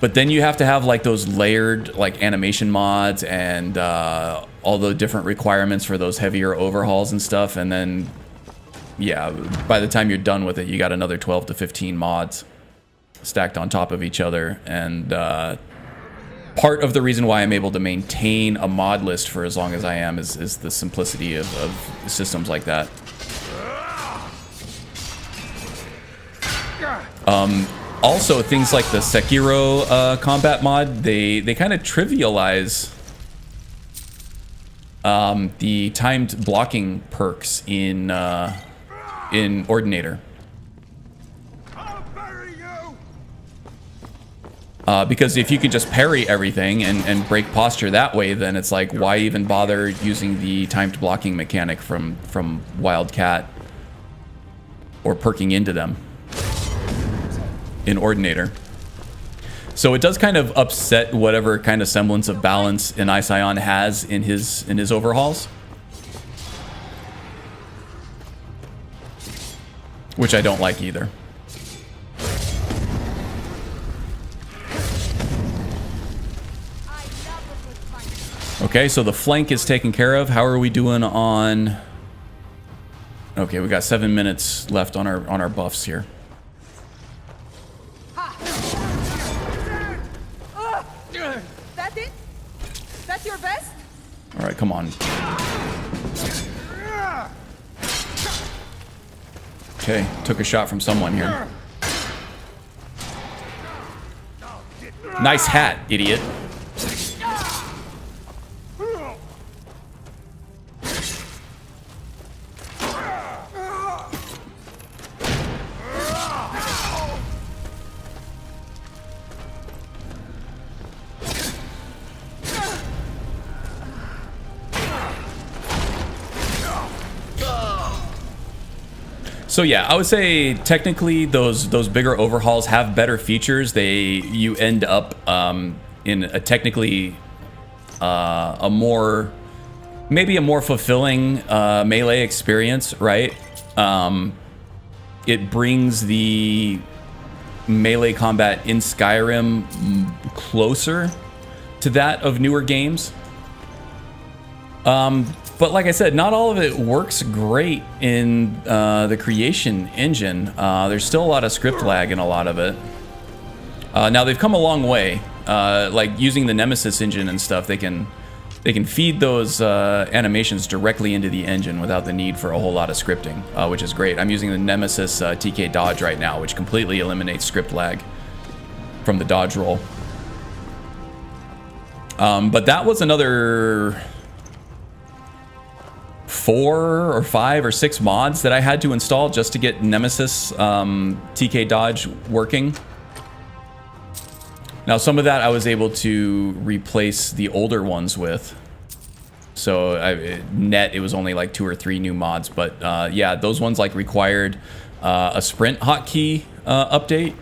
But then you have to have like those layered like animation mods and all the different requirements for those heavier overhauls and stuff, and then yeah, by the time you're done with it, you got another 12 to 15 mods stacked on top of each other. And part of the reason why I'm able to maintain a mod list for as long as I am is the simplicity of systems like that. Also, things like the Sekiro combat mod, they kind of trivialize the timed blocking perks in Ordinator. Because if you could just parry everything and break posture that way, then it's like, why even bother using the timed blocking mechanic from Wildcat or perking into them in Ordinator? So it does kind of upset whatever kind of semblance of balance an Ision has in his overhauls, which I don't like either. Okay, so the flank is taken care of. How are we doing on... Okay, we got 7 minutes left on our buffs here. That it? That's your best? All right, come on. Okay, took a shot from someone here. Nice hat, idiot. So yeah, I would say technically those bigger overhauls have better features. You end up in a technically maybe a more fulfilling melee experience, right? It brings the melee combat in Skyrim closer to that of newer games. But like I said, not all of it works great in the creation engine. There's still a lot of script lag in a lot of it. Now they've come a long way. Like using the Nemesis engine and stuff, they can feed those animations directly into the engine without the need for a whole lot of scripting, which is great. I'm using the Nemesis TK dodge right now, which completely eliminates script lag from the dodge roll. But that was another 4 or 5 or 6 mods that I had to install just to get Nemesis TK dodge working. Now, some of that I was able to replace the older ones with. So it was only like 2 or 3 new mods, but yeah, those ones like required a sprint hotkey update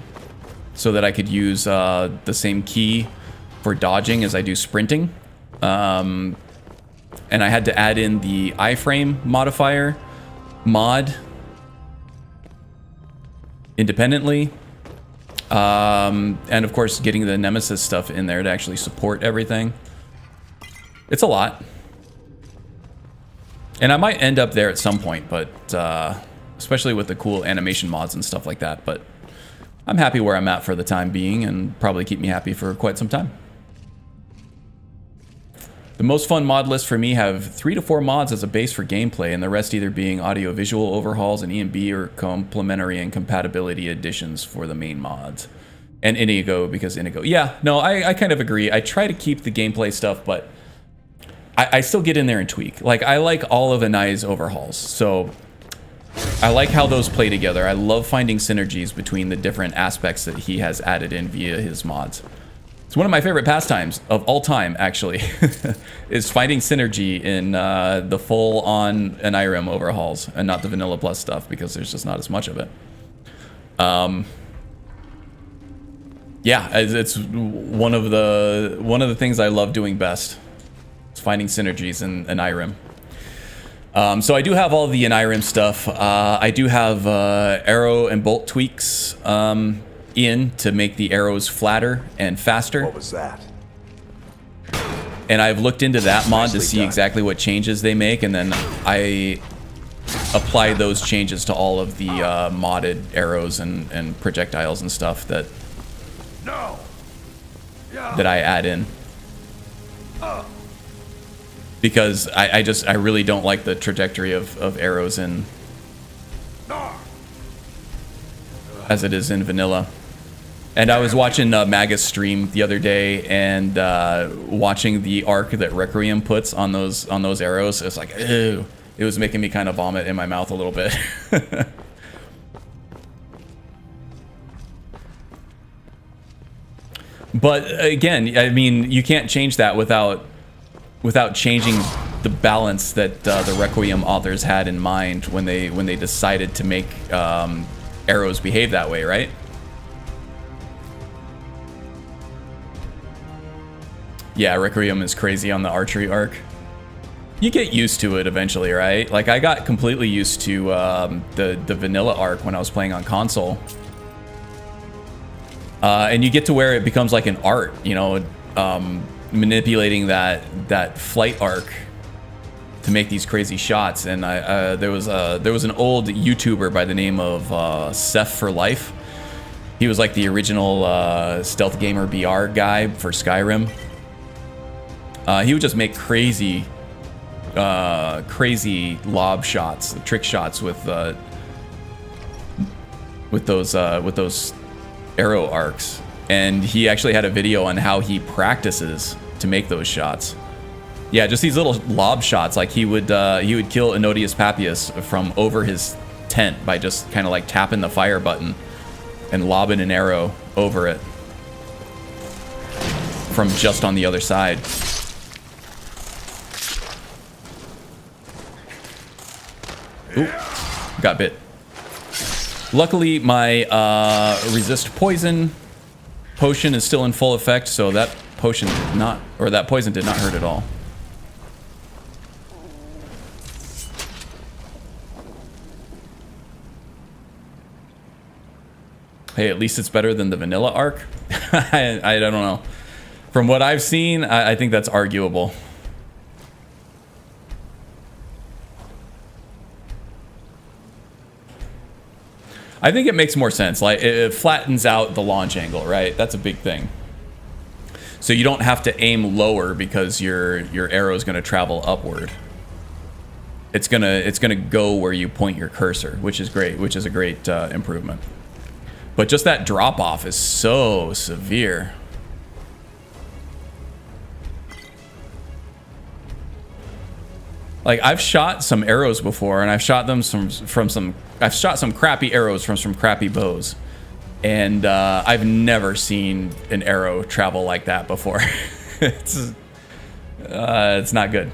so that I could use the same key for dodging as I do sprinting. And I had to add in the iframe modifier mod independently. And of course, getting the Nemesis stuff in there to actually support everything. It's a lot. And I might end up there at some point, but especially with the cool animation mods and stuff like that. But I'm happy where I'm at for the time being, and probably keep me happy for quite some time. The most fun mod list for me have 3 to 4 mods as a base for gameplay, and the rest either being audio-visual overhauls and EMB or complementary and compatibility additions for the main mods. And Inigo, because Inigo. Yeah, no, I kind of agree. I try to keep the gameplay stuff, but I still get in there and tweak. Like, I like all of Anai's overhauls, so I like how those play together. I love finding synergies between the different aspects that he has added in via his mods. It's one of my favorite pastimes of all time, actually, is finding synergy in the full-on Skyrim overhauls and not the Vanilla Plus stuff, because there's just not as much of it. Yeah, it's one of the things I love doing best. It's finding synergies in Skyrim. So I do have all the Skyrim stuff. I do have arrow and bolt tweaks in to make the arrows flatter and faster. What was that? And I've looked into that mod to see exactly what changes they make, and then I apply those changes to all of the modded arrows and projectiles and stuff that I add in. Because I really don't like the trajectory of arrows in as it is in vanilla. And I was watching Magus stream the other day, and watching the arc that Requiem puts on those arrows. It's like, ew. It was making me kind of vomit in my mouth a little bit. But again, I mean, you can't change that without changing the balance that the Requiem authors had in mind when they decided to make arrows behave that way, right? Yeah, Requiem is crazy on the archery arc. You get used to it eventually, right? Like, I got completely used to the vanilla arc when I was playing on console. And you get to where it becomes like an art, you know, manipulating that flight arc to make these crazy shots. And there was an old YouTuber by the name of Seth for Life. He was like the original Stealth Gamer BR guy for Skyrim. He would just make crazy lob shots, trick shots with those arrow arcs. And he actually had a video on how he practices to make those shots. Yeah, just these little lob shots. Like he would kill Enodius Papias from over his tent by just kind of like tapping the fire button and lobbing an arrow over it from just on the other side. Ooh, got bit. Luckily, my resist poison potion is still in full effect, so that potion did not, or that poison did not hurt at all. Hey, at least it's better than the vanilla arc. I don't know. From what I've seen, I think that's arguable. I think it makes more sense. Like, it flattens out the launch angle, right? That's a big thing. So you don't have to aim lower because your arrow is going to travel upward. It's gonna go where you point your cursor, which is great, which is a great improvement. But just that drop off is so severe. Like, I've shot some arrows before, and I've shot them I've shot some crappy arrows from some crappy bows, and I've never seen an arrow travel like that before. It's not good.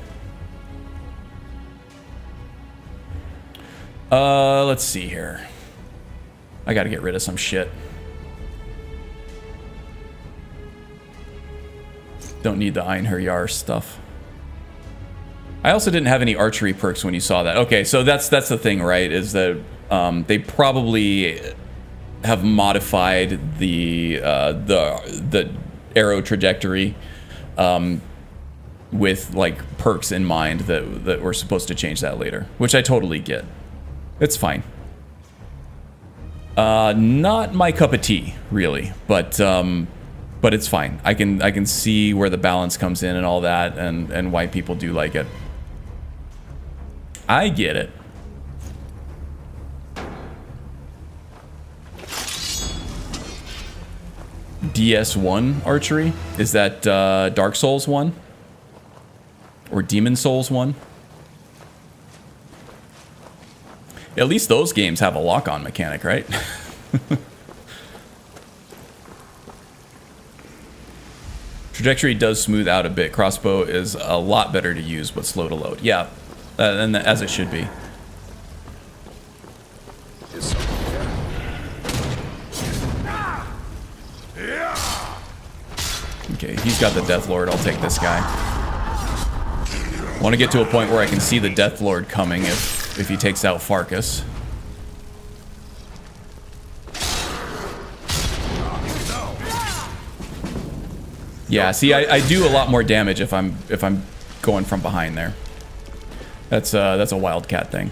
Let's see here. I got to get rid of some shit. Don't need the Einherjar stuff. I also didn't have any archery perks when you saw that. Okay, so that's the thing, right? Is that they probably have modified the arrow trajectory with like perks in mind that we're supposed to change that later, which I totally get. It's fine. Not my cup of tea, really, but it's fine. I can see where the balance comes in and all that, and why people do like it. I get it. DS1 archery? Is that Dark Souls 1? Or Demon Souls 1? At least those games have a lock-on mechanic, right? Trajectory does smooth out a bit. Crossbow is a lot better to use, but slow to load. Yeah, and as it should be. Okay, he's got the Death Lord. I'll take this guy. Want to get to a point where I can see the Death Lord coming if he takes out Farkas. Yeah, see, I do a lot more damage if I'm going from behind there. That's a Wildcat thing.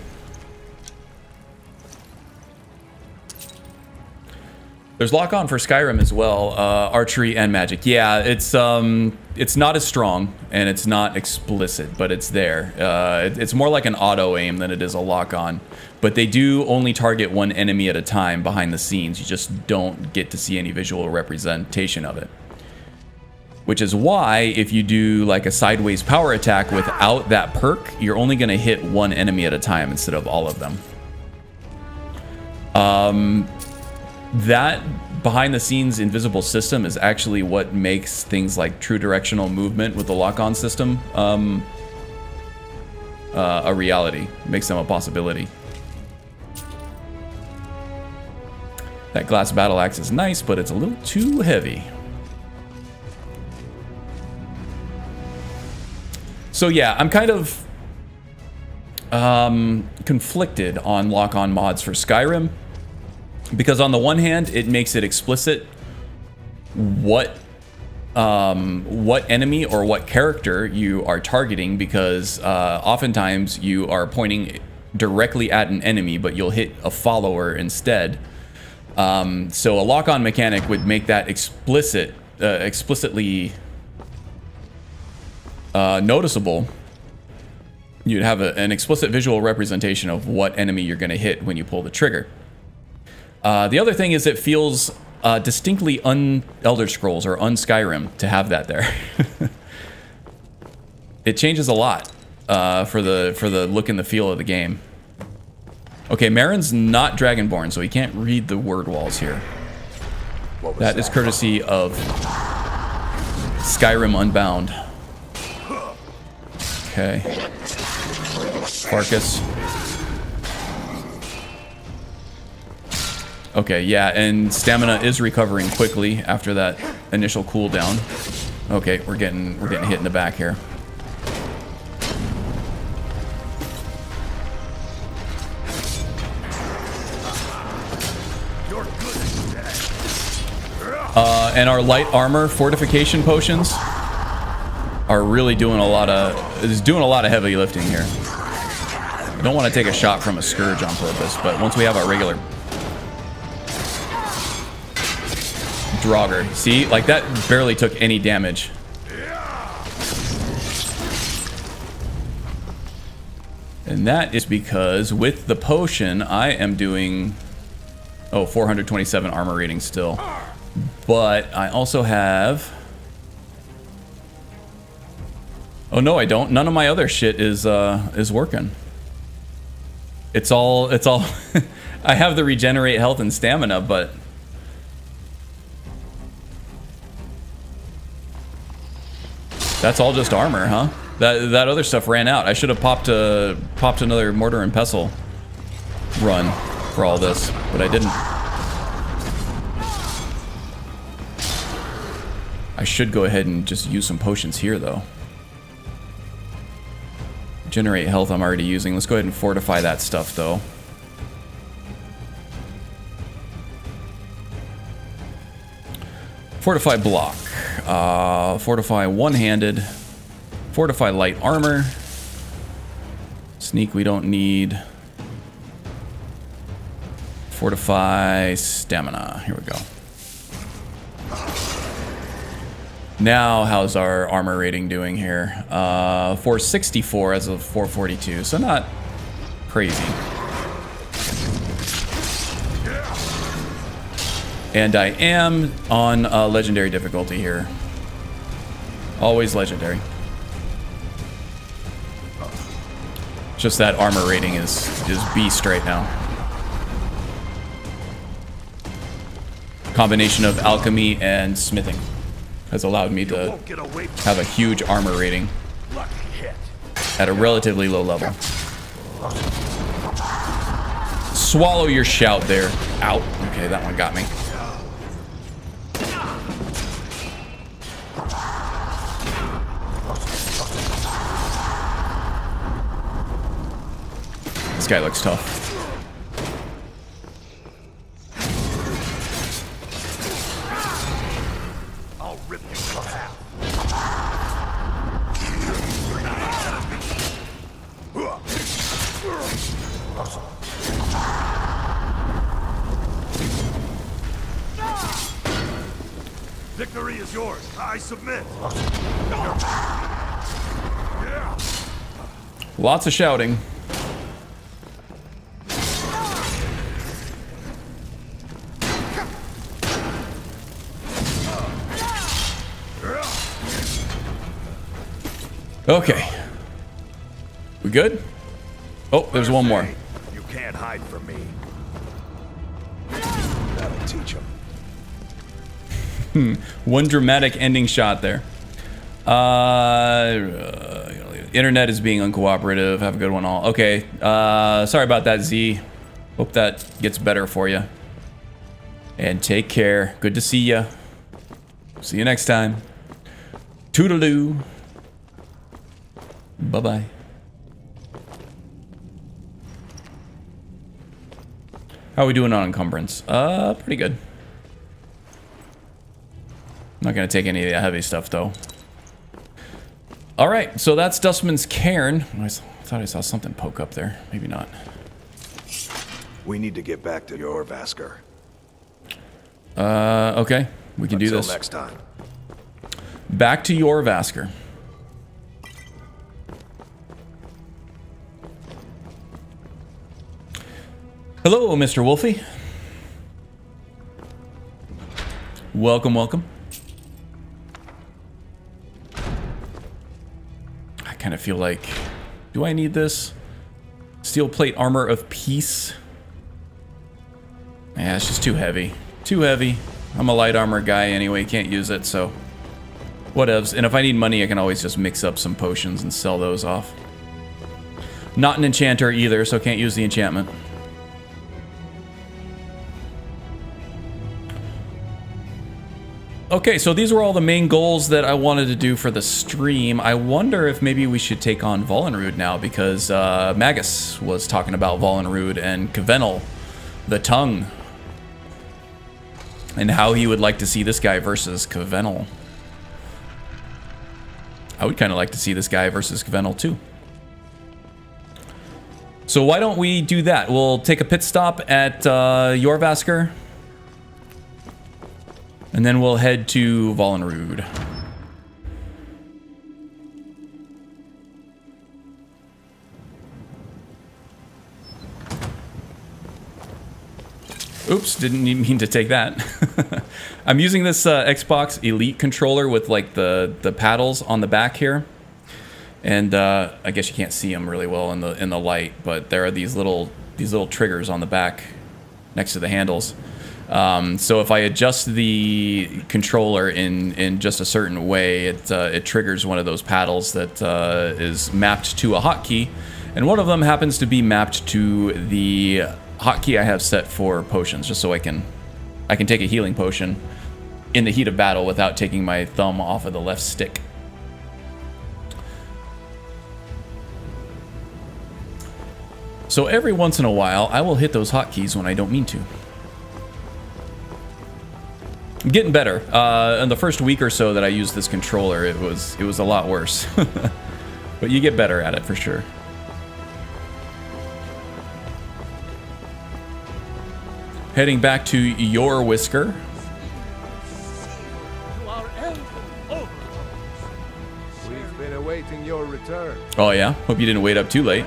There's lock on for Skyrim as well, archery and magic. Yeah, it's not as strong and it's not explicit, but it's there. It's more like an auto aim than it is a lock on. But they do only target one enemy at a time behind the scenes. You just don't get to see any visual representation of it. Which is why if you do like a sideways power attack without that perk, you're only going to hit one enemy at a time instead of all of them. That behind-the-scenes invisible system is actually what makes things like true directional movement with the lock-on system a reality. Makes them a possibility. That glass battle axe is nice, but it's a little too heavy. So yeah, I'm kind of conflicted on lock-on mods for Skyrim. Because on the one hand, it makes it explicit what enemy or what character you are targeting, because oftentimes you are pointing directly at an enemy, but you'll hit a follower instead. So a lock-on mechanic would make that explicitly noticeable. You'd have an explicit visual representation of what enemy you're going to hit when you pull the trigger. The other thing is it feels distinctly un-Elder Scrolls or un-Skyrim to have that there. It changes a lot for the look and the feel of the game. Okay, Marin's not Dragonborn, so he can't read the word walls here. That is courtesy of Skyrim Unbound. Okay. Farkas. Okay, yeah, and stamina is recovering quickly after that initial cooldown. Okay, we're getting hit in the back here. And our light armor fortification potions are really doing a lot of heavy lifting here. I don't want to take a shot from a Scourge on purpose, but once we have our regular Draugr, see, like that barely took any damage. And that is because with the potion I am doing 427 armor rating still, but I also have Oh no, I don't. None of my other shit is working. It's all I have the regenerate health and stamina, but that's all just armor, huh? That other stuff ran out. I should have popped another mortar and pestle run for all this, but I didn't. I should go ahead and just use some potions here, though. Generate health I'm already using. Let's go ahead and fortify that stuff, though. Fortify block. Fortify one-handed. Fortify light armor. Sneak we don't need. Fortify stamina. Here we go. Now, how's our armor rating doing here? 464 as of 442, so not crazy. And I am on legendary difficulty here. Always legendary. Just that armor rating is beast right now. Combination of alchemy and smithing has allowed me to have a huge armor rating at a relatively low level. Swallow your shout there. Out. Okay, that one got me. This guy looks tough. Victory is yours. I submit. Lots of shouting. Okay. We good? Oh, there's one more. You can't hide from me. That'll teach him. One dramatic ending shot there. Internet is being uncooperative. Have a good one all. Okay. Sorry about that, Z. Hope that gets better for you. And take care. Good to see ya. See you next time. Toodaloo. Bye-bye. How are we doing on encumbrance? Pretty good. Not gonna take any of the heavy stuff though. All right, so that's Dustman's Cairn. I thought I saw something poke up there. Maybe not. We need to get back to your Vasker. Okay, we can do this. Until next time. Back to your Vasker. Hello, Mr. Wolfie. Welcome, welcome. I kind of feel like, do I need this? Steel plate armor of peace. Yeah, it's just too heavy. Too heavy. I'm a light armor guy anyway, can't use it, so whatevs. And if I need money, I can always just mix up some potions and sell those off. Not an enchanter either, so can't use the enchantment. Okay, so these were all the main goals that I wanted to do for the stream. I wonder if maybe we should take on Vollenrude now, because Magus was talking about Vollenrude and Kvenel, the tongue, and how he would like to see this guy versus Kvenel. I would kind of like to see this guy versus Kvenel too. So why don't we do that? We'll take a pit stop at Jorvasker. And then we'll head to Vollenrude. Oops, didn't mean to take that. I'm using this Xbox Elite controller with like the paddles on the back here. And I guess you can't see them really well in the light, but there are these little triggers on the back next to the handles. So if I adjust the controller in just a certain way, it triggers one of those paddles that is mapped to a hotkey, and one of them happens to be mapped to the hotkey I have set for potions, just so I can take a healing potion in the heat of battle without taking my thumb off of the left stick. So every once in a while, I will hit those hotkeys when I don't mean to. I'm getting better. In the first week or so that I used this controller, it was a lot worse. But you get better at it for sure. Heading back to your Whisker. We've been awaiting your return. Oh yeah? Hope you didn't wait up too late.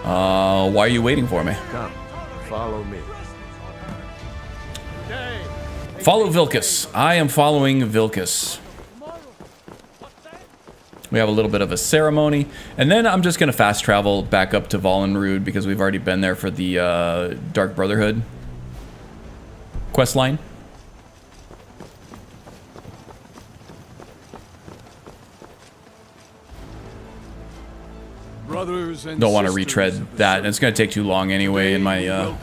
Why are you waiting for me? Come, follow me. Follow Vilcus. I am following Vilcus. We have a little bit of a ceremony, and then I'm just going to fast travel back up to Vollenrude because we've already been there for the Dark Brotherhood quest line. Brothers and Don't want to retread that. It's going to take too long anyway, and my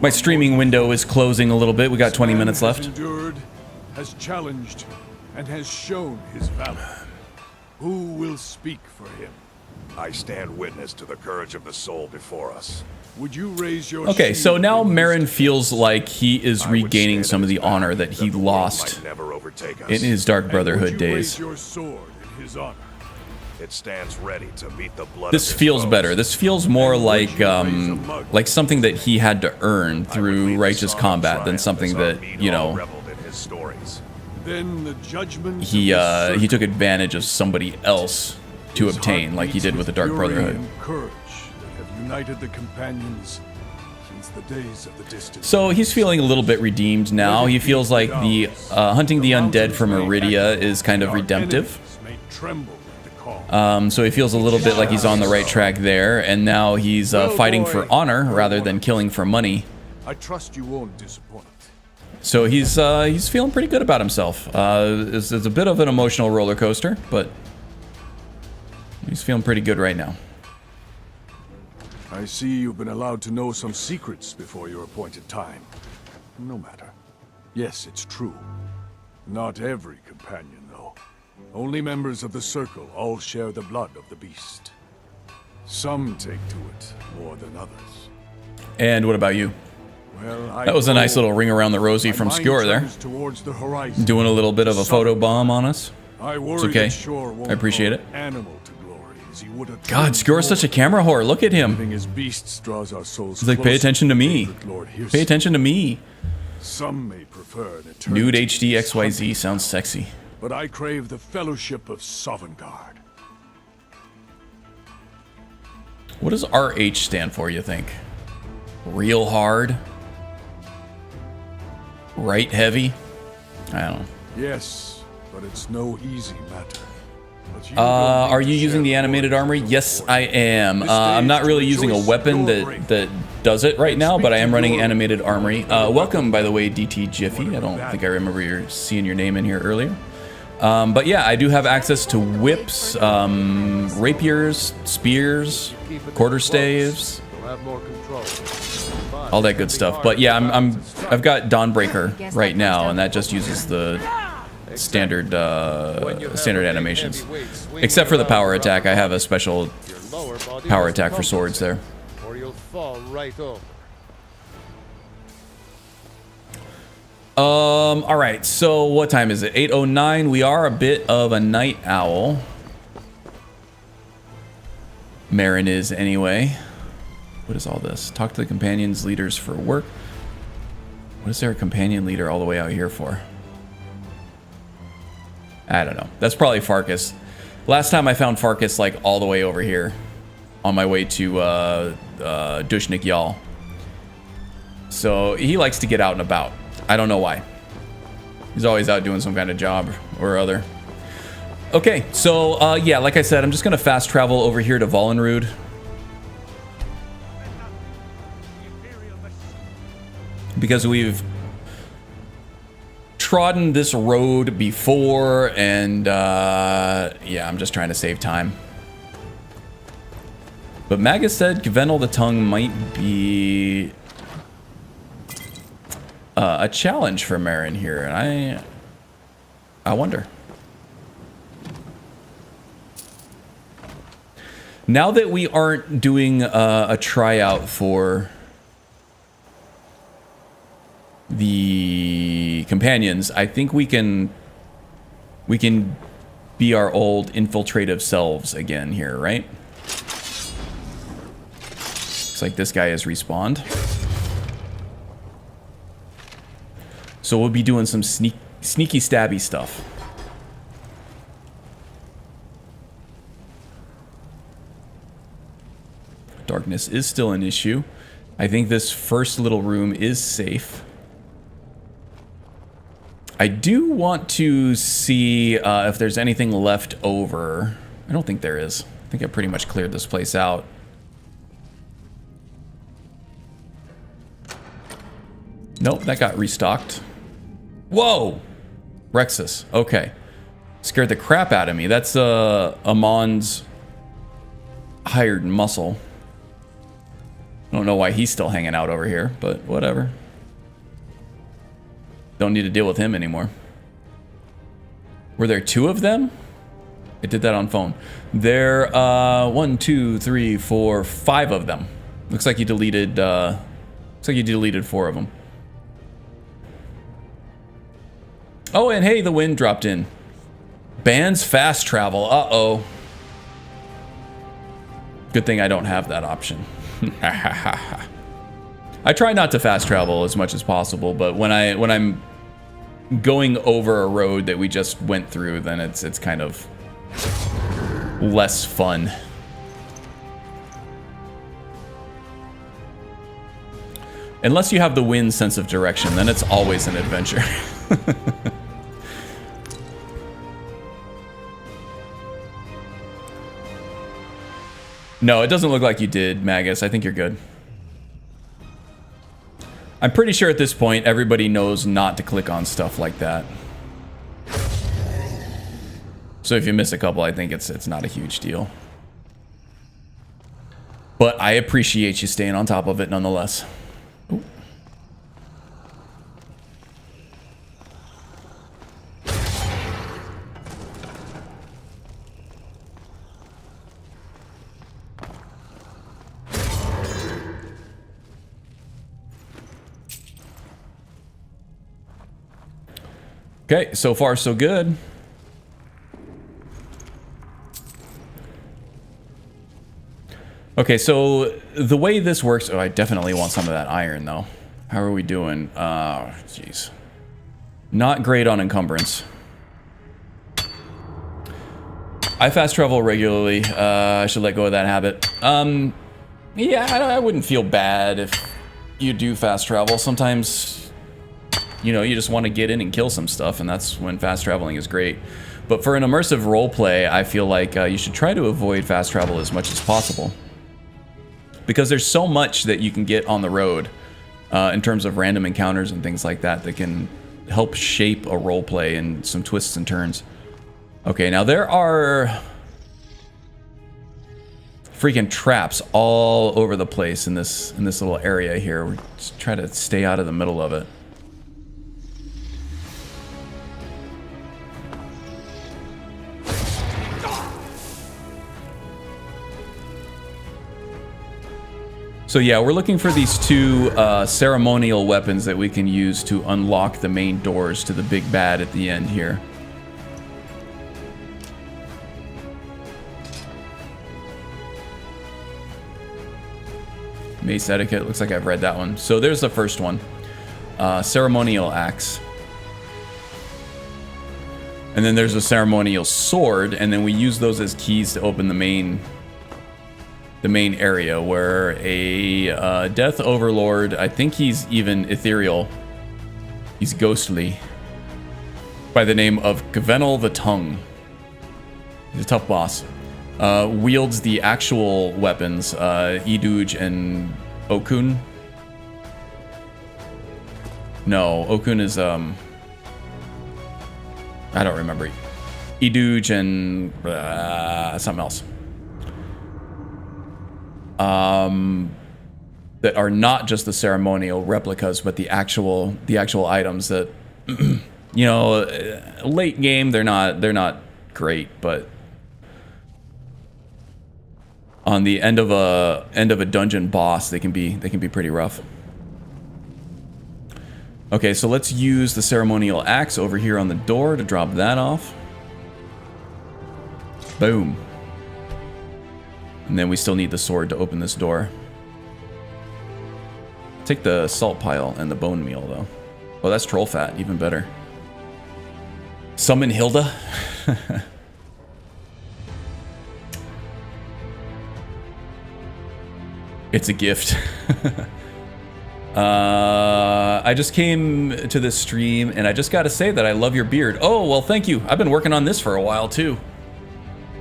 streaming window is closing a little bit. We got 20 minutes left. Endured, has challenged, and has shown his valor. Who will speak for him? I stand witness to the courage of the soul before us. Would you raise your Okay, so now Marin feels like he is regaining some of the honor that he lost in his Dark Brotherhood days. Your sword in his honor. It stands ready to meet the blood. This feels better. This feels more like something that he had to earn through righteous combat than something that, you know, Then the judgment he took advantage of somebody else to obtain, like he did with the Dark Brotherhood. Courage that have united the companions since the days of the distant. So he's feeling a little bit redeemed now. He feels like the hunting the undead from Iridia is kind of redemptive. So he feels a little bit like he's on the right track there, and now he's fighting for honor rather than killing for money. I trust you won't disappoint. So he's feeling pretty good about himself. It's a bit of an emotional roller coaster, but he's feeling pretty good right now. I see you've been allowed to know some secrets before your appointed time. No matter. Yes, it's true. Not every companion, though. Only members of the Circle all share the blood of the beast. Some take to it more than others. And what about you? Well, that was a nice little ring around the rosy from Skjor there. The Doing a little bit of a photo bomb on us. It's okay. I appreciate it. God, Skjor's such a camera whore. Look at him. He's like, pay attention to me. Pay attention to me. Some may prefer an eternity. Nude HD XYZ sounds sexy. But I crave the fellowship of Sovngarde. What does RH stand for, you think? Real hard? Right heavy? I don't know. Yes, but it's no easy matter. Are you using the animated armory? Yes, I am. I'm not really using a weapon that does it right now, but I am running animated armory. Welcome, by the way, DT Jiffy. I don't think I remember seeing your name in here earlier. But yeah, I do have access to whips, rapiers, spears, quarterstaves, all that good stuff. But yeah, I've got Dawnbreaker right now, and that just uses the standard animations. Except for the power attack, I have a special power attack for swords there. Or you'll fall right over. All right, so what time is it? 8:09. We are a bit of a night owl. Marin is anyway. What is all this? Talk to the companions leaders for work. What is there a companion leader all the way out here for? I don't know. That's probably Farkas. Last time I found Farkas like all the way over here on my way to Dushnik Yal. So he likes to get out and about. I don't know why. He's always out doing some kind of job or other. Okay, so yeah, like I said, I'm just gonna fast travel over here to Vollenrud. Because we've trodden this road before, and yeah, I'm just trying to save time. But Magus said Gvenel the Tongue might be a challenge for Marin here, and I wonder. Now that we aren't doing a tryout for the companions, I think we can be our old infiltrative selves again here, right? Looks like this guy has respawned. So we'll be doing some sneaky stabby stuff. Darkness is still an issue. I think this first little room is safe. I do want to see if there's anything left over. I don't think there is. I think I pretty much cleared this place out. Nope, that got restocked. Whoa! Rexus. Okay. Scared the crap out of me. That's Amon's hired muscle. I don't know why he's still hanging out over here, but whatever. Don't need to deal with him anymore. Were there 2 of them? I did that on phone. There, 1, 2, 3, 4, 5 of them. Looks like you deleted, 4 of them. Oh, and hey, the wind dropped in. Bans fast travel. Uh-oh. Good thing I don't have that option. I try not to fast travel as much as possible, but when I'm going over a road that we just went through, then it's kind of less fun. Unless you have the wind's sense of direction, then it's always an adventure. No, it doesn't look like you did, Magus. I think you're good. I'm pretty sure at this point everybody knows not to click on stuff like that. So if you miss a couple, I think it's not a huge deal. But I appreciate you staying on top of it nonetheless. Ooh. Okay, so far so good. Okay, so the way this works... Oh, I definitely want some of that iron, though. How are we doing? Jeez. Not great on encumbrance. I fast travel regularly. I should let go of that habit. Yeah, I wouldn't feel bad if you do fast travel. Sometimes... You know, you just want to get in and kill some stuff, and that's when fast traveling is great. But for an immersive roleplay, I feel like you should try to avoid fast travel as much as possible. Because there's so much that you can get on the road in terms of random encounters and things like that that can help shape a roleplay and some twists and turns. Okay, now there are freaking traps all over the place in this little area here. We just try to stay out of the middle of it. So yeah, we're looking for these 2 ceremonial weapons that we can use to unlock the main doors to the big bad at the end here. Mace etiquette, looks like I've read that one. So there's the first one. Ceremonial axe. And then there's a ceremonial sword, and then we use those as keys to open the main area where a Death Overlord, I think he's even ethereal, he's ghostly, by the name of Gvenel the Tongue. He's a tough boss. Wields the actual weapons, Iduj and Okun. No, Okun is, I don't remember. Iduj and something else. That are not just the ceremonial replicas, but the actual items that, you know, late game they're not great, but on the end of a dungeon boss they can be pretty rough. Okay, so let's use the ceremonial axe over here on the door to drop that off. Boom. And then we still need the sword to open this door. Take the salt pile and the bone meal, though. Oh, that's troll fat. Even better. Summon Hilda? It's a gift. I just came to this stream, and I just gotta say that I love your beard. Oh, well, thank you. I've been working on this for a while, too.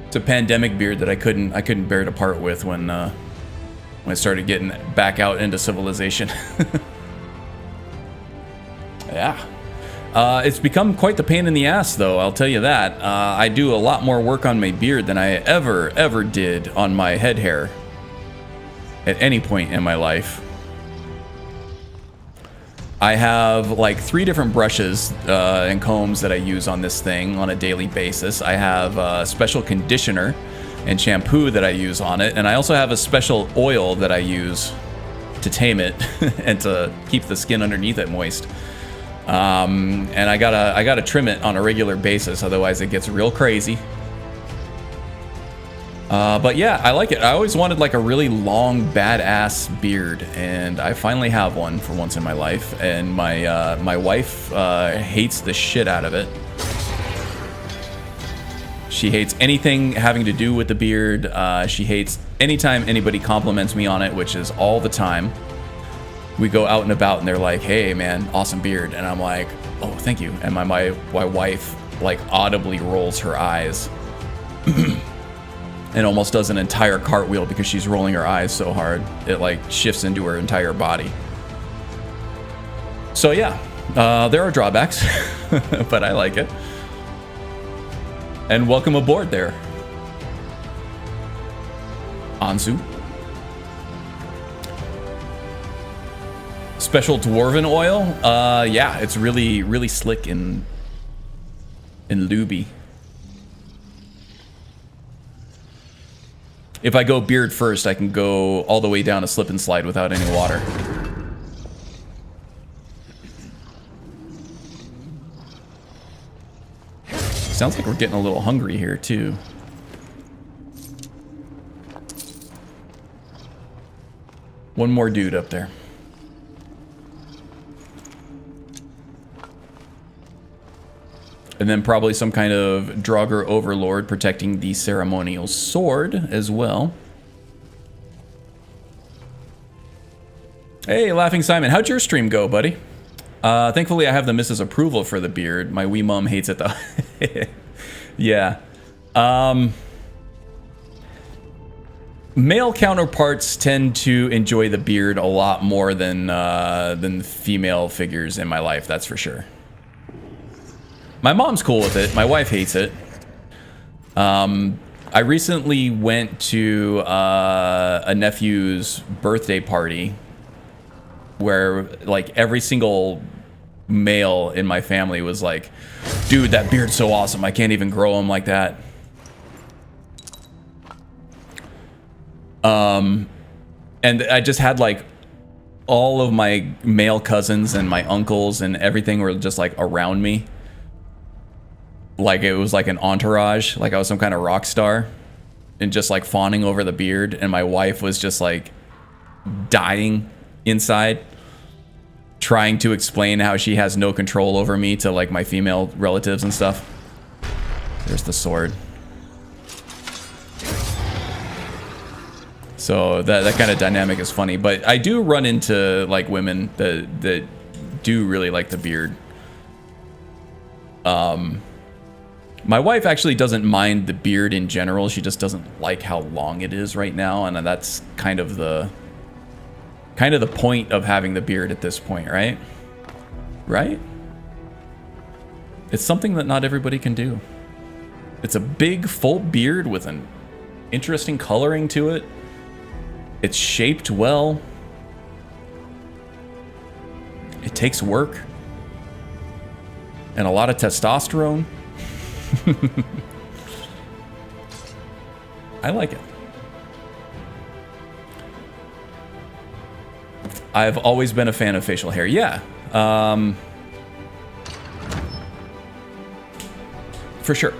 It's a pandemic beard that I couldn't bear to part with when I started getting back out into civilization. Yeah. It's become quite the pain in the ass, though, I'll tell you that. I do a lot more work on my beard than I ever did on my head hair at any point in my life. I have like 3 different brushes and combs that I use on this thing on a daily basis. I have a special conditioner and shampoo that I use on it, and I also have a special oil that I use to tame it and to keep the skin underneath it moist. And I gotta trim it on a regular basis, otherwise it gets real crazy. But yeah, I like it. I always wanted like a really long, badass beard, and I finally have one for once in my life. And my wife hates the shit out of it. She hates anything having to do with the beard. She hates anytime anybody compliments me on it, which is all the time. We go out and about, and they're like, "Hey, man, awesome beard," and I'm like, "Oh, thank you." And my wife like audibly rolls her eyes. And almost does an entire cartwheel because she's rolling her eyes so hard it like shifts into her entire body. So yeah, there are drawbacks, but I like it. And welcome aboard there, Anzu. Special dwarven oil. Yeah, it's really slick and lubey. If I go beard first, I can go all the way down a slip and slide without any water. Sounds like we're getting a little hungry here, too. One more dude up there. And then probably some kind of Draugr overlord protecting the ceremonial sword as well. Hey, Laughing Simon, how'd your stream go, buddy? Thankfully, I have the missus' approval for the beard. My wee mom hates it, though. Yeah. Male counterparts tend to enjoy the beard a lot more than female figures in my life, that's for sure. My mom's cool with it. My wife hates it. I recently went to a nephew's birthday party where like every single male in my family was like, "Dude, that beard's so awesome. I can't even grow him like that." And I just had like all of my male cousins and my uncles and everything were just like around me. Like it was like an entourage, like I was some kind of rock star, and just like fawning over the beard, and my wife was just like dying inside, trying to explain how she has no control over me to like my female relatives and stuff. There's the sword. So that kind of dynamic is funny, but I do run into like women that do really like the beard. My wife actually doesn't mind the beard in general. She just doesn't like how long it is right now, and that's kind of the point of having the beard at this point, right? Right? It's something that not everybody can do. It's a big, full beard with an interesting coloring to it. It's shaped well. It takes work. And a lot of testosterone. I like it. I've always been a fan of facial hair. Yeah. For sure.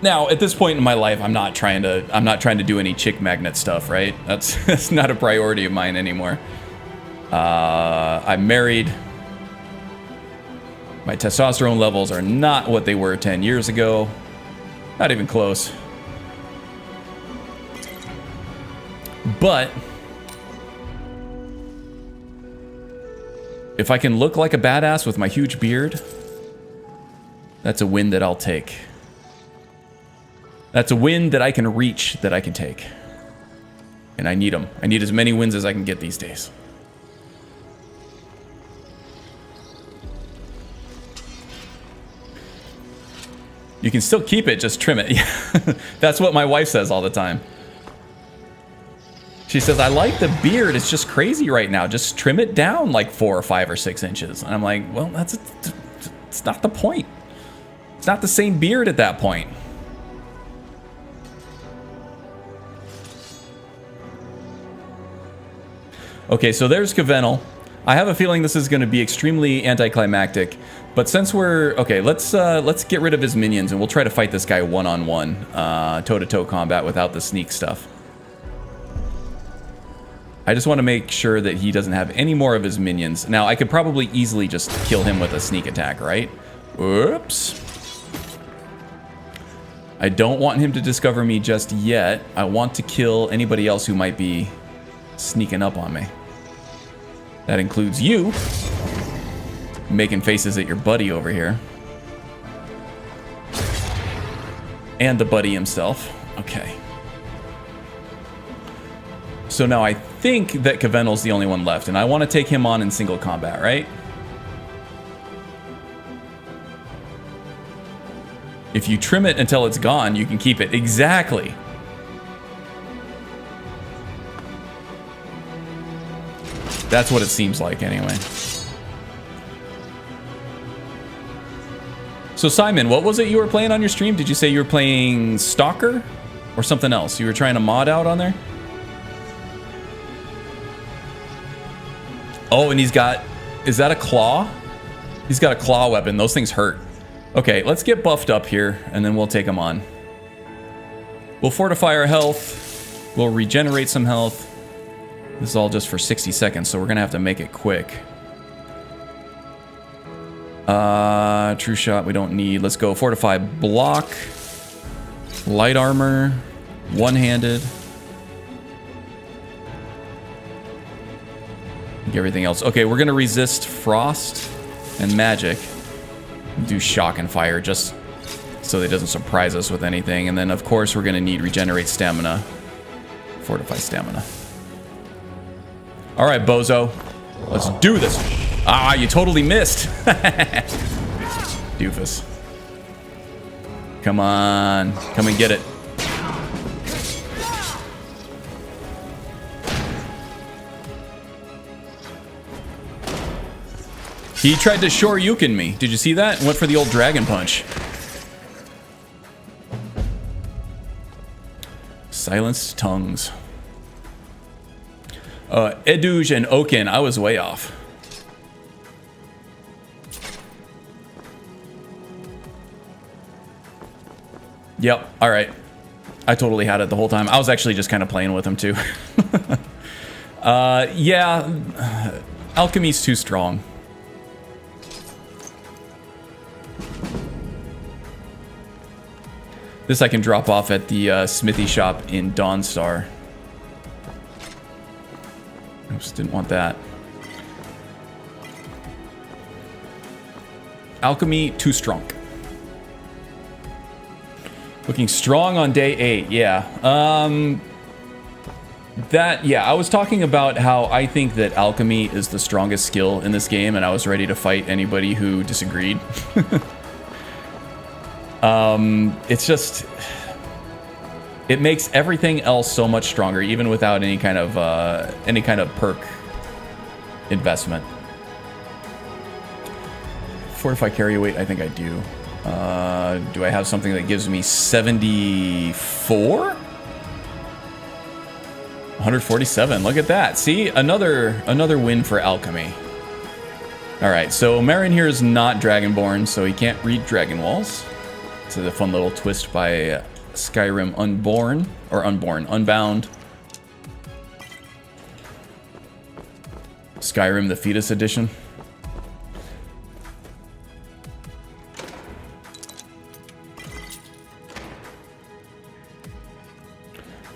Now, at this point in my life, I'm not trying to do any chick magnet stuff, right? That's not a priority of mine anymore. I'm married. My testosterone levels are not what they were 10 years ago. Not even close. But if I can look like a badass with my huge beard, that's a win that I'll take. That's a win that I can reach, that I can take. And I need them. I need as many wins as I can get these days. You can still keep it, just trim it. Yeah. That's what my wife says all the time. She says, I like the beard, it's just crazy right now. Just trim it down like 4 or 5 or 6 inches. And I'm like, well, it's not the point. It's not the same beard at that point. Okay, so there's Kavenel. I have a feeling this is going to be extremely anticlimactic, but since we're okay, let's get rid of his minions and we'll try to fight this guy one-on-one, toe-to-toe combat without the sneak stuff. I just want to make sure that he doesn't have any more of his minions. Now, I could probably easily just kill him with a sneak attack, right? Oops. I don't want him to discover me just yet. I want to kill anybody else who might be sneaking up on me. That includes you. Making faces at your buddy over here. And the buddy himself. Okay. So now I think that Kavenel's the only one left, and I want to take him on in single combat, right? If you trim it until it's gone, you can keep it. Exactly. That's what it seems like anyway. So Simon, what was it you were playing on your stream? Did you say you were playing Stalker or something else? You were trying to mod out on there? Oh, and he's got, is that a claw? He's got a claw weapon. Those things hurt. Okay, let's get buffed up here and then we'll take him on. We'll fortify our health. We'll regenerate some health. This is all just for 60 seconds, so we're gonna have to make it quick. True shot we don't need. Let's go fortify block. Light armor. One-handed. Everything else. Okay, we're gonna resist frost and magic. Do shock and fire just so that it doesn't surprise us with anything. And then of course we're gonna need regenerate stamina. Fortify stamina. All right, bozo. Let's do this. Ah, you totally missed. Doofus. Come on. Come and get it. He tried to Shoryuken me. Did you see that? Went for the old dragon punch. Silenced tongues. Eduge and Oken, I was way off. Yep, alright. I totally had it the whole time. I was actually just kind of playing with him too. Yeah, alchemy's too strong. This I can drop off at the smithy shop in Dawnstar. Oops, didn't want that. Alchemy, too strong. Looking strong on day 8, yeah. I was talking about how I think that alchemy is the strongest skill in this game, and I was ready to fight anybody who disagreed. It's just... It makes everything else so much stronger, even without any kind of perk investment. Fortify carry weight, I think I do. Do I have something that gives me 74? 147. Look at that. See, another win for alchemy. All right, so Marin here is not Dragonborn, so he can't read Dragon Walls. It's a fun little twist by Skyrim Unbound. Skyrim the Fetus Edition.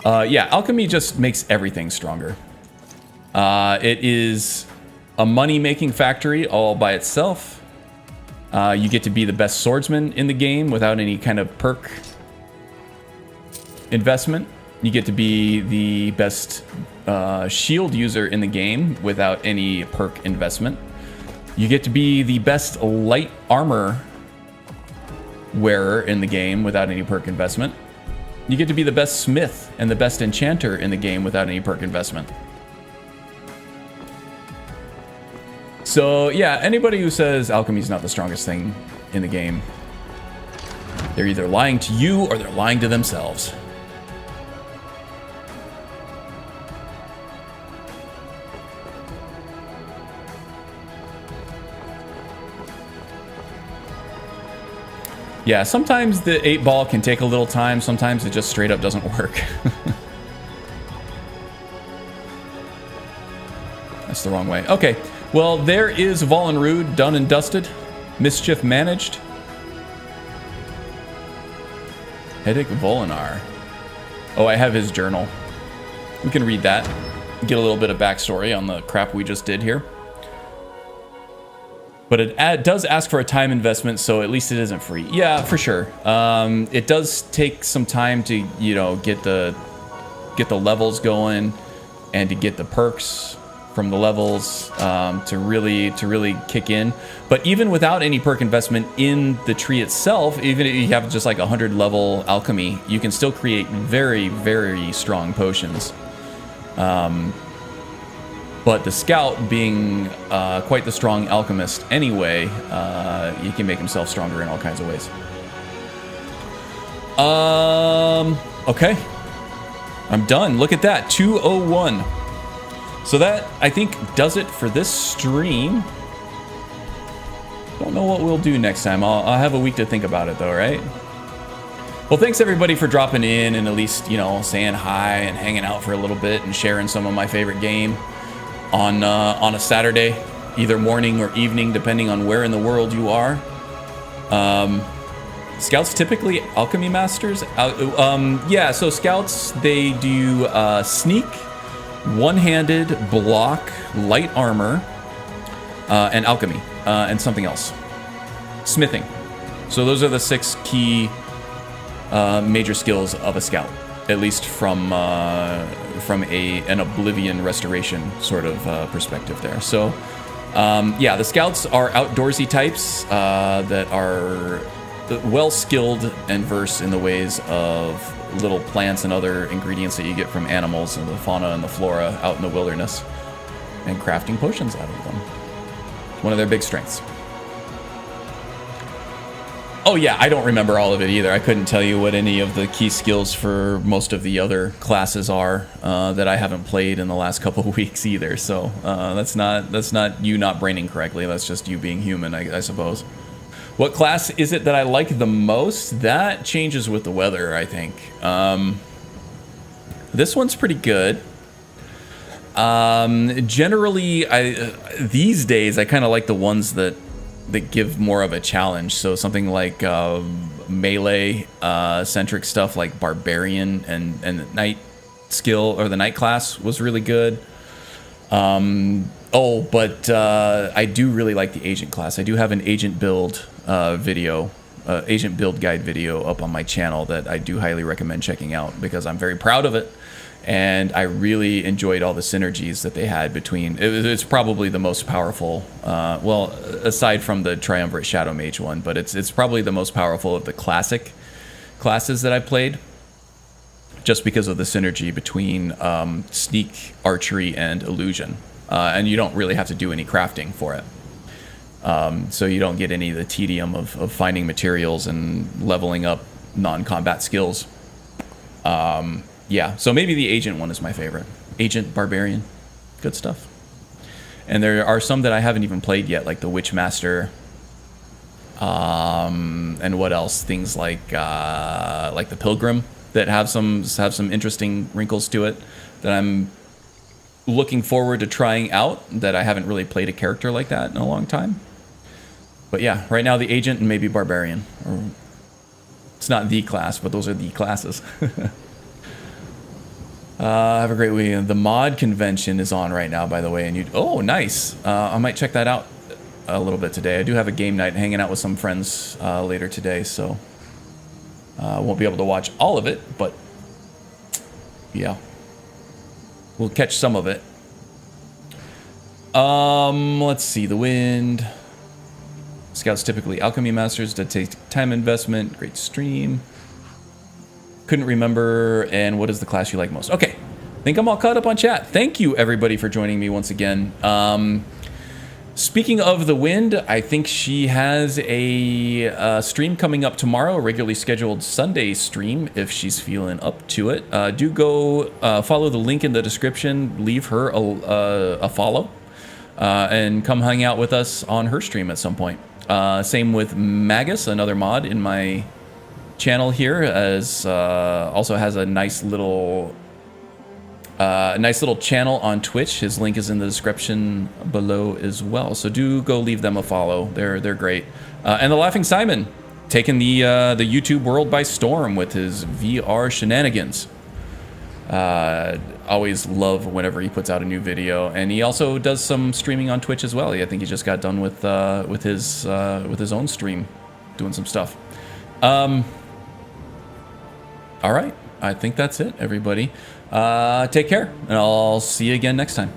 Yeah, alchemy just makes everything stronger. It is a money-making factory all by itself. You get to be the best swordsman in the game without any kind of perk investment. You get to be the best shield user in the game without any perk investment. You get to be the best light armor wearer in the game without any perk investment. You get to be the best smith and the best enchanter in the game without any perk investment. So yeah, anybody who says alchemy is not the strongest thing in the game, they're either lying to you or they're lying to themselves. Yeah, sometimes the 8-ball can take a little time. Sometimes it just straight up doesn't work. That's the wrong way. Okay, well, there is Volenrud, done and dusted. Mischief managed. Hedic Volinar. Oh, I have his journal. We can read that. Get a little bit of backstory on the crap we just did here. But it does ask for a time investment, so at least it isn't free. Yeah, for sure. It does take some time to, you know, get the levels going and to get the perks from the levels to really kick in. But even without any perk investment in the tree itself, even if you have just like 100 level alchemy, you can still create very, very strong potions. But the scout, being quite the strong alchemist anyway, he can make himself stronger in all kinds of ways. Okay. I'm done. Look at that. 201. So that, I think, does it for this stream. Don't know what we'll do next time. I'll have a week to think about it, though, right? Well, thanks, everybody, for dropping in and at least, you know, saying hi and hanging out for a little bit and sharing some of my favorite game on a Saturday, either morning or evening, depending on where in the world you are. Scouts typically alchemy masters. Yeah, so scouts, they do sneak, one-handed, block, light armor, and alchemy, and something else. Smithing. So those are the 6 key major skills of a scout, at least from an Oblivion restoration sort of perspective there. So yeah, the scouts are outdoorsy types that are well skilled and versed in the ways of little plants and other ingredients that you get from animals and the fauna and the flora out in the wilderness, and crafting potions out of them. One of their big strengths. Oh yeah, I don't remember all of it either. I couldn't tell you what any of the key skills for most of the other classes are that I haven't played in the last couple of weeks either. So that's not you not braining correctly. That's just you being human, I suppose. What class is it that I like the most? That changes with the weather, I think. This one's pretty good. Generally, these days I kind of like the ones that give more of a challenge. So something like melee centric stuff like barbarian and the knight skill or the knight class was really good. But I do really like the agent class. I do have an agent build video agent build guide video up on my channel that I do highly recommend checking out because I'm very proud of it. And I really enjoyed all the synergies that they had between... It's probably the most powerful, well, aside from the Triumvirate Shadow Mage one, but it's probably the most powerful of the classic classes that I played, just because of the synergy between Sneak, Archery, and Illusion. And you don't really have to do any crafting for it. So you don't get any of the tedium of finding materials and leveling up non-combat skills. Yeah, so maybe the Agent one is my favorite. Agent, Barbarian, good stuff. And there are some that I haven't even played yet, like the Witchmaster. And what else? Things like the Pilgrim that have some interesting wrinkles to it that I'm looking forward to trying out, that I haven't really played a character like that in a long time. But yeah, right now the Agent and maybe Barbarian. Or, it's not the class, but those are the classes. Have a great weekend. The mod convention is on right now, by the way. And oh, nice. I might check that out a little bit today. I do have a game night hanging out with some friends later today, so won't be able to watch all of it, but yeah, we'll catch some of it. Let's see. The Wind. Scouts typically alchemy masters that take time investment. Great stream. Couldn't remember. And what is the class you like most? Okay, I think I'm all caught up on chat. Thank you everybody for joining me once again. Speaking of the Wind, I think she has a stream coming up tomorrow, a regularly scheduled Sunday stream if she's feeling up to it. Do go follow the link in the description, leave her a follow, and come hang out with us on her stream at some point. Same with Magus, another mod in my channel here, as also has a nice little channel on Twitch. His link is in the description below as well, so do go leave them a follow. They're great. And the Laughing Simon, taking the YouTube world by storm with his VR shenanigans. Always love whenever he puts out a new video, and he also does some streaming on Twitch as well. I think he just got done with his own stream, doing some stuff. All right, I think that's it, everybody. Take care, and I'll see you again next time.